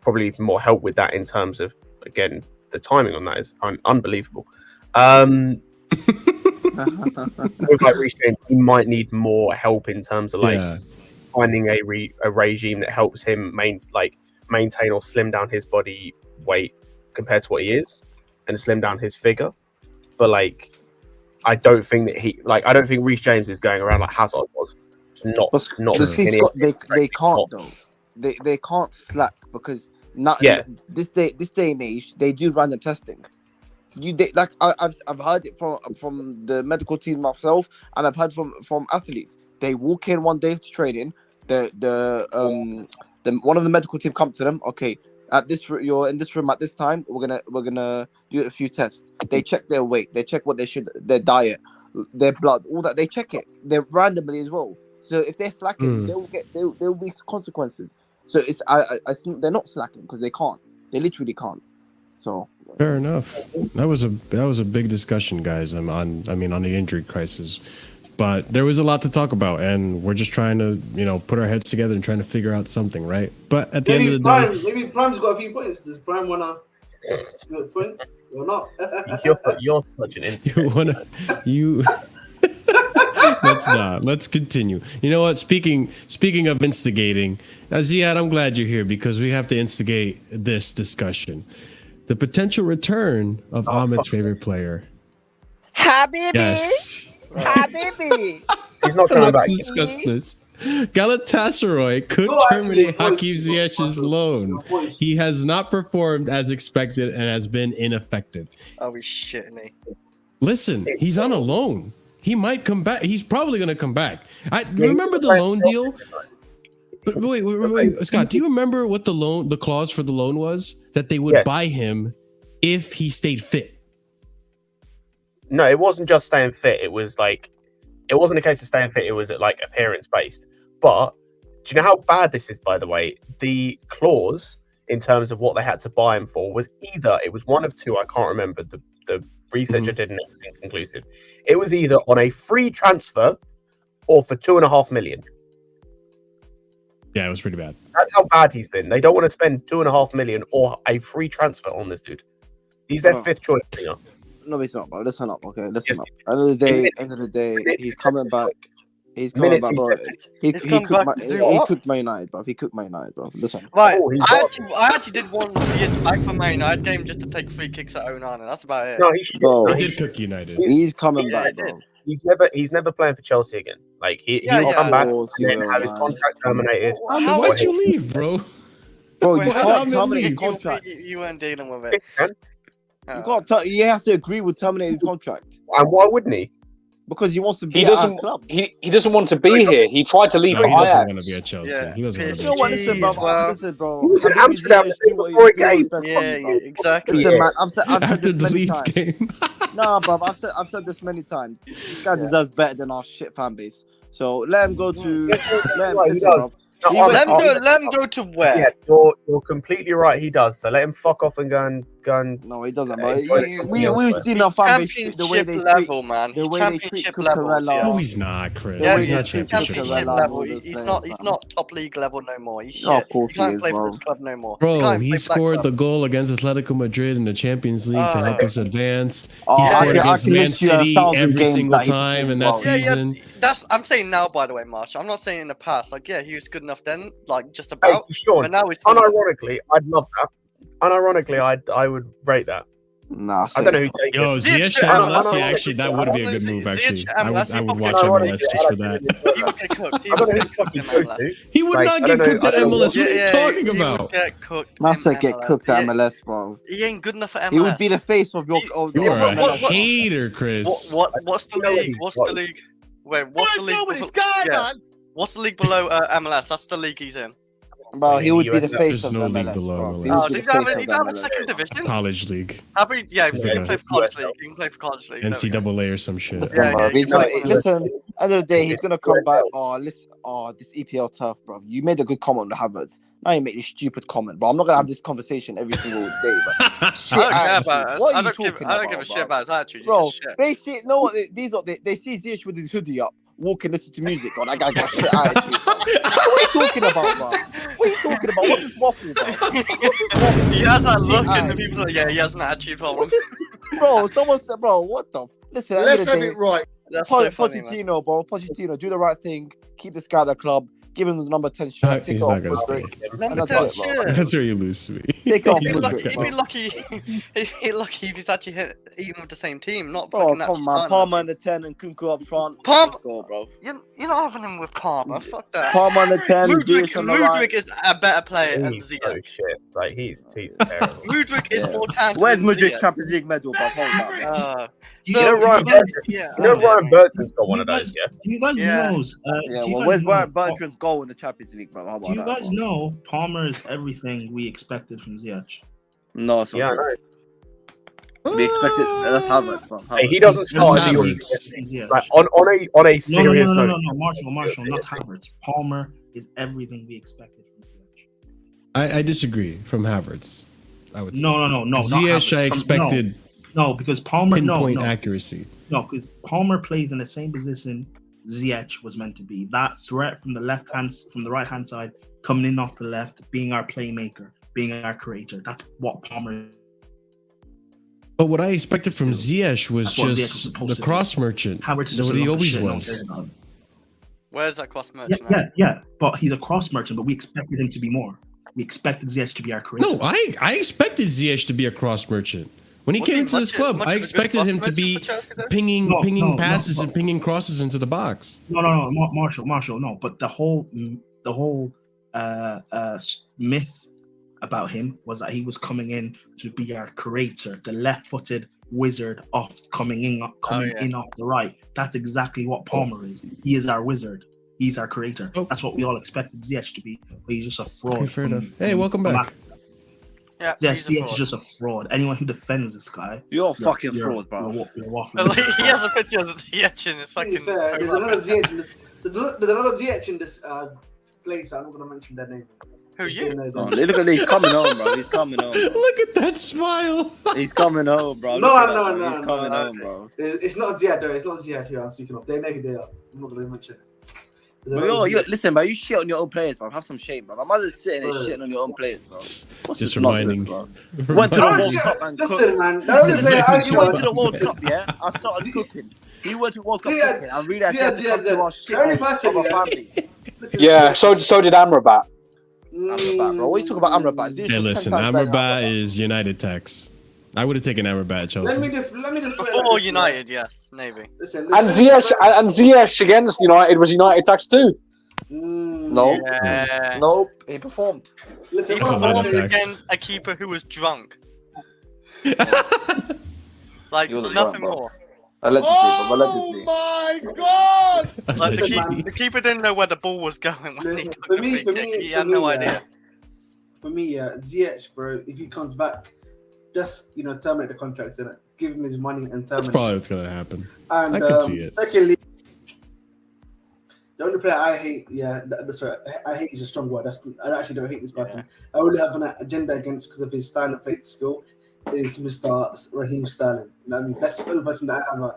probably needs more help with that in terms of, again, the timing on that is unbelievable. With like Reece James, he might need more help in terms of like finding a regime that helps him maintain or slim down his body weight compared to what he is and slim down his figure. But like I don't think Reece James is going around like Hazard was. It's not they can't though. They can't slack because this day and age they do random testing. I've heard it from the medical team myself, and I've heard from athletes. They walk in one day to training. The one of the medical team come to them. Okay, you're in this room at this time. We're gonna do a few tests. They check their weight. They check what their diet, their blood, all that. They check it. They're randomly as well. So if they're slacking, there will be consequences. So they're not slacking because they can't. They literally can't. So fair enough. That was a big discussion, guys. On the injury crisis. But there was a lot to talk about, and we're just trying to, put our heads together and trying to figure out something, right? But at the end of the day, maybe Prime's got a few points. Does Prime wanna do a point or not? You're such an instant. Let's continue. You know what? Speaking of instigating, Ziyad, I'm glad you're here because we have to instigate this discussion. The potential return of Ahmed's favorite player. Habibi. Yes. Habibi. He's not coming back. Let's discuss this. Galatasaray could terminate Hakim Ziyech's loan. He has not performed as expected and has been ineffective. Oh, he's shitting me. Listen, he's on a loan. He might come back. He's probably going to come back. I remember the loan deal. But wait, Scott, do you remember what the clause for the loan was? That they would buy him if he stayed fit. No, it wasn't just staying fit. It was like, it wasn't a case of staying fit. It was like appearance based. But do you know how bad this is, by the way? The clause in terms of what they had to buy him for was either, it was one of two, I can't remember. The researcher didn't think conclusive. It was either on a free transfer or for $2.5 million. Yeah, it was pretty bad. That's how bad he's been. They don't want to spend $2.5 million or a free transfer on this dude. He's their fifth choice. No, he's not, bro. Listen up, okay? Listen up. End of the day, he's coming back. He's coming back, bro. He cooked Man United, bro. He cooked Man United, bro. Listen. Right, I actually did want Ziyech back for Man United game just to take free kicks at Onana. That's about it. No, he did cook United. He's coming back, bro. He's never playing for Chelsea again. Like he'll come back and then have his contract terminated. Why'd you leave, bro? Bro, you can't terminate his contract. You weren't dealing with it. You can't. He has to agree with terminating his contract. And why wouldn't he? Because he wants to be He at our doesn't. club. He doesn't want to be here. He tried to leave No, for he doesn't Ajax. want to be at Chelsea. Yeah. He doesn't want to You be know what? at Listen, Chelsea. bro. Listen, bro. He was in Amsterdam before he came. Exactly. Listen, man. I've said After this the many Leeds times. game. Nah, bro. I've said this many times. This guy deserves better than our shit fan base. So let him go to. Listen, bro. Let him go to where? Yeah, you're completely right. He does. So let him fuck off and go and. No, he doesn't, bro. We've seen our fan base the way they level, treat, man. the way they treat Championship level. Cucurella. No, he's not, Chris. Yeah, he's he's not championship championship level. level. He's not top league level no more. He's shit. No, of course he can't he is, play bro. for his club no more. Bro, he scored the goal against Atletico Madrid in the Champions League to help us advance. He I scored can against Man list you 1,000 City every games single that he time in performed that well. season. I'm saying now, by the way, Marshall. I'm not saying in the past. Like, yeah, he was good enough then, like just Hey, about. Sean, But now he's unironically, I'd love that. Unironically, I would rate that. Nah, I don't know who takes Yo, it. Ziyech to MLS, yeah, actually, that would be a good move, actually. I would watch MLS just for that. He would get cooked. He I don't would know get who cooked in he goes MLS. to. He would Like, not I get don't know- cooked at I don't know MLS. What are you talking He about? would get cooked. Man in said get MLS. cooked at MLS, bro. He ain't good enough for MLS. He would be the face of your. You're a what- hater, Chris. What's the league? What's the league? Wait, what's the league? What's the league below MLS? That's the league he's in. Bro, he would be the There's face of no the league MLS, below bro. MLS. He Oh, would be he the doesn't face have of the a second MLS. division. It's college league, Yeah, he He's can like play a- for college league. He can play for college league. NCAA or some shit. Listen, Yeah, bro. yeah, He's yeah. gonna listen. End of the day, he's gonna come back. This EPL tough, bro. You made a good comment on the Havertz. Now you make this stupid comment, bro. I'm not gonna have this conversation every single day, bro. I don't care about it. What I are you don't give talking a about, shit bro? about his attitude. He's Bro, just shit. they see they see Ziyech with his hoodie up, walking, listen to music. Oh, that guy got shit attitude. Bro. What are you talking about, bro? What are you talking about? What's this waffle, bro? He has that look, and the people are like, yeah, he has an attitude problem. Bro, someone said, bro, what the? Listen, Let's have it right. That's so funny, man. Pochettino, bro. Pochettino, do the right thing. Keep this guy at the club. Give him the number 10 shot. Take He's it not off gonna stay. Mudryk. Number And 10 that's it, bro. shit. That's where you lose me. Take it off He'd be lucky. Mudryk, He'd bro. be lucky. He'd be lucky if he's actually eating with the same team, not Bro, fucking come actually on, man. starting Palmer that on the 10 and Kunku up front. Palmer- Let's go, bro. team. You're not having him with Palmer. Fuck that. Palmer on the 10. Ziyech on the right. Mudryk is a better player than He's so Ziyech. shit. Like he's terrible. Mudryk is Yeah. more talented. Where's than Mudryk's Ziyech. Champions League medal, bro? Hold on. You know Ryan Bertrand's got one of those, yeah? Do you guys Yeah. know? Yeah, do you well, guys where's know- Bertrand's goal in the Champions League, bro? How about Do you that, guys bro? know Palmer is everything we expected from Ziyech? No, it's not Yeah, I good. know. We expected. That's Havertz, bro. Hey, he Havertz. doesn't start That's in the Havertz. York. Like, on a serious No, note. Marshall, not Havertz. Palmer is everything we expected from Ziyech. I disagree from Havertz. I would say. No, not Ziyech, Havertz. I expected No, because Palmer, pinpoint accuracy. No, because Palmer plays in the same position Ziyech was meant to be. That threat from the right hand side, coming in off the left, being our playmaker, being our creator. That's what Palmer. But what I expected from Ziyech was That's what Ziyech was just supposed the to cross merchant. Havertz is That's just what he a always shit, no one was. cares about him. Where's that cross merchant? Yeah. But he's a cross merchant, but we expected him to be more. We expected Ziyech to be our creator. No, I expected Ziyech to be a cross merchant. When he Was came he into this much club, of a I good expected cross him to be merchant for Chelsea, though? pinging passes no. and pinging crosses into the box. No, Marshall, no. But the whole myth about him was that he was coming in to be our creator, the left-footed wizard coming in off the right. That's exactly what Palmer is. He is our wizard. He's our creator. Oh. That's what we all expected Ziyech to be, but he's just a fraud. Okay, fair enough. Hey, welcome back. Yeah, Ziyech is just a fraud. Anyone who defends this guy, You're a fucking fraud, bro. You're waffling. He has a picture of Ziyech in his To be fucking. fair, there's another Ziyech in this. There's another Ziyech in this place. I'm not gonna mention their name. Who, you? Oh, look at he's coming home, bro. He's coming home. Bro. Look at that smile. He's coming home, bro. No, Look at no, that, bro. no, He's no, coming no. home, bro. It's not Ziyech though. It's not Ziyech who I'm speaking of. They know who they are. I'm not gonna mention it. Listen, bro. You shit on your own players, bro. Have some shame, bro. My mother's sitting there shitting on your own players, bro. What's Just this reminding. nonsense, bro? Went to the World Cup and Listen, man. You went to the World Cup, yeah? I started cooking. He went to World Cup cooking and realized he had to come to our shit of our families. Yeah, so did Amrabat. Amrabat, bro. What are you talking about Amrabat? Hey, listen, Amrabat is United tax. I would have taken Amrabat at Chelsea. Let me just Before United, yes, maybe. Listen, And Ziyech against United was United tax too. No. Yeah. Nope. He performed. Listen, He That's a what I'm performed United saying- tax. against a keeper who was drunk. Like, He was nothing drunk, bro. more. Allegedly. my god! Like, Listen, the keeper didn't know where the ball was going when he took For the me, free kick. He had no idea. For me, Ziyech, bro, if he comes back, just terminate the contract and give him his money and That's terminate. probably what's gonna happen. And I can see it. Secondly, the only player I hate, sorry, I hate is a strong word. I actually don't hate this person. I only have an agenda against because of his style of play skill. Is Mr. Raheem Sterling. You know what I mean? That's the only person that I have a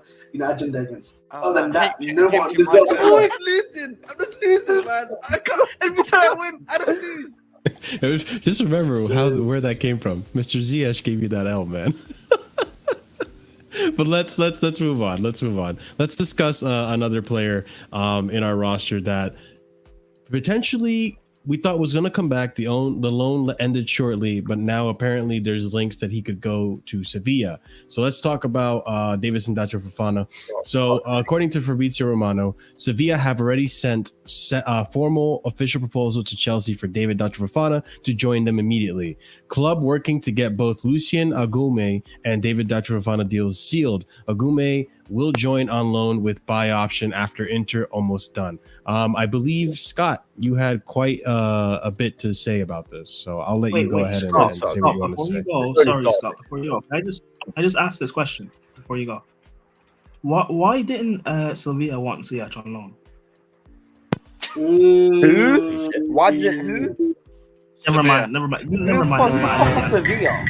agenda against. Oh, Other than that, hate no him one too deserves much. it. I'm just losing, man. I can't. Every time I win, I just lose. Just remember where that came from. Mr. Ziyech gave you that L, man. But let's move on. Let's discuss another player in our roster that potentially we thought was going to come back. The loan ended shortly, but now apparently there's links that he could go to Sevilla. So let's talk about Davinson Fofana. So according to Fabrizio Romano, Sevilla have already sent a formal official proposal to Chelsea for David Fofana to join them immediately. Club working to get both Lucien Agume and David Fofana deals sealed. Agume will join on loan with buy option after Inter almost done. I believe, Scott, you had quite a bit to say about this, so I'll let you go ahead and say what you want to say. Scott, before you go, I just asked this question before you go. Why didn't Sevilla want Ziyech on loan? Who? Why didn't who? Never mind. Sevilla.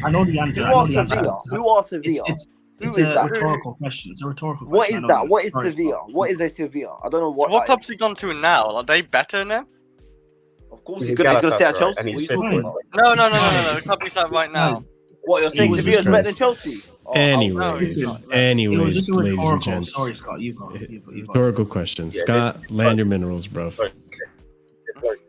I know the answer. Who are Sevilla? Who are Sevilla? It's Who is a that? rhetorical question. It's a rhetorical What question. is that? What is Sorry, Sevilla? Scott. What is a Sevilla? I don't know So what. what that club's is. he gone to now? Are they better now? Of course, he's gonna stay at Chelsea. And What are he's you talking about? No. The club he's at right now. What you're saying? Jesus Sevilla's better than Christ. Chelsea? Oh, Anyways, It was just a ladies and rhetorical. gents. Sorry, Scott. You go. Rhetorical question. Scott, land your minerals, bro.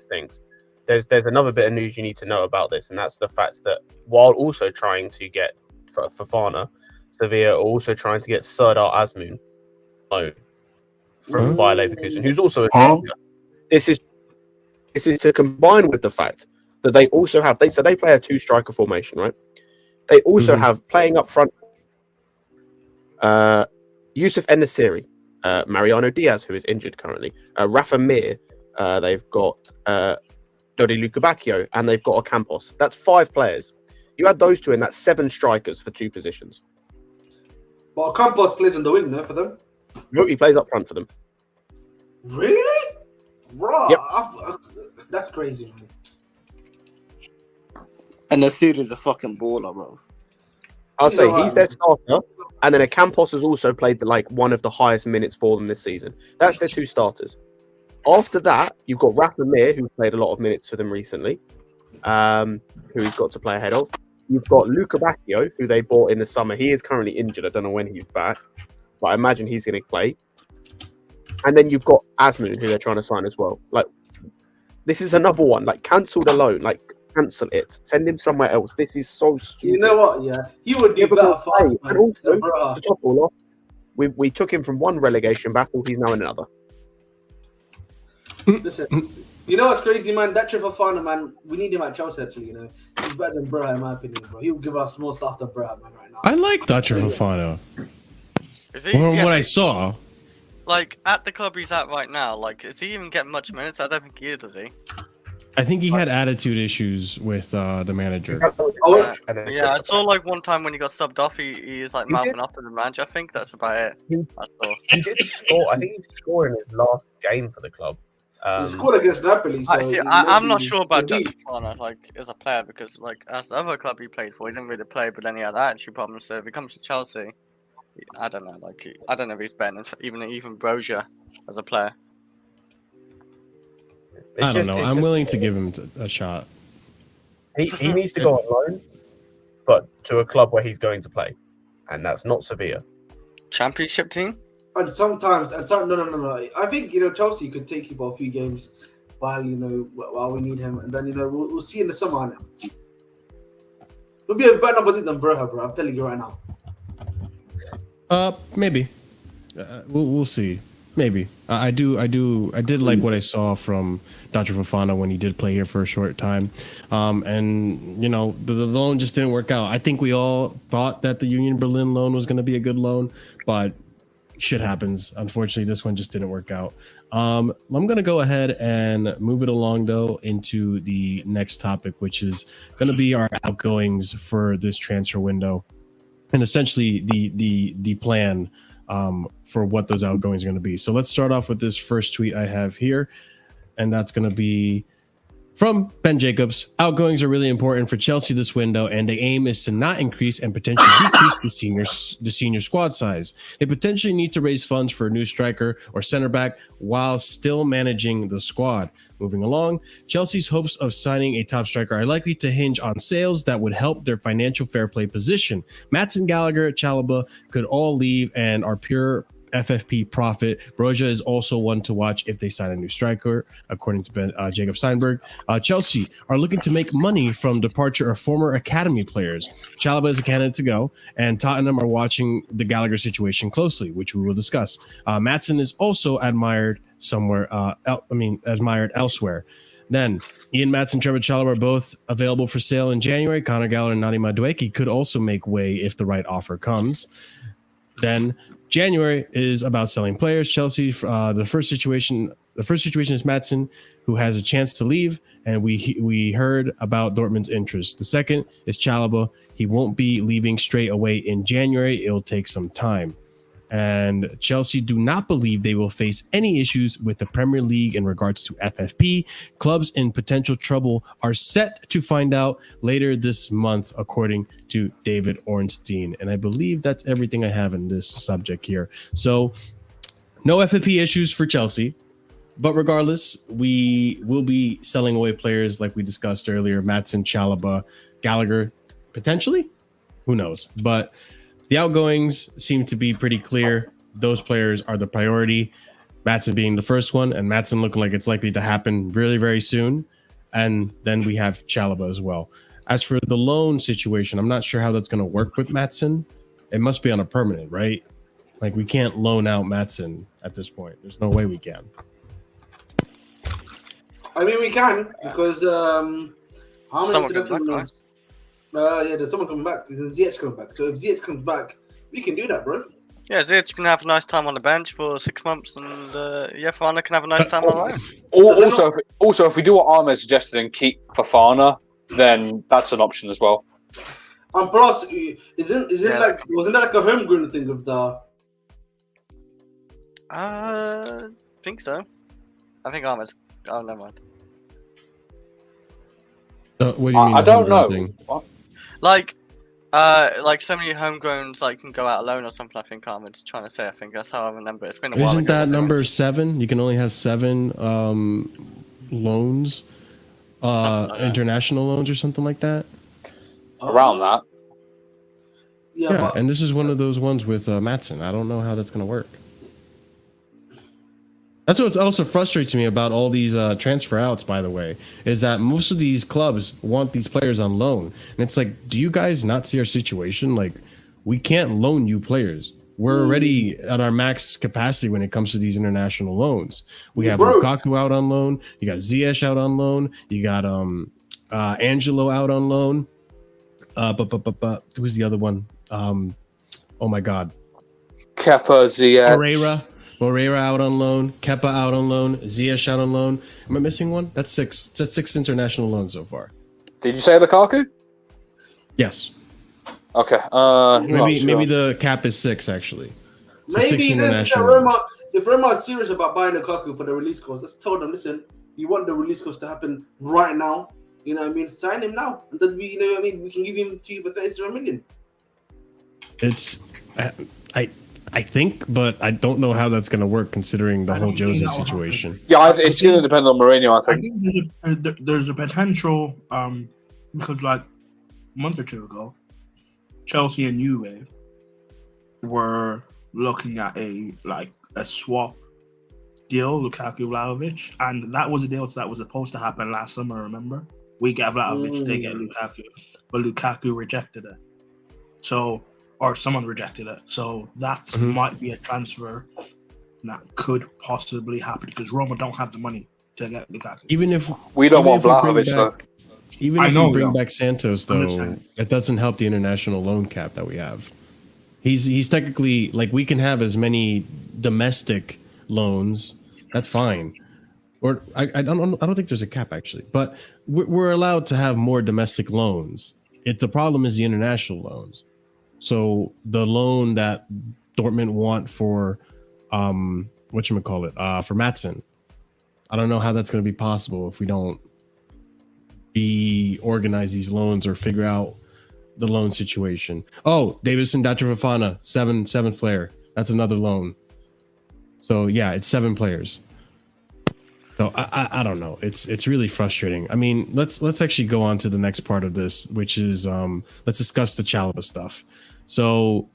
Things. There's another bit of news you need to know about this, and that's the fact that while also trying to get Fofana, Sevilla are also trying to get Serdar Azmoun from Bayer Leverkusen, who's also a striker. This is to combine with the fact that they also have they play a 2-striker formation, right? They also have playing up front Yusuf En-Nesyri, Mariano Diaz, who is injured currently, Rafa Mir, they've got Dodi Lukebakio, and they've got Ocampos. That's 5 players. You add those two in, that's 7 strikers for 2 positions. But Campos plays on the wing, no, for them? Nope, he plays up front for them. Really? Bro, Yep. That's crazy, man. And the suit is a fucking baller, bro. I'll say alright, he's their man. starter, and then Ocampos has also played one of the highest minutes for them this season. That's their 2 starters. After that, you've got Rafa Mir, who played a lot of minutes for them recently, who he's got to play ahead of. You've got Luca Bacchio, who they bought in the summer. He is currently injured. I don't know when he's back, but I imagine he's going to play. And then you've got Asmoon, who they're trying to sign as well. This is another one. Cancel the loan. Cancel it. Send him somewhere else. This is so stupid. You know what? Yeah, he would do better fast, man. And also, Bro. to top all off, we took him from one relegation battle. He's now in another. Listen, you know what's crazy, man? That Fofana, man, we need him at Chelsea, actually, you know. He's better than Broja, in my opinion, bro. He will give us more stuff than Broja, man, right now. I like Dutcher Fofana. Is he, From what I saw. At the club he's at right now, is he even getting much minutes? I don't think he is, does he? I think he had attitude issues with the manager. Yeah, I saw one time when he got subbed off, he was mouthing off to the manager. I think that's about it. I saw. He did score. I think he scored in his last game for the club. He scored against Napoli. So I'm not sure about Fofana, as a player, because as the other club he played for, he didn't really play, but then he had attitude problems. So if he comes to Chelsea, I don't know. I don't know if he's better than even Broja as a player. I don't know. I'm willing to give him a shot. He needs to go on loan, but to a club where he's going to play, and that's not Sevilla. Championship team. And sometimes, no. I think Chelsea could take you for a few games while we need him, and then we'll see in the summer. We'll be a better number than Broja, bro. I'm telling you right now. Maybe. We'll see. Maybe. I did like what I saw from Dr. Fofana when he did play here for a short time. And the loan just didn't work out. I think we all thought that the Union Berlin loan was going to be a good loan, but shit happens. Unfortunately, this one just didn't work out. I'm going to go ahead and move it along, though, into the next topic, which is going to be our outgoings for this transfer window. And essentially the plan for what those outgoings are going to be. So let's start off with this first tweet I have here. And that's going to be from Ben Jacobs. Outgoings are really important for Chelsea this window, and the aim is to not increase and potentially decrease the senior squad size. They potentially need to raise funds for a new striker or center back while still managing the squad. Moving along, Chelsea's hopes of signing a top striker are likely to hinge on sales that would help their financial fair play position. Maatson, Gallagher, Chalobah could all leave and are pure FFP profit. Broja is also one to watch if they sign a new striker, according to Jacob Steinberg. Chelsea are looking to make money from departure of former academy players. Chalobah is a candidate to go, and Tottenham are watching the Gallagher situation closely, which we will discuss. Maatson is also admired admired elsewhere. Then Ian Maatson and Trevor Chalobah are both available for sale in January. Conor Gallagher and Nani Madueke could also make way if the right offer comes. Then January is about selling players. Chelsea, the first situation is Maatson, who has a chance to leave, and we heard about Dortmund's interest. The second is Chalobah. He won't be leaving straight away in January. It'll take some time. And Chelsea do not believe they will face any issues with the Premier League in regards to FFP. Clubs in potential trouble are set to find out later this month, according to David Ornstein. And I believe that's everything I have in this subject here. So no FFP issues for Chelsea. But regardless, we will be selling away players like we discussed earlier. Maatson, Chalobah, Gallagher, potentially. Who knows? But the outgoings seem to be pretty clear. Those players are the priority. Maatson being the first one, and Maatson looking like it's likely to happen really, very soon. And then we have Chalobah as well. As for the loan situation, I'm not sure how that's going to work with Maatson. It must be on a permanent, right? We can't loan out Maatson at this point. There's no way we can. I mean, we can, because how many international loans? There's someone coming back. There's Ziyech coming back. So if Ziyech comes back, we can do that, bro. Yeah, Ziyech can have a nice time on the bench for 6 months, and Fofana can have a nice time on loan. Also, if we do what Ahmed suggested and keep Fofana, then that's an option as well. And plus, wasn't that like a homegrown thing of the? I think so. I think Ahmed's. Oh, never mind. What do you mean? I don't know. What? Like so many homegrowns can go out alone or something. I think Ahmed's trying to say. I think that's how I remember. It's been a while. Isn't that number 7? You can only have 7 loans, international loans or something like that. Around that. Yeah, and this is one of those ones with Maatson. I don't know how that's going to work. That's what also frustrates me about all these transfer outs, by the way, is that most of these clubs want these players on loan. And it's like, do you guys not see our situation? Like, we can't loan you players. We're already at our max capacity when it comes to these international loans. We have Lukaku out on loan. You got Ziyech out on loan. You got Angelo out on loan. But who's the other one? Oh my God. Kepa, Ziyech. Moreira out on loan, Kepa out on loan, Ziyech out on loan. Am I missing one? That's 6. That's 6 international loans so far. Did you say Lukaku? Yes. Okay. Maybe the cap is 6 actually. So maybe 6 international. If Roma are serious about buying Lukaku for the release cost, let's tell them, listen, you want the release cost to happen right now. You know what I mean? Sign him now, and then we can give him to you for 37 million. It's I think, but I don't know how that's going to work considering the whole Jose situation. Yeah, it's going to depend on Mourinho. I think there's a potential because like a month or two ago, Chelsea and Juve were looking at a swap deal, Lukaku Vlahovic, and that was a deal that was supposed to happen last summer. Remember, we get Vlahovic, they get Lukaku, but Lukaku rejected it. Or someone rejected it. So that might be a transfer that could possibly happen because Roma don't have the money to get Lukaku. Even if we don't want Vlahovic, though. Even if you bring back Santos, though, it doesn't help the international loan cap that we have. He's technically we can have as many domestic loans. That's fine. Or I don't think there's a cap actually, but we're allowed to have more domestic loans. The problem is the international loans. So the loan that Dortmund want for for Maatson, I don't know how that's going to be possible if we don't reorganize these loans or figure out the loan situation. Oh, Davison Datra Fofana, seventh player. That's another loan. So yeah, it's 7 players. So I don't know. It's really frustrating. I mean, let's actually go on to the next part of this, which is let's discuss the Chalobah stuff. So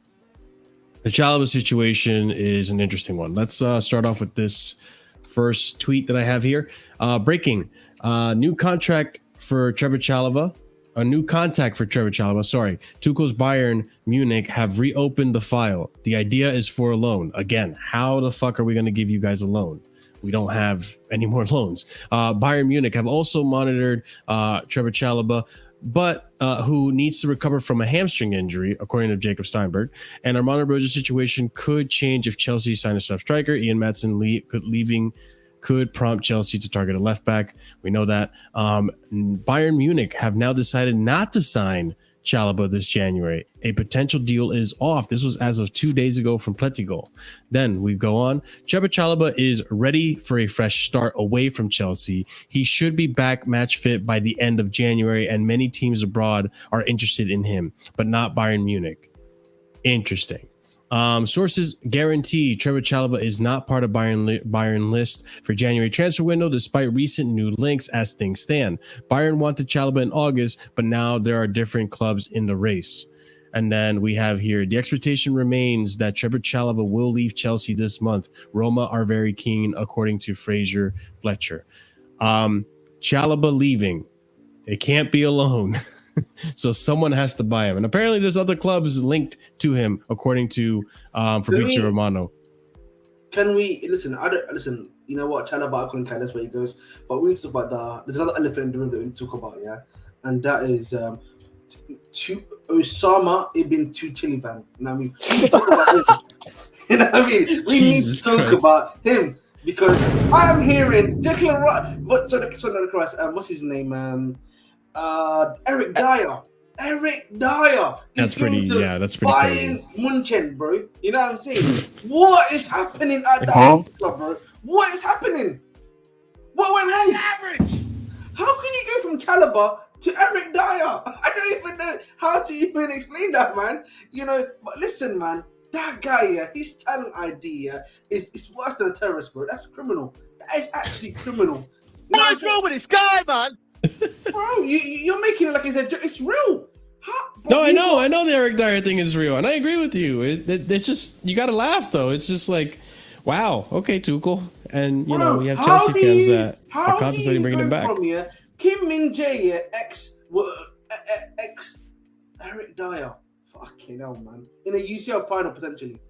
the Chalobah situation is an interesting one. Let's start off with this first tweet that I have here. Breaking new contract for Trevor Chalobah. A new contact for Trevor Chalobah. Sorry. Tuchel's Bayern Munich have reopened the file. The idea is for a loan. Again, how the fuck are we going to give you guys a loan? We don't have any more loans. Bayern Munich have also monitored Trevor Chalobah, but who needs to recover from a hamstring injury, according to Jacob Steinberg. And Armando Broja's situation could change if Chelsea sign a sub striker. Ian Maatson leaving could prompt Chelsea to target a left back. We know that. Bayern Munich have now decided not to sign Chalobah this January. A potential deal is off. This was as of 2 days ago from Pletigol. Then we go on. Trevor Chalobah is ready for a fresh start away from Chelsea. He should be back match fit by the end of January, and many teams abroad are interested in him, but not Bayern Munich. Interesting. Sources guarantee Trevor Chalobah is not part of Bayern list for January transfer window, despite recent new links as things stand. Bayern wanted Chalobah in August, but now there are different clubs in the race. And then we have here, the expectation remains that Trevor Chalobah will leave Chelsea this month. Roma are very keen, according to Fraser Fletcher. Chalobah leaving. It can't be a loan. So someone has to buy him. And apparently there's other clubs linked to him, according to Fabrizio Romano. Can we listen? Listen. You know what? Chalobah, I couldn't care. That's where he goes. But we need to talk about there's another elephant in the room that we need to talk about, yeah? And that is to Osama Ibn Taliban. You know what I mean? We need to talk about him. You know what I mean? We need to talk about him because I'm hearing Declan Rice. What's his name? Eric Dyer. Eric Dyer. That's pretty. Yeah, that's pretty crazy. Bayern Munchen, bro. You know what I'm saying? What is happening at that club, bro? What is happening? What went wrong? Average. How can you go from Chalobah to Eric Dyer? I don't even know how to even explain that, man. You know, but listen, man, that guy, yeah, his talent ID, is worse than a terrorist, bro. That's criminal. That is actually criminal. You know What is wrong with this guy, man? Bro, you're making it like it's real. No, I know the Eric Dyer thing is real, and I agree with you. It's just you gotta laugh though. It's just like, wow, okay, Tuchel, and you know we have Chelsea fans that are contemplating bringing him back. From here, Kim Min Jae, ex Eric Dyer, fucking hell, man, in a UCL final potentially.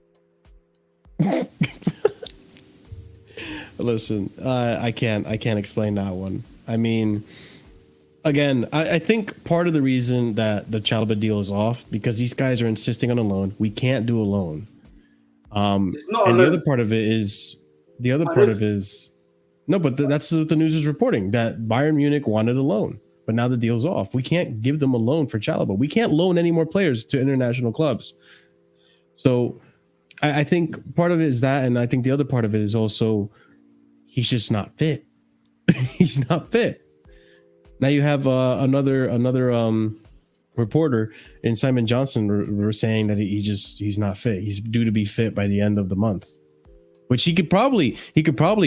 Listen, I can't explain that one. I mean. Again, I think part of the reason that the Chalobah deal is off because these guys are insisting on a loan. We can't do a loan. And the other part of it is no, but that's what the news is reporting that Bayern Munich wanted a loan, but now the deal's off. We can't give them a loan for Chalobah. We can't loan any more players to international clubs. So I think part of it is that, and I think the other part of it is also he's just not fit. He's not fit. Now you have another reporter in Simon Johnson were saying that he's not fit. He's due to be fit by the end of the month, which he could probably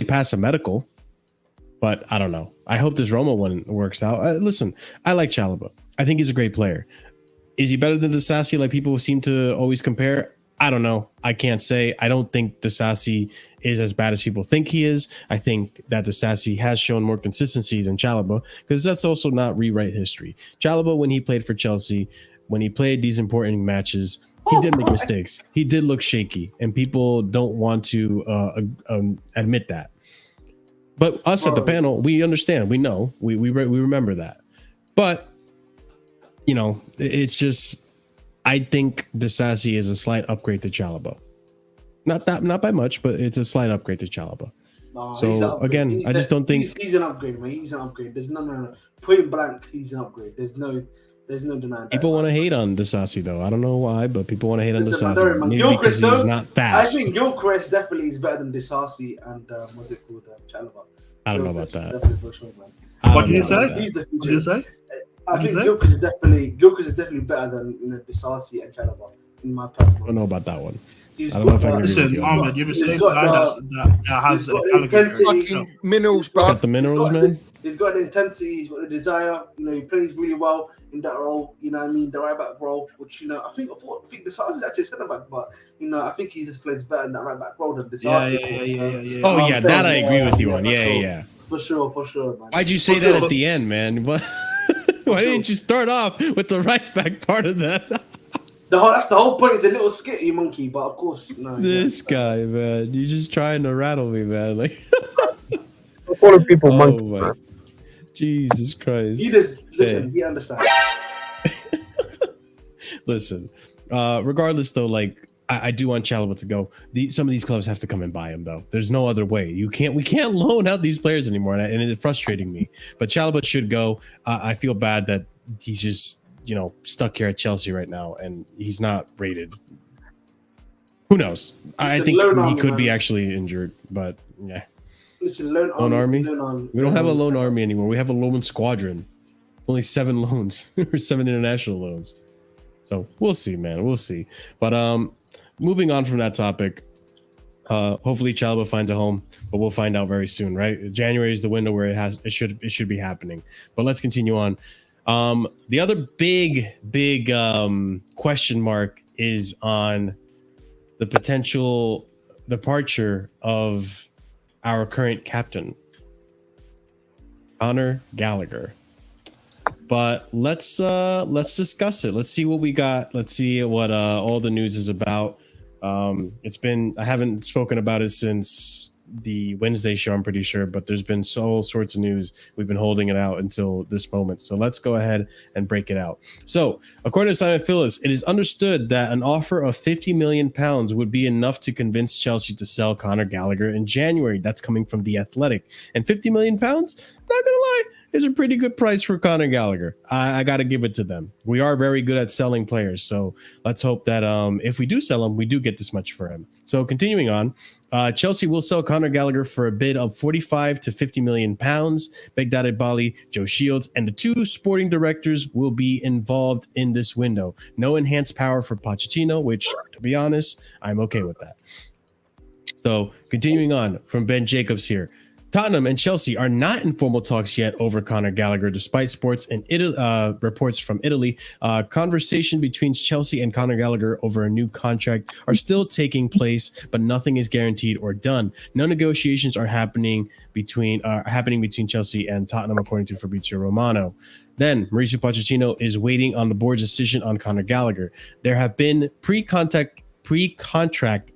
pass a medical, but I don't know. I hope this Roma one works out. Listen, I like Chalobah. I think he's a great player. Is he better than Disasi like people seem to always compare? I don't know. I can't say. I don't think Disasi is as bad as people think he is. I think that Disasi has shown more consistency than Chalobah because that's also not rewrite history. Chalobah, when he played for Chelsea, when he played these important matches, he did make mistakes. He did look shaky, and people don't want to admit that. But us at the panel, we understand. We know. We remember that. But, you know, it's just... I think Disasi is a slight upgrade to Chalobah. Not by much, but it's a slight upgrade to Chalobah. No, so again, I just don't think he's an upgrade, man. He's an upgrade. There's no point blank. He's an upgrade. There's no denying. People want to hate on Disasi though. I don't know why, but people want to hate on Disasi. Maybe because he's not fast. I think Gilchrist definitely is better than Disasi and what's it called, Chalobah. I don't know about that. Definitely for sure, man. What did you say? He's the future. What did you say? I think Gilchrist is definitely better than Disasi and Chalobah in my personal. I don't know about that one. I don't know if I can listen, Ahmed, you're the same guy that has fucking minerals, bro. He's got the minerals, man. He's got the intensity. He's got the desire. You know, he plays really well in that role. You know what I mean? The right back role, which I think Disasi is actually a centre back, but I think he just plays better in that right back role than Disasi. Yeah. Oh yeah, that I agree with you on. Yeah. For sure, man. Why'd you say that at the end, man? What? Why didn't you start off with the right back part of that? That's the whole point. It's a little skit, you monkey. But of course, no. This guy, man, you're just trying to rattle me, man. Like, calling people monkey. Man. Jesus Christ. He just listen. He understands. Listen. Regardless, though, like I do want Chalobah to go. Some of these clubs have to come and buy him, though. There's no other way. We can't loan out these players anymore, and it's frustrating me. But Chalobah should go. I feel bad that he's just stuck here at Chelsea right now, and he's not rated. Who knows? I think he could be actually injured, but yeah. Listen, loan army. We don't have a loan army anymore. We have a loan squadron. It's only 7 loans or 7 international loans. So we'll see, man. We'll see. But moving on from that topic, hopefully Chalobah finds a home, but we'll find out very soon, right? January is the window where it should be happening. But let's continue on. The other big question mark is on the potential departure of our current captain, Conor Gallagher. But let's discuss it. Let's see what we got. Let's see what all the news is about. I haven't spoken about it since the Wednesday show, I'm pretty sure, but there's been all sorts of news. We've been holding it out until this moment. So let's go ahead and break it out. So according to Simon Phillips, it is understood that an offer of £50 million would be enough to convince Chelsea to sell Conor Gallagher in January. That's coming from The Athletic. And £50 million, not going to lie, is a pretty good price for Conor Gallagher. I got to give it to them. We are very good at selling players. So let's hope that if we do sell him, we do get this much for him. So continuing on, Chelsea will sell Conor Gallagher for a bid of 45 to 50 million pounds. Begdad Bali, Joe Shields, and the two sporting directors will be involved in this window. No enhanced power for Pochettino, which, to be honest, I'm okay with that. So continuing on from Ben Jacobs here. Tottenham and Chelsea are not in formal talks yet over Conor Gallagher, despite sports and reports from Italy. Conversation between Chelsea and Conor Gallagher over a new contract are still taking place, but nothing is guaranteed or done. No negotiations are happening between Chelsea and Tottenham, according to Fabrizio Romano. Then Mauricio Pochettino is waiting on the board's decision on Conor Gallagher. There have been pre-contract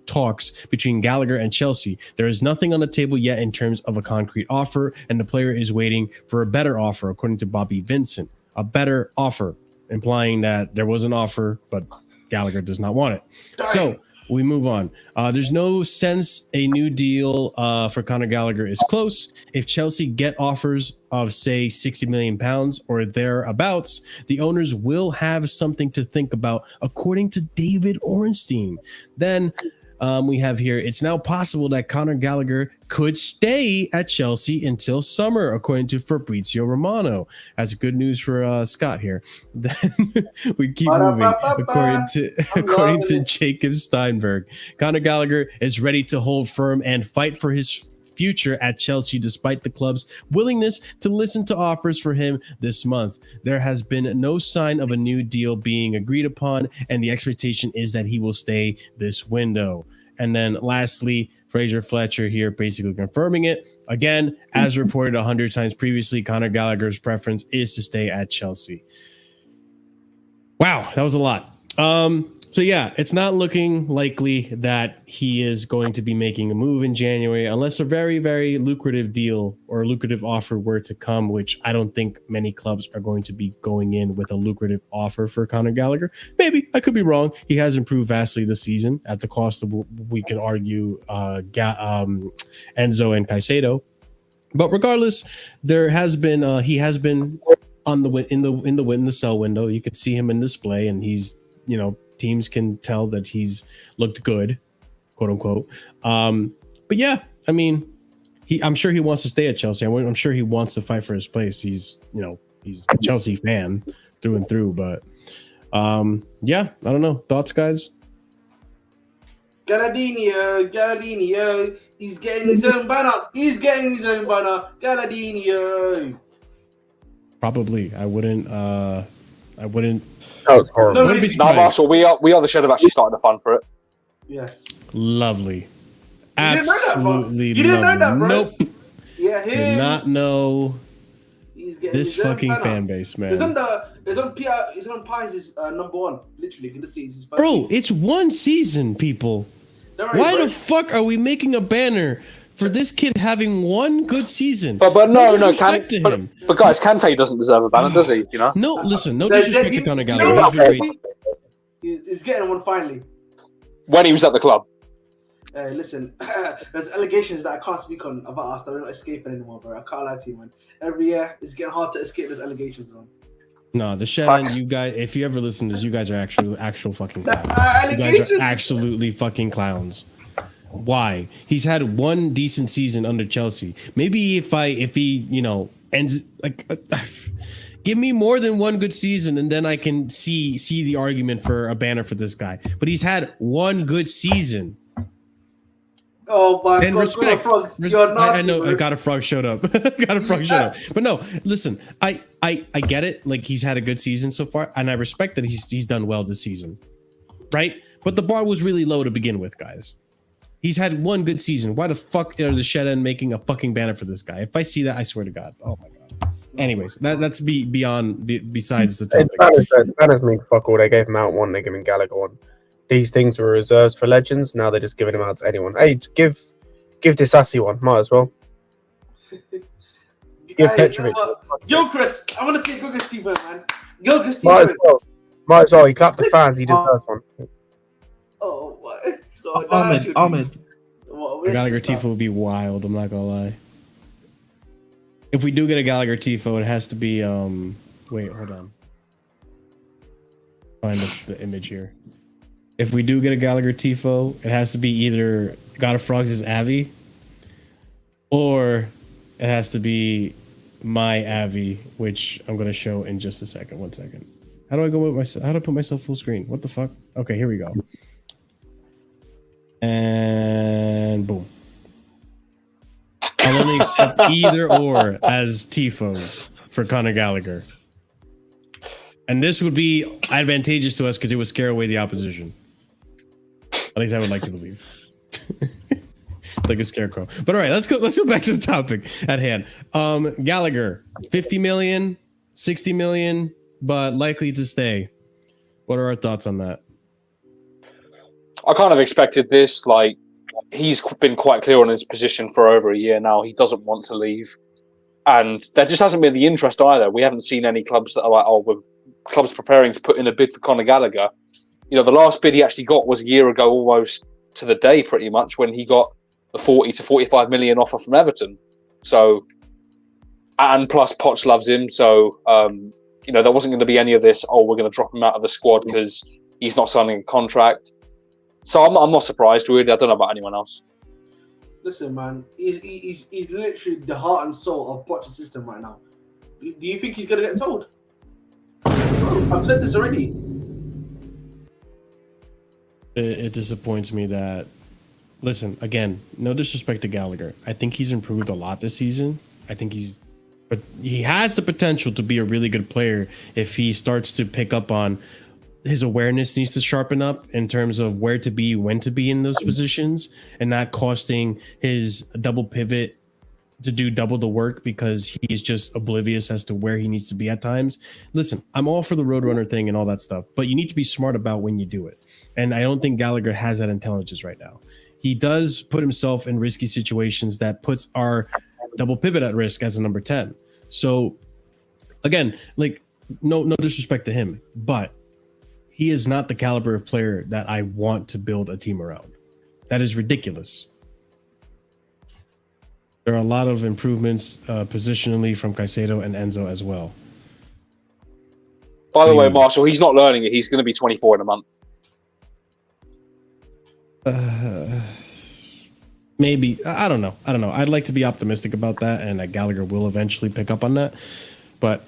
talks between Gallagher and Chelsea. There is nothing on the table yet in terms of a concrete offer, and the player is waiting for a better offer, according to Bobby Vincent. A better offer, implying that there was an offer, but Gallagher does not want it. So we move on. There's no sense a new deal for Conor Gallagher is close. If Chelsea get offers of, say, 60 million pounds or thereabouts, the owners will have something to think about, according to David Ornstein. Then we have here, it's now possible that Conor Gallagher could stay at Chelsea until summer, according to Fabrizio Romano. That's good news for Scott here. Then we keep moving. According to Jacob Steinberg, Conor Gallagher is ready to hold firm and fight for his future at Chelsea, despite the club's willingness to listen to offers for him this month. There has been no sign of a new deal being agreed upon, and the expectation is that he will stay this window. And then lastly, Fraser Fletcher here basically confirming it. Again, as reported 100 times previously, Conor Gallagher's preference is to stay at Chelsea. Wow, that was a lot. So yeah, it's not looking likely that he is going to be making a move in January unless a very, very lucrative deal or a lucrative offer were to come, which I don't think many clubs are going to be going in with a lucrative offer for Conor Gallagher. Maybe, I could be wrong. He has improved vastly this season at the cost of, we can argue, Enzo and Caicedo. But regardless, there has been he has been on the in the sell window. You could see him in display, and he's, you know, teams can tell that he's looked good, quote unquote. But yeah, I mean, I'm sure he wants to stay at Chelsea. I'm sure he wants to fight for his place. He's a Chelsea fan through and through. But yeah, I don't know. Thoughts, guys? Galladinho, he's getting his own banner. Galladinho. Probably. I wouldn't. That was horrible. No, Marshall, we are the show that have actually started the fun for it. Yes. Lovely. Absolutely. You didn't know that, bro? Nope. Yeah, did not know this fucking banner. Fan base, man. It's on Pies' number one. Literally, you can see it's his first Bro, season. it's one season, people. Why the fuck are we making a banner for this kid having one good season? But guys, Kante doesn't deserve a banner, does he? You know? No, listen, no disrespect to Conor Gallagher. He's getting one finally. When he was at the club. Listen, there's allegations that I can't speak on about us that we're not escaping anymore, bro. I can't lie to you, man. Every year, it's getting hard to escape those allegations, man. No, the Shannon, you guys, if you ever listen to this, you guys are actual fucking clowns. You guys are absolutely fucking clowns. Why? He's had one decent season under Chelsea. Maybe if he, you know, ends like give me more than one good season and then I can see the argument for a banner for this guy. But he's had one good season. Oh my and God! Respect. I know. I got a frog showed up. But no, listen. I get it. Like, he's had a good season so far, and I respect that he's done well this season, right? But the bar was really low to begin with, guys. He's had one good season. Why the fuck are the Shed making a fucking banner for this guy? If I see that, I swear to God. Oh my God. Anyways, that's besides the topic. Banners mean fuck all. They gave him out one. They gave him Gallagher one. These things were reserved for legends. Now they're just giving them out to anyone. Hey, give Give Disassi one. Might as well. Give Hey, Petrovic. Gilchrist, I want to see Gilchrist Steven, man. Gilchrist Might as Steven. well. Might as well. He clapped the fans. He deserves one. Oh my God. Ahmed. Gallagher Tifo would be wild. I'm not gonna lie. If we do get a Gallagher Tifo, it has to be wait, hold on. Find the image here. If we do get a Gallagher Tifo, it has to be either God of Frogs' Avi, or it has to be my Avi, which I'm gonna show in just a second. 1 second. How do I go with myself? How do I put myself full screen? What the fuck? Okay, here we go. And boom. I'll only accept either or as Tifos for Conor Gallagher. And this would be advantageous to us because it would scare away the opposition. At least I would like to believe. Like a scarecrow. But all right, let's go back to the topic at hand. Gallagher, 50 million, 60 million, but likely to stay. What are our thoughts on that? I kind of expected this. Like, he's been quite clear on his position for over a year now. He doesn't want to leave. And there just hasn't been the interest either. We haven't seen any clubs that are like, we're clubs preparing to put in a bid for Conor Gallagher. You know, the last bid he actually got was a year ago, almost to the day, pretty much, when he got the 40 to 45 million offer from Everton. So, and plus Poch loves him. So, you know, there wasn't going to be any of this, we're going to drop him out of the squad because he's not signing a contract. So I'm not surprised, really. I don't know about anyone else. Listen, man, he's literally the heart and soul of Poch's system right now. Do you think he's going to get sold? I've said this already. It disappoints me that, listen, again, no disrespect to Gallagher. I think he's improved a lot this season. I think but he has the potential to be a really good player if he starts to pick up on his awareness needs to sharpen up in terms of where to be, when to be in those positions, and not costing his double pivot to do double the work because he's just oblivious as to where he needs to be at times. Listen, I'm all for the Roadrunner thing and all that stuff, but you need to be smart about when you do it. And I don't think Gallagher has that intelligence right now. He does put himself in risky situations that puts our double pivot at risk as a number 10. So again, like no disrespect to him, but he is not the caliber of player that I want to build a team around. That is ridiculous. There are a lot of improvements positionally from Caicedo and Enzo as well. By the way, Marshall, he's not learning it. He's going to be 24 in a month. Maybe. I don't know. I'd like to be optimistic about that, and that Gallagher will eventually pick up on that. But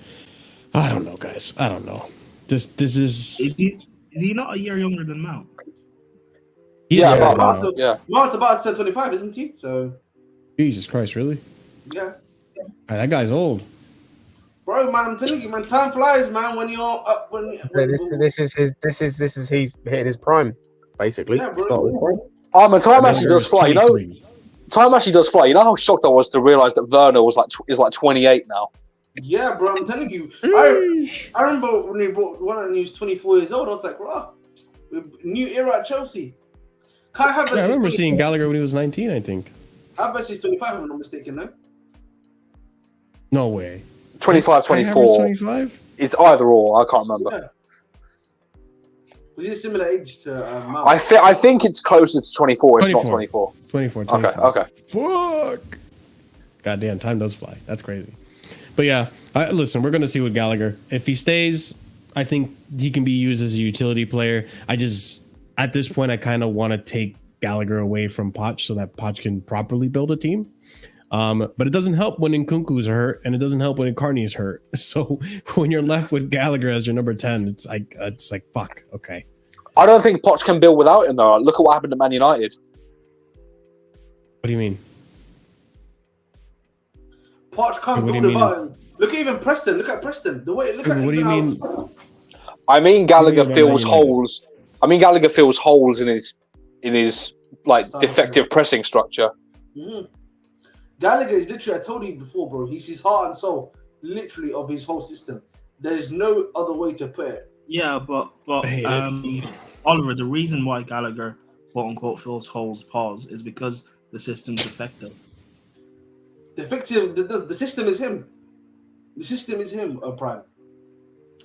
I don't know, guys. I don't know. This is. Is he not a year younger than Mount? Mount's about to turn 25, isn't he? So. Jesus Christ, really? Yeah. That guy's old. Bro, man, I'm telling you, man, time flies, man. When you're up, This is he's hitting his prime, basically. Yeah, bro. Man, time actually does fly. 23. You know, time actually does fly. You know how shocked I was to realize that Werner is like 28 now. Yeah, bro, I'm telling you. I remember when he brought one and he was 24 years old. I was like, wow, new era at Chelsea. I remember seeing Gallagher when he was 19, I think. Havertz is 25, if I'm not mistaken, no? No way. 25, 24. 25? It's either or. I can't remember. Yeah. Was he a similar age to Mount? I think it's closer to 24, if not 24. 24. Okay. Fuck. Goddamn, time does fly. That's crazy. But yeah, listen, we're going to see with Gallagher. If he stays, I think he can be used as a utility player. At this point, I kind of want to take Gallagher away from Poch so that Poch can properly build a team. But it doesn't help when Nkunku's hurt, and it doesn't help when Carney's hurt. So when you're left with Gallagher as your number 10, it's like fuck. Okay. I don't think Poch can build without him though. Look at what happened to Man United. What do you mean? Poch can't build without him. Look at even Preston. Look at Preston. What do you mean? I mean Gallagher fills holes. Gallagher fills holes in his like defective pressing structure. Mm-hmm. Gallagher is literally, I told you before, bro, he's his heart and soul, literally, of his whole system. There's no other way to put it. Yeah, but Oliver, the reason why Gallagher, quote unquote, fills holes, is because the system's effective. The system is him. The system is him, Prime.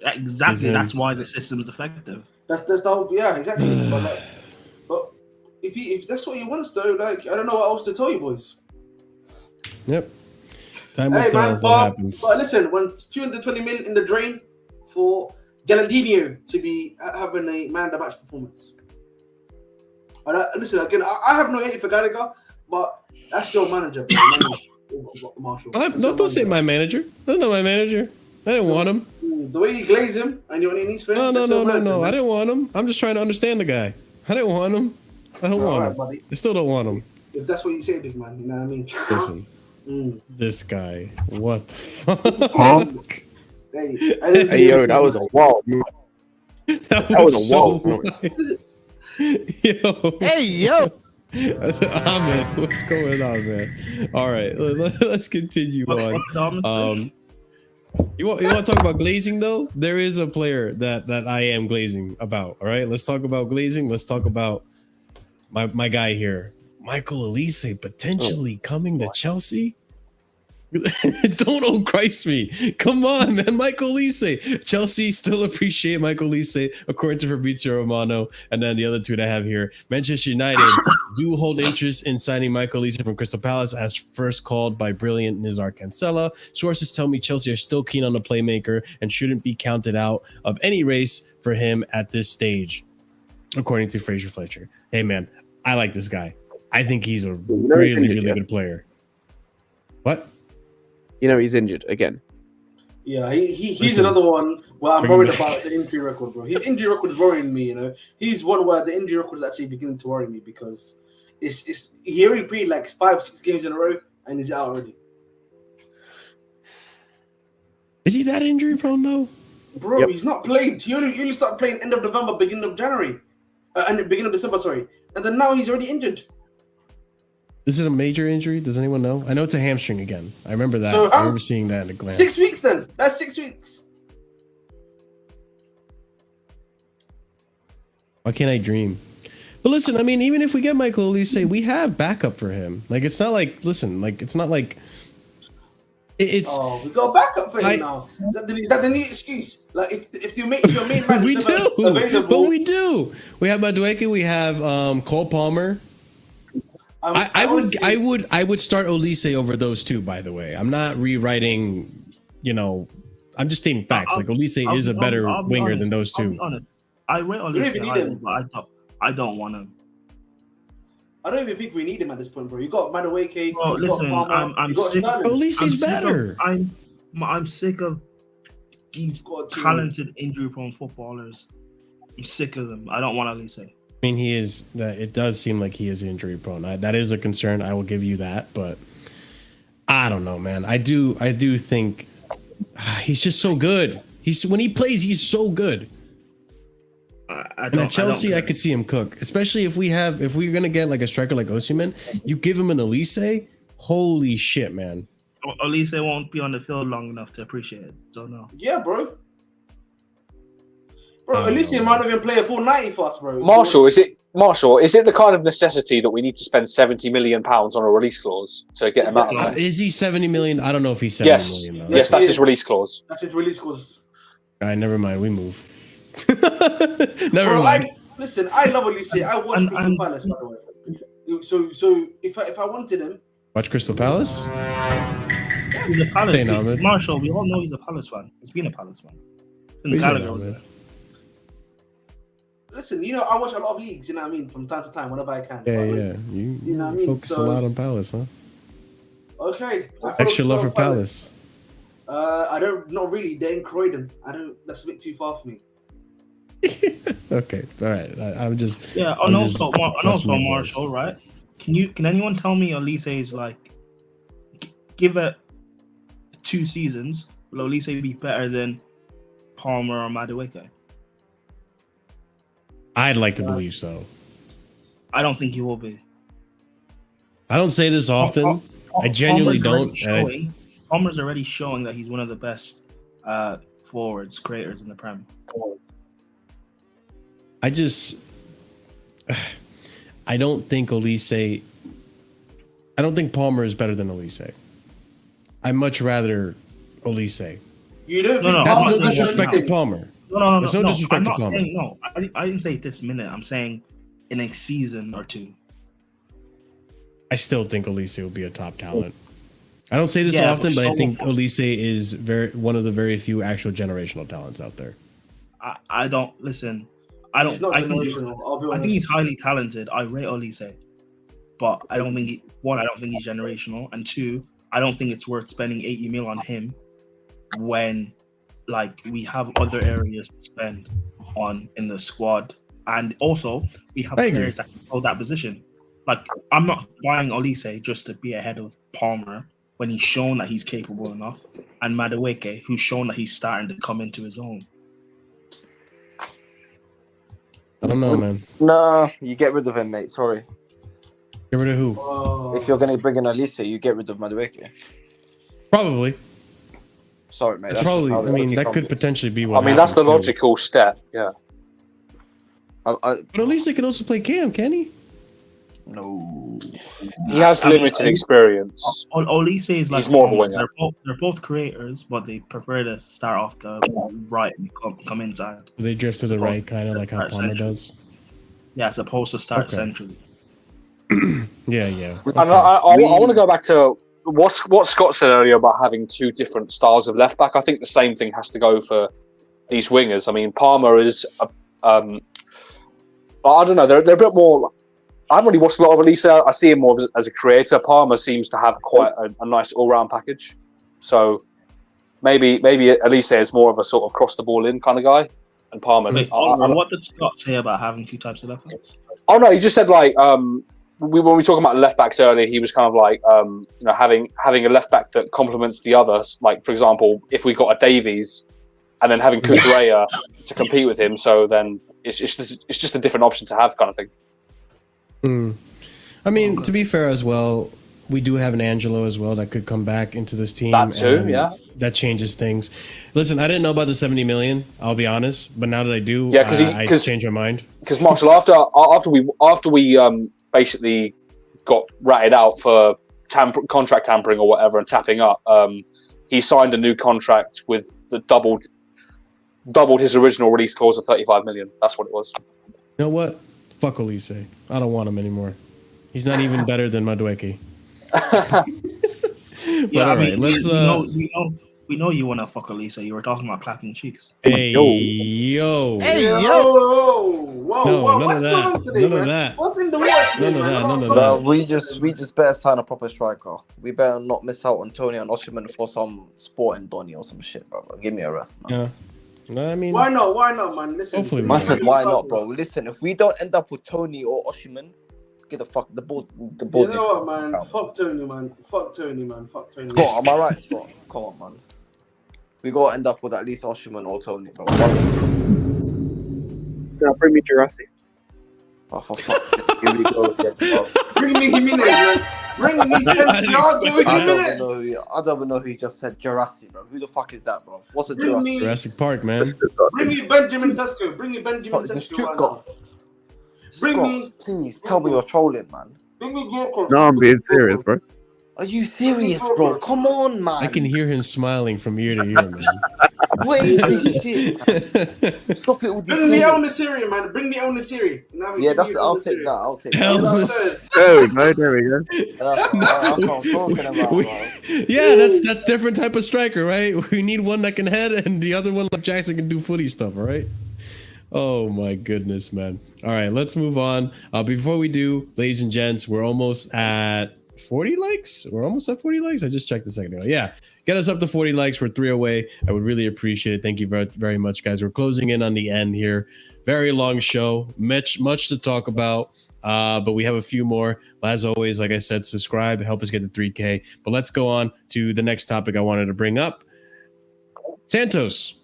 Exactly. That's why the system's effective. That's the whole, yeah, exactly. but if that's what he wants, though, like, I don't know what else to tell you, boys. Yep. Time will tell what happens. But listen, when 220 million in the drain for Gallagher to be having a man of the match performance. Listen, again, I have no hate for Gallagher, but that's your manager, bro. Marshall. Don't say my manager. That's not my manager. I didn't want him. The way you glaze him and you're in his face. No. I didn't want him. I'm just trying to understand the guy. I didn't want him. I don't want him. Buddy. I still don't want him. If that's what you say, big man, you know what I mean? Listen, this guy. What the fuck? Hey, yo, that was a wall. That was a wall. Yo. Hey, yo. Ahmed, what's going on, man? All right, let's continue on. You want to talk about glazing though? There is a player that I am glazing about. All right, let's talk about glazing. Let's talk about my guy here, Michael Olise, potentially coming to Chelsea. Don't Christ me. Come on, man. Michael Olise. Chelsea still appreciate Michael Olise, according to Fabrizio Romano. And then the other two that I have here, Manchester United do hold interest in signing Michael Olise from Crystal Palace, as first called by brilliant Nizar Cancella. Sources tell me Chelsea are still keen on the playmaker and shouldn't be counted out of any race for him at this stage, according to Fraser Fletcher. Hey, man, I like this guy. I think he's a really good player. What? You know, he's injured again. Yeah, he's another one where I'm worried about the injury record, bro. His injury record is worrying me, you know. He's one where the injury record is actually beginning to worry me because he already played like 5-6 games in a row and he's out already. Is he that injury prone though? Bro, He's not played. He only started playing end of November, beginning of January. And the beginning of December, sorry. And then now he's already injured. Is it a major injury? Does anyone know? I know it's a hamstring again. I remember that. I remember seeing that in a glance. 6 weeks then. That's 6 weeks. Why can't I dream? But listen, I mean, even if we get Michael Olise, we have backup for him. Like, it's not like, listen, like, it's not like it's. Oh, we got backup for him now. Is that the new excuse? Like, if your main man we is do, available, but we do. We have Madueke. We have Cole Palmer. I would start Olise over those two, by the way. I'm not rewriting, you know, I'm just stating facts. Like Olise is a better winger than those two. I rate Olise, but I don't want him. I don't even think we need him at this point, bro. You got Madueke. Bro, listen, I'm sick. Olise's better. I'm sick of these talented injury-prone footballers. I'm sick of them. I don't want Olise. I mean, he is that. It does seem like he is injury prone. That is a concern. I will give you that, but I don't know, man. I do think he's just so good. When he plays, he's so good. And at Chelsea, I could see him cook, especially if we're gonna get like a striker like Osimhen. You give him an Olise, holy shit, man. Olise won't be on the field long enough to appreciate it. Don't know. Yeah, bro. Bro, Olise might not even play a full 90 for us, bro. Marshall, is it the kind of necessity that we need to spend £70 million on a release clause to get him out? Is he 70 million? I don't know if he's 70 million. Yes, that's his release clause. That's his release clause. All right, never mind. We move. Never mind. Listen, I love Olise. I watch Crystal Palace, by the way. So if I wanted him, watch Crystal Palace. He's a Palace fan. Marshall, we all know he's a Palace fan. He's been a Palace fan. Gallagher was there. Listen, you know, I watch a lot of leagues, you know what I mean, from time to time, whenever I can. Yeah. You know what I mean? Focus a lot on Palace, huh? Okay. Extra love for Palace. Not really. They're in Croydon. That's a bit too far for me. Okay, all right. I'm just. Yeah, and also Marshall, right? Can anyone tell me Olise is like, give it 2 seasons, will Olise be better than Palmer or Madueke? I'd like to believe so. I don't think he will be. I don't say this often. I genuinely don't. Palmer's already showing that he's one of the best forwards creators in the Prem. I don't think Olise. I don't think Palmer is better than Olise. I much rather Olise. You don't No, think That's Palmer's no better than disrespect to Olise? Palmer. No. There's no disrespect I'm to not Palmer. saying no. I didn't say this minute. I'm saying in a season or two. I still think Olise will be a top talent. I don't say this Yeah, often, but I so- think Olise is one of the very few actual generational talents out there. I don't listen. I don't. He's not I think he's, generational. I'll be honest. I think he's highly talented. I rate Olise, but I don't think I don't think he's generational, and two, I don't think it's worth spending 80 mil on him when, like, we have other areas to spend on in the squad, and also we have I agree. players that can fill that position. Like, I'm not buying Olise just to be ahead of Palmer when he's shown that he's capable enough, and Madueke, who's shown that he's starting to come into his own. I don't know, man. No, you get rid of him, mate. Sorry. Get rid of who? If you're going to bring in Olise, you get rid of Madueke. Probably. Sorry, mate. That's probably. how the I mean, cookie that could crumbles. potentially be what. I mean, that's the happens, too. logical step. Yeah. But Olise can also play Cam, can he? No. He has I mean, limited experience. Olise is like He's more of a winger. They're both creators, but they prefer to start off the right and come inside. They drift to the Supposed right, kind of like how start Palmer central. does. Yeah, as opposed to start Okay. centrally. Yeah. And I want to go back to what Scott said earlier about having two different styles of left back. I think the same thing has to go for these wingers. I mean, Palmer is, I don't know, they're a bit more. I haven't really watched a lot of Olise. I see him more as a creator. Palmer seems to have quite a nice all-round package. So maybe Olise is more of a sort of cross the ball in kind of guy, and Palmer. Wait, Oliver, what did Scott say about having two types of left backs? Oh no, he just said like when we were talking about left backs earlier, he was kind of like having a left back that complements the others. Like for example, if we got a Davies, and then having Kukureya to compete with him, so then it's just a different option to have kind of thing. I mean, to be fair as well, we do have an Angelo as well that could come back into this team. That too, and yeah. That changes things. Listen, I didn't know about the 70 million. I'll be honest, but now that I do, Yeah, I changed my mind. Because Marshall, after we basically got ratted out for contract tampering or whatever and tapping up, he signed a new contract with the doubled his original release clause of 35 million. That's what it was. You know what? Fuck Olise. I don't want him anymore. He's not even better than Madueke. Yeah, all right, let's. We know you want to fuck Olise. You were talking about clapping cheeks. Hey yo. Hey, Yo, yo! whoa, No, whoa, none what's of going that. on today, None of man? that. What's in the watch today, None of man? that, I'm none not of stopping. Well, we just better sign a proper striker. We better not miss out on Tony and Osimhen for some sporting Donny or some shit, bro. Give me a rest, man. Yeah. No, I mean, Why not? Why not, man? Listen, Hopefully we Man can. said, why not, bro? Listen, if we don't end up with Tony or Osimhen, get the fuck the ball. The ball. You know what, man? Fuck Tony, man. Fuck Tony, man. Fuck Tony. Come on, am I right, Scott? Come on, man. We gotta end up with at least Osimhen or Tony, bro. Now bring me Jurassic. Oh, for fuck's sake, here we go again, bro. Bring me Jimenez, man. Bring me I didn't expect I don't Jimenez. even know who just said Jurassic, bro. Who the fuck is that, bro? What's a Bring Jurassic? me, Jurassic Park, man. bring me Benjamin Sesko. Bring me Benjamin Oh, it's Sesko right Stuttgart. now. Bring Scott, me- please tell me you're trolling, man. Bring me Gyökeres. No, I'm being serious, bro. Are you serious, bro? Come on, man. I can hear him smiling from ear to ear, man. What is this shit, man? Stop it with Bring me this. El Nassiri, man. Bring me El Nassiri. Now we Yeah, give that's you it. El I'll take Nassiri. that. I'll take Hell that. was- There we go. There we go. That's what I'm talking about, bro. Yeah, that's different type of striker, right? We need one that can head and the other one like Jackson can do footy stuff, all right? Oh my goodness, man. All right, let's move on. Before we do, ladies and gents, we're almost at 40 likes. We're almost at 40 likes. I just checked a second ago. Yeah, get us up to 40 likes. We're 3 away. I would really appreciate it. Thank you very, very much, guys. We're closing in on the end here. Very long show. Much to talk about. But we have a few more. As always, like I said, subscribe, help us get to 3K. But let's go on to the next topic I wanted to bring up. Santos.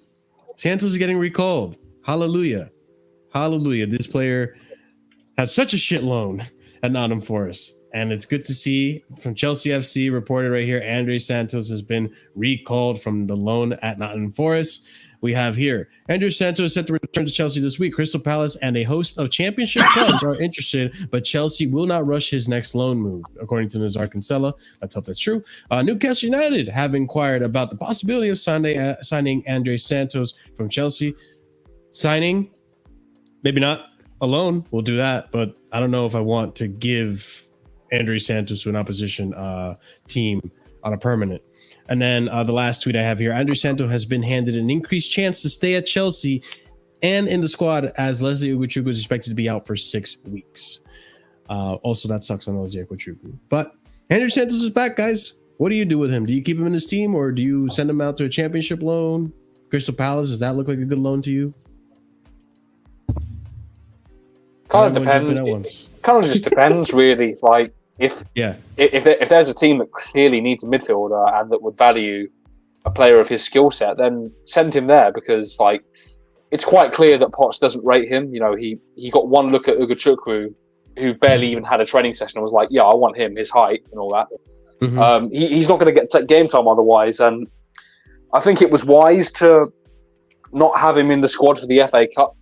Santos is getting recalled. Hallelujah. Hallelujah. This player has such a shit loan at Nottingham Forest. And it's good to see from Chelsea FC reported right here, Andre Santos has been recalled from the loan at Nottingham Forest. we have here Andrew Santos is set to return to Chelsea this week. Crystal Palace and a host of championship clubs are interested, but Chelsea will not rush his next loan move, according to Nazar Kinsella. Let's hope that's true. Newcastle United have inquired about the possibility of signing Andre Santos from Chelsea. Signing, maybe not a loan. We'll do that, but I don't know if I want to give Andre Santos to an opposition team on a permanent. And then the last tweet I have here, Andre Santos has been handed an increased chance to stay at Chelsea and in the squad as Leslie Ugochukwu is expected to be out for 6 weeks. Also, that sucks on Leslie Ugochukwu. But Andre Santos is back, guys. What do you do with him? Do you keep him in his team or do you send him out to a championship loan? Crystal Palace, does that look like a good loan to you? Kind of depends. Kind of just depends, really. Like, if there's a team that clearly needs a midfielder and that would value a player of his skill set, then send him there, because like it's quite clear that Potts doesn't rate him. You know, he got one look at Ugochukwu, who barely even had a training session, and was like, "Yeah, I want him, his height and all that." Mm-hmm. He's not going to get game time otherwise, and I think it was wise to not have him in the squad for the FA Cup.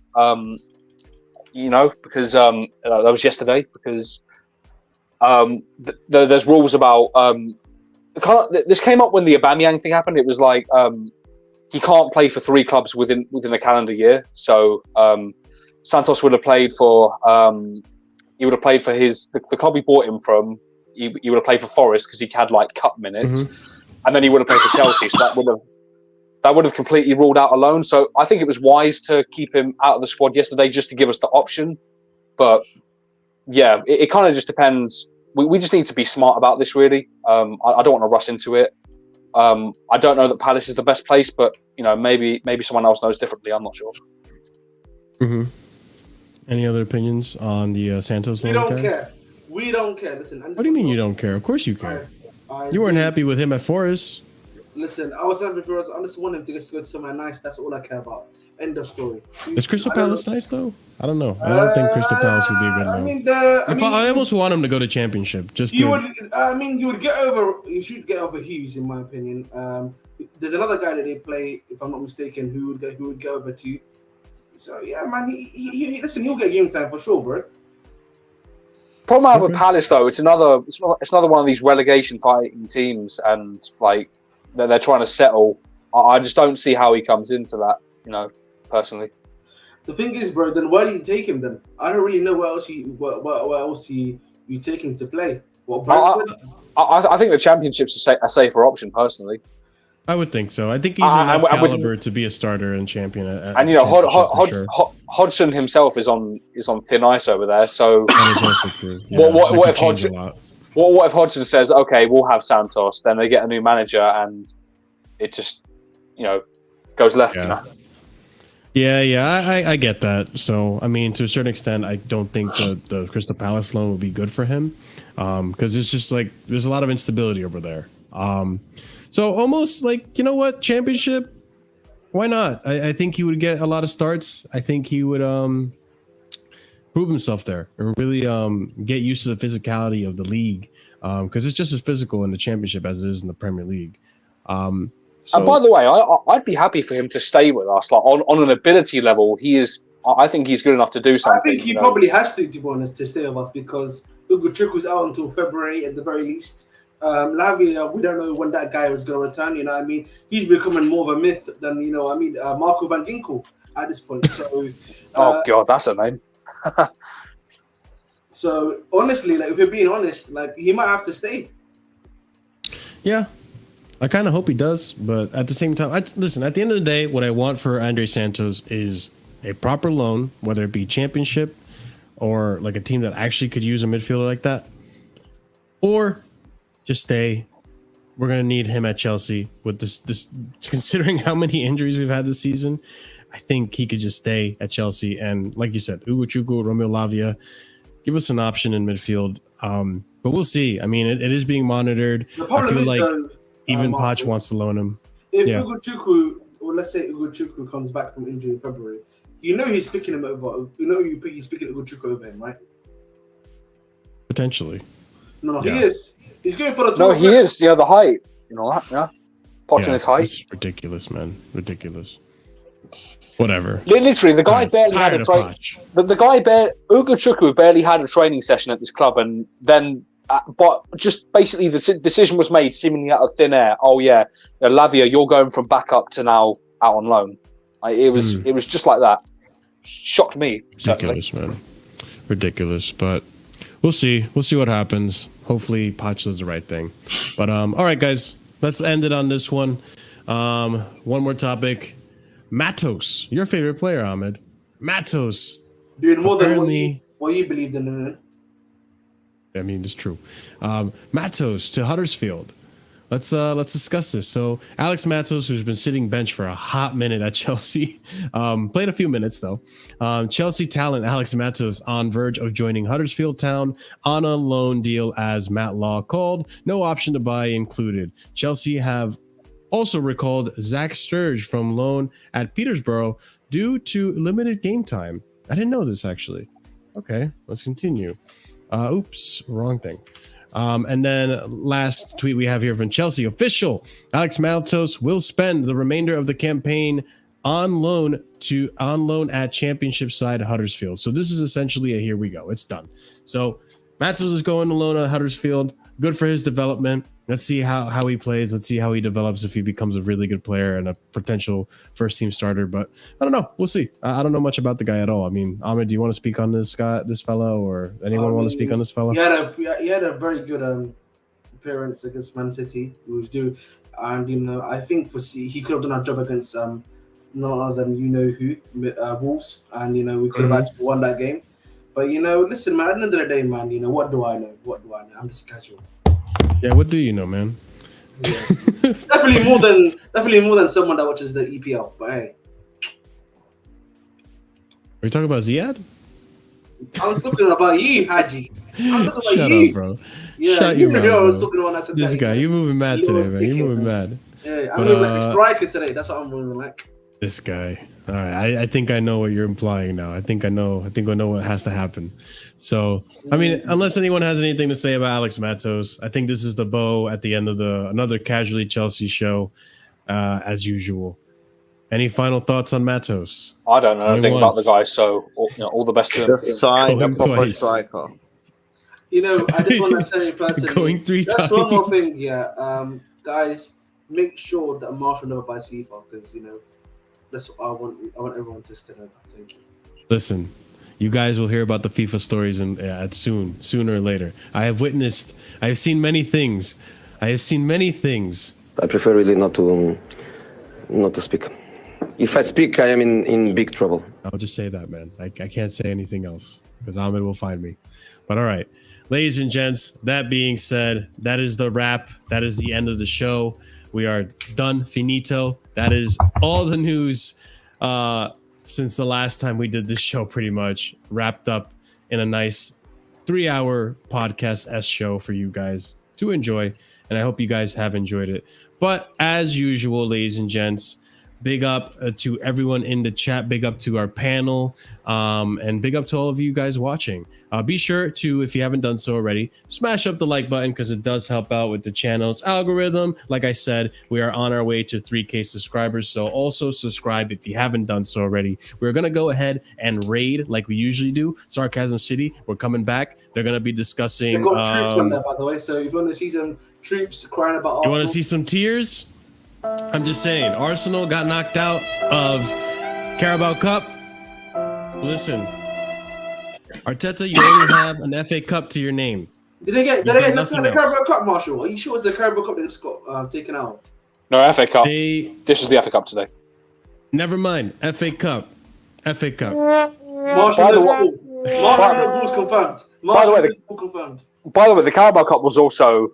You know, because that was yesterday. Because there's rules about this came up when the Aubameyang thing happened. It was like he can't play for 3 clubs within a calendar year. So Santos would have played for the club we bought him from. He would have played for Forest because he had like cup minutes, and then he would have played for Chelsea. So that would have completely ruled out a loan. So I think it was wise to keep him out of the squad yesterday just to give us the option. But yeah, it kind of just depends. We just need to be smart about this, really. I don't want to rush into it. I don't know that Palace is the best place, but you know, maybe someone else knows differently. I'm not sure. Mm-hmm. Any other opinions on the Santos loan? We don't care. Listen. What do you mean you don't care? Of course you care. You weren't happy with him at Forest. Listen, I was happy for us. I just want him to go to somewhere nice. That's all I care about. End of story. Is Crystal Palace nice though? I don't know. I don't think Crystal Palace would be a good loan. I almost want him to go to Championship. You should get over Hughes, in my opinion. There's another guy that they play, if I'm not mistaken, who would go over to. So yeah, man. Listen, he'll get game time for sure, bro. Problem I have with Palace though, it's another one of these relegation fighting teams, and like they're trying to settle. I just don't see how he comes into that, you know, personally. The thing is, bro, then why do you take him then? I don't really know what else you take him to play. I think the Championship's a safer option, personally. I would think so. I think he's enough caliber to be a starter and champion. And you know, Hodgson himself is on thin ice over there. So that is also true. Yeah, what if Hodgson says, "Okay, we'll have Santos"? Then they get a new manager, and it just, you know, goes left. Yeah. You know. Yeah, I get that. So I mean, to a certain extent, I don't think the Crystal Palace loan would be good for him, because it's just like there's a lot of instability over there. So almost like, you know what, Championship, why not? I think he would get a lot of starts. I think he would prove himself there and really get used to the physicality of the league, because it's just as physical in the Championship as it is in the Premier League. And by the way, I'd be happy for him to stay with us. Like on an ability level, I think he's good enough to do something. I think he probably has to be honest, to stay with us, because Ugochukwu's out until February at the very least. Lavia, we don't know when that guy was going to return. You know what I mean? He's becoming more of a myth than, you know, Marco van Ginkel at this point. So, oh God, that's a name. So honestly, like if you're being honest, like he might have to stay. Yeah, I kind of hope he does, but at the same time, listen. At the end of the day, what I want for Andre Santos is a proper loan, whether it be Championship or like a team that actually could use a midfielder like that, or just stay. We're going to need him at Chelsea with this considering how many injuries we've had this season. I think he could just stay at Chelsea. And like you said, Ugochukwu, Romeo Lavia, give us an option in midfield. But we'll see. I mean, it is being monitored. I feel like even Poch wants to loan him. If Ugochukwu, or let's say Ugochukwu comes back from injury in February, you know he's picking him over. You know he's picking Ugochukwu over him, right? Potentially. No, he is. He's going for the top. No, he is. Yeah, the height. You know that, yeah. Potching his height. It's ridiculous, man. Ridiculous. Whatever. Literally, the guy barely had Tired a of training. Poch. Ugo Chukwu barely had a training session at this club, and then, but just basically the decision was made seemingly out of thin air. Oh yeah, Lavia, you're going from backup to now out on loan. It was just like that. Shocked me. Ridiculous, man. Ridiculous, but we'll see. We'll see what happens. Hopefully, Poch does the right thing. But all right, guys, let's end it on this one. One more topic. Matos, your favorite player, Ahmed. Matos doing more than apparently, what you believed in. I mean, it's true. Matos to Huddersfield. Let's discuss this. So Alex Matos, who's been sitting bench for a hot minute at Chelsea, played a few minutes though. Chelsea talent Alex Matos on verge of joining Huddersfield Town on a loan deal, as Matt Law called. No option to buy included. Chelsea have also recalled Zach Sturge from loan at Peterborough due to limited game time. I didn't know this actually. Okay, let's continue. Oops, wrong thing. And then last tweet we have here from Chelsea official: Alex Matos will spend the remainder of the campaign on loan at Championship side Huddersfield. So this is essentially a here we go. It's done. So Matos is going to loan at Huddersfield. Good for his development. Let's see how he plays. Let's see how he develops, if he becomes a really good player and a potential first team starter. But I don't know. We'll see. I don't know much about the guy at all. I mean, Ahmed, do you want to speak on this fellow, or anyone want to speak on this fellow? He had a very good appearance against Man City. He was due, and I think he could have done our job against none other than who, Wolves, and we could have actually won that game. But listen, man. At the end of the day, man, what do I know? What do I know? I'm just casual. Yeah, what do you know, man? Yeah. definitely more than someone that watches the EPL. But hey, are you talking about Ziyad? I'm talking about you, Haji. I'm talking about Shut you. up, bro. Yeah, Shut your mouth, I was bro. talking about that today. This guy, you moving mad today, man. You moving mad. Yeah, I'm moving like a striker today. That's what I'm moving like. This guy. All right, I think I know what you're implying now. I think I know what has to happen. So, I mean, unless anyone has anything to say about Alex Matos, I think this is the bow at the end of another Casually Chelsea show, as usual. Any final thoughts on Matos? I don't know anything about the guy, so all the best to him. Sign a proper striker. I just want to say personally, going 3 times. That's one more thing, yeah. Guys, make sure that Marshall never buys FIFA, because that's what I want everyone to know. Thank you. Listen, you guys will hear about the FIFA stories sooner or later. I have seen many things. I prefer really not to speak. If I speak, I am in big trouble. I'll just say that, man. I can't say anything else because Ahmed will find me. But all right, ladies and gents, that being said, that is the wrap. That is the end of the show. We are done. Finito. That is all the news since the last time we did this show, pretty much wrapped up in a nice 3-hour podcast show for you guys to enjoy. And I hope you guys have enjoyed it. But as usual, ladies and gents, big up to everyone in the chat. Big up to our panel. And big up to all of you guys watching. Be sure to, if you haven't done so already, smash up the like button because it does help out with the channel's algorithm. Like I said, we are on our way to 3K subscribers. So also subscribe if you haven't done so already. We're going to go ahead and raid like we usually do. Sarcasm City, we're coming back. They're going to be discussing... They've got troops on there, by the way. So if you want to see some troops crying about Arsenal... You want to see some tears? I'm just saying, Arsenal got knocked out of Carabao Cup. Listen, Arteta, you only have an FA Cup to your name. Did they get knocked out of the Carabao Cup, Marshall? Are you sure it's the Carabao Cup that just got taken out? No, FA Cup. This is the FA Cup today. Never mind, FA Cup. FA Cup. Marshall, Liverpool's confirmed. By the way, the Carabao Cup was also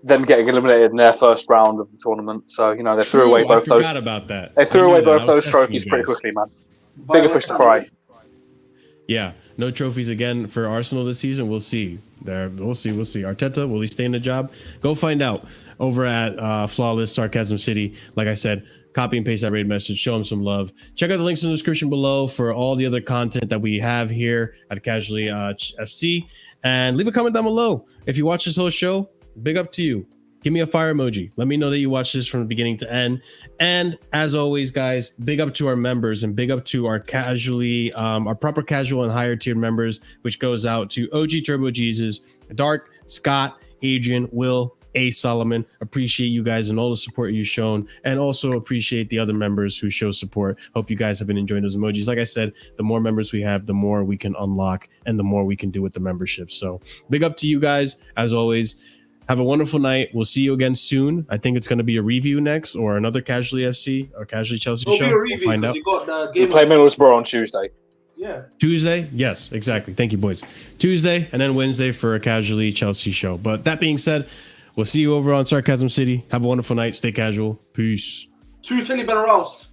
them getting eliminated in their first round of the tournament. So, they threw away both those. I forgot about that. They threw away both those trophies pretty quickly, man. Bigger fish to fry. Yeah, no trophies again for Arsenal this season. We'll see. We'll see. Arteta, will he stay in the job? Go find out over at Flawless Sarcasm City. Like I said, copy and paste that raid message. Show him some love. Check out the links in the description below for all the other content that we have here at Casually FC. And leave a comment down below. If you watch this whole show, big up to you. give me a fire emoji. Let me know that you watched this from the beginning to end. And as always, guys, big up to our members and big up to our our proper casual and higher tier members, which goes out to OG Turbo Jesus, Dark, Scott, Adrian, Will, A. Solomon. Appreciate you guys and all the support you've shown, and also appreciate the other members who show support. Hope you guys have been enjoying those emojis. Like I said, the more members we have, the more we can unlock and the more we can do with the membership. So big up to you guys. As always, have a wonderful night. We'll see you again soon. I think it's going to be a review next, or another Casually FC or Casually Chelsea show. We'll find out. We play Middlesbrough on Tuesday. Yeah. Tuesday? Yes, exactly. Thank you, boys. Tuesday, and then Wednesday for a Casually Chelsea show. But that being said, we'll see you over on Sarcasm City. Have a wonderful night. Stay casual. Peace. Two Teddy Benarouse.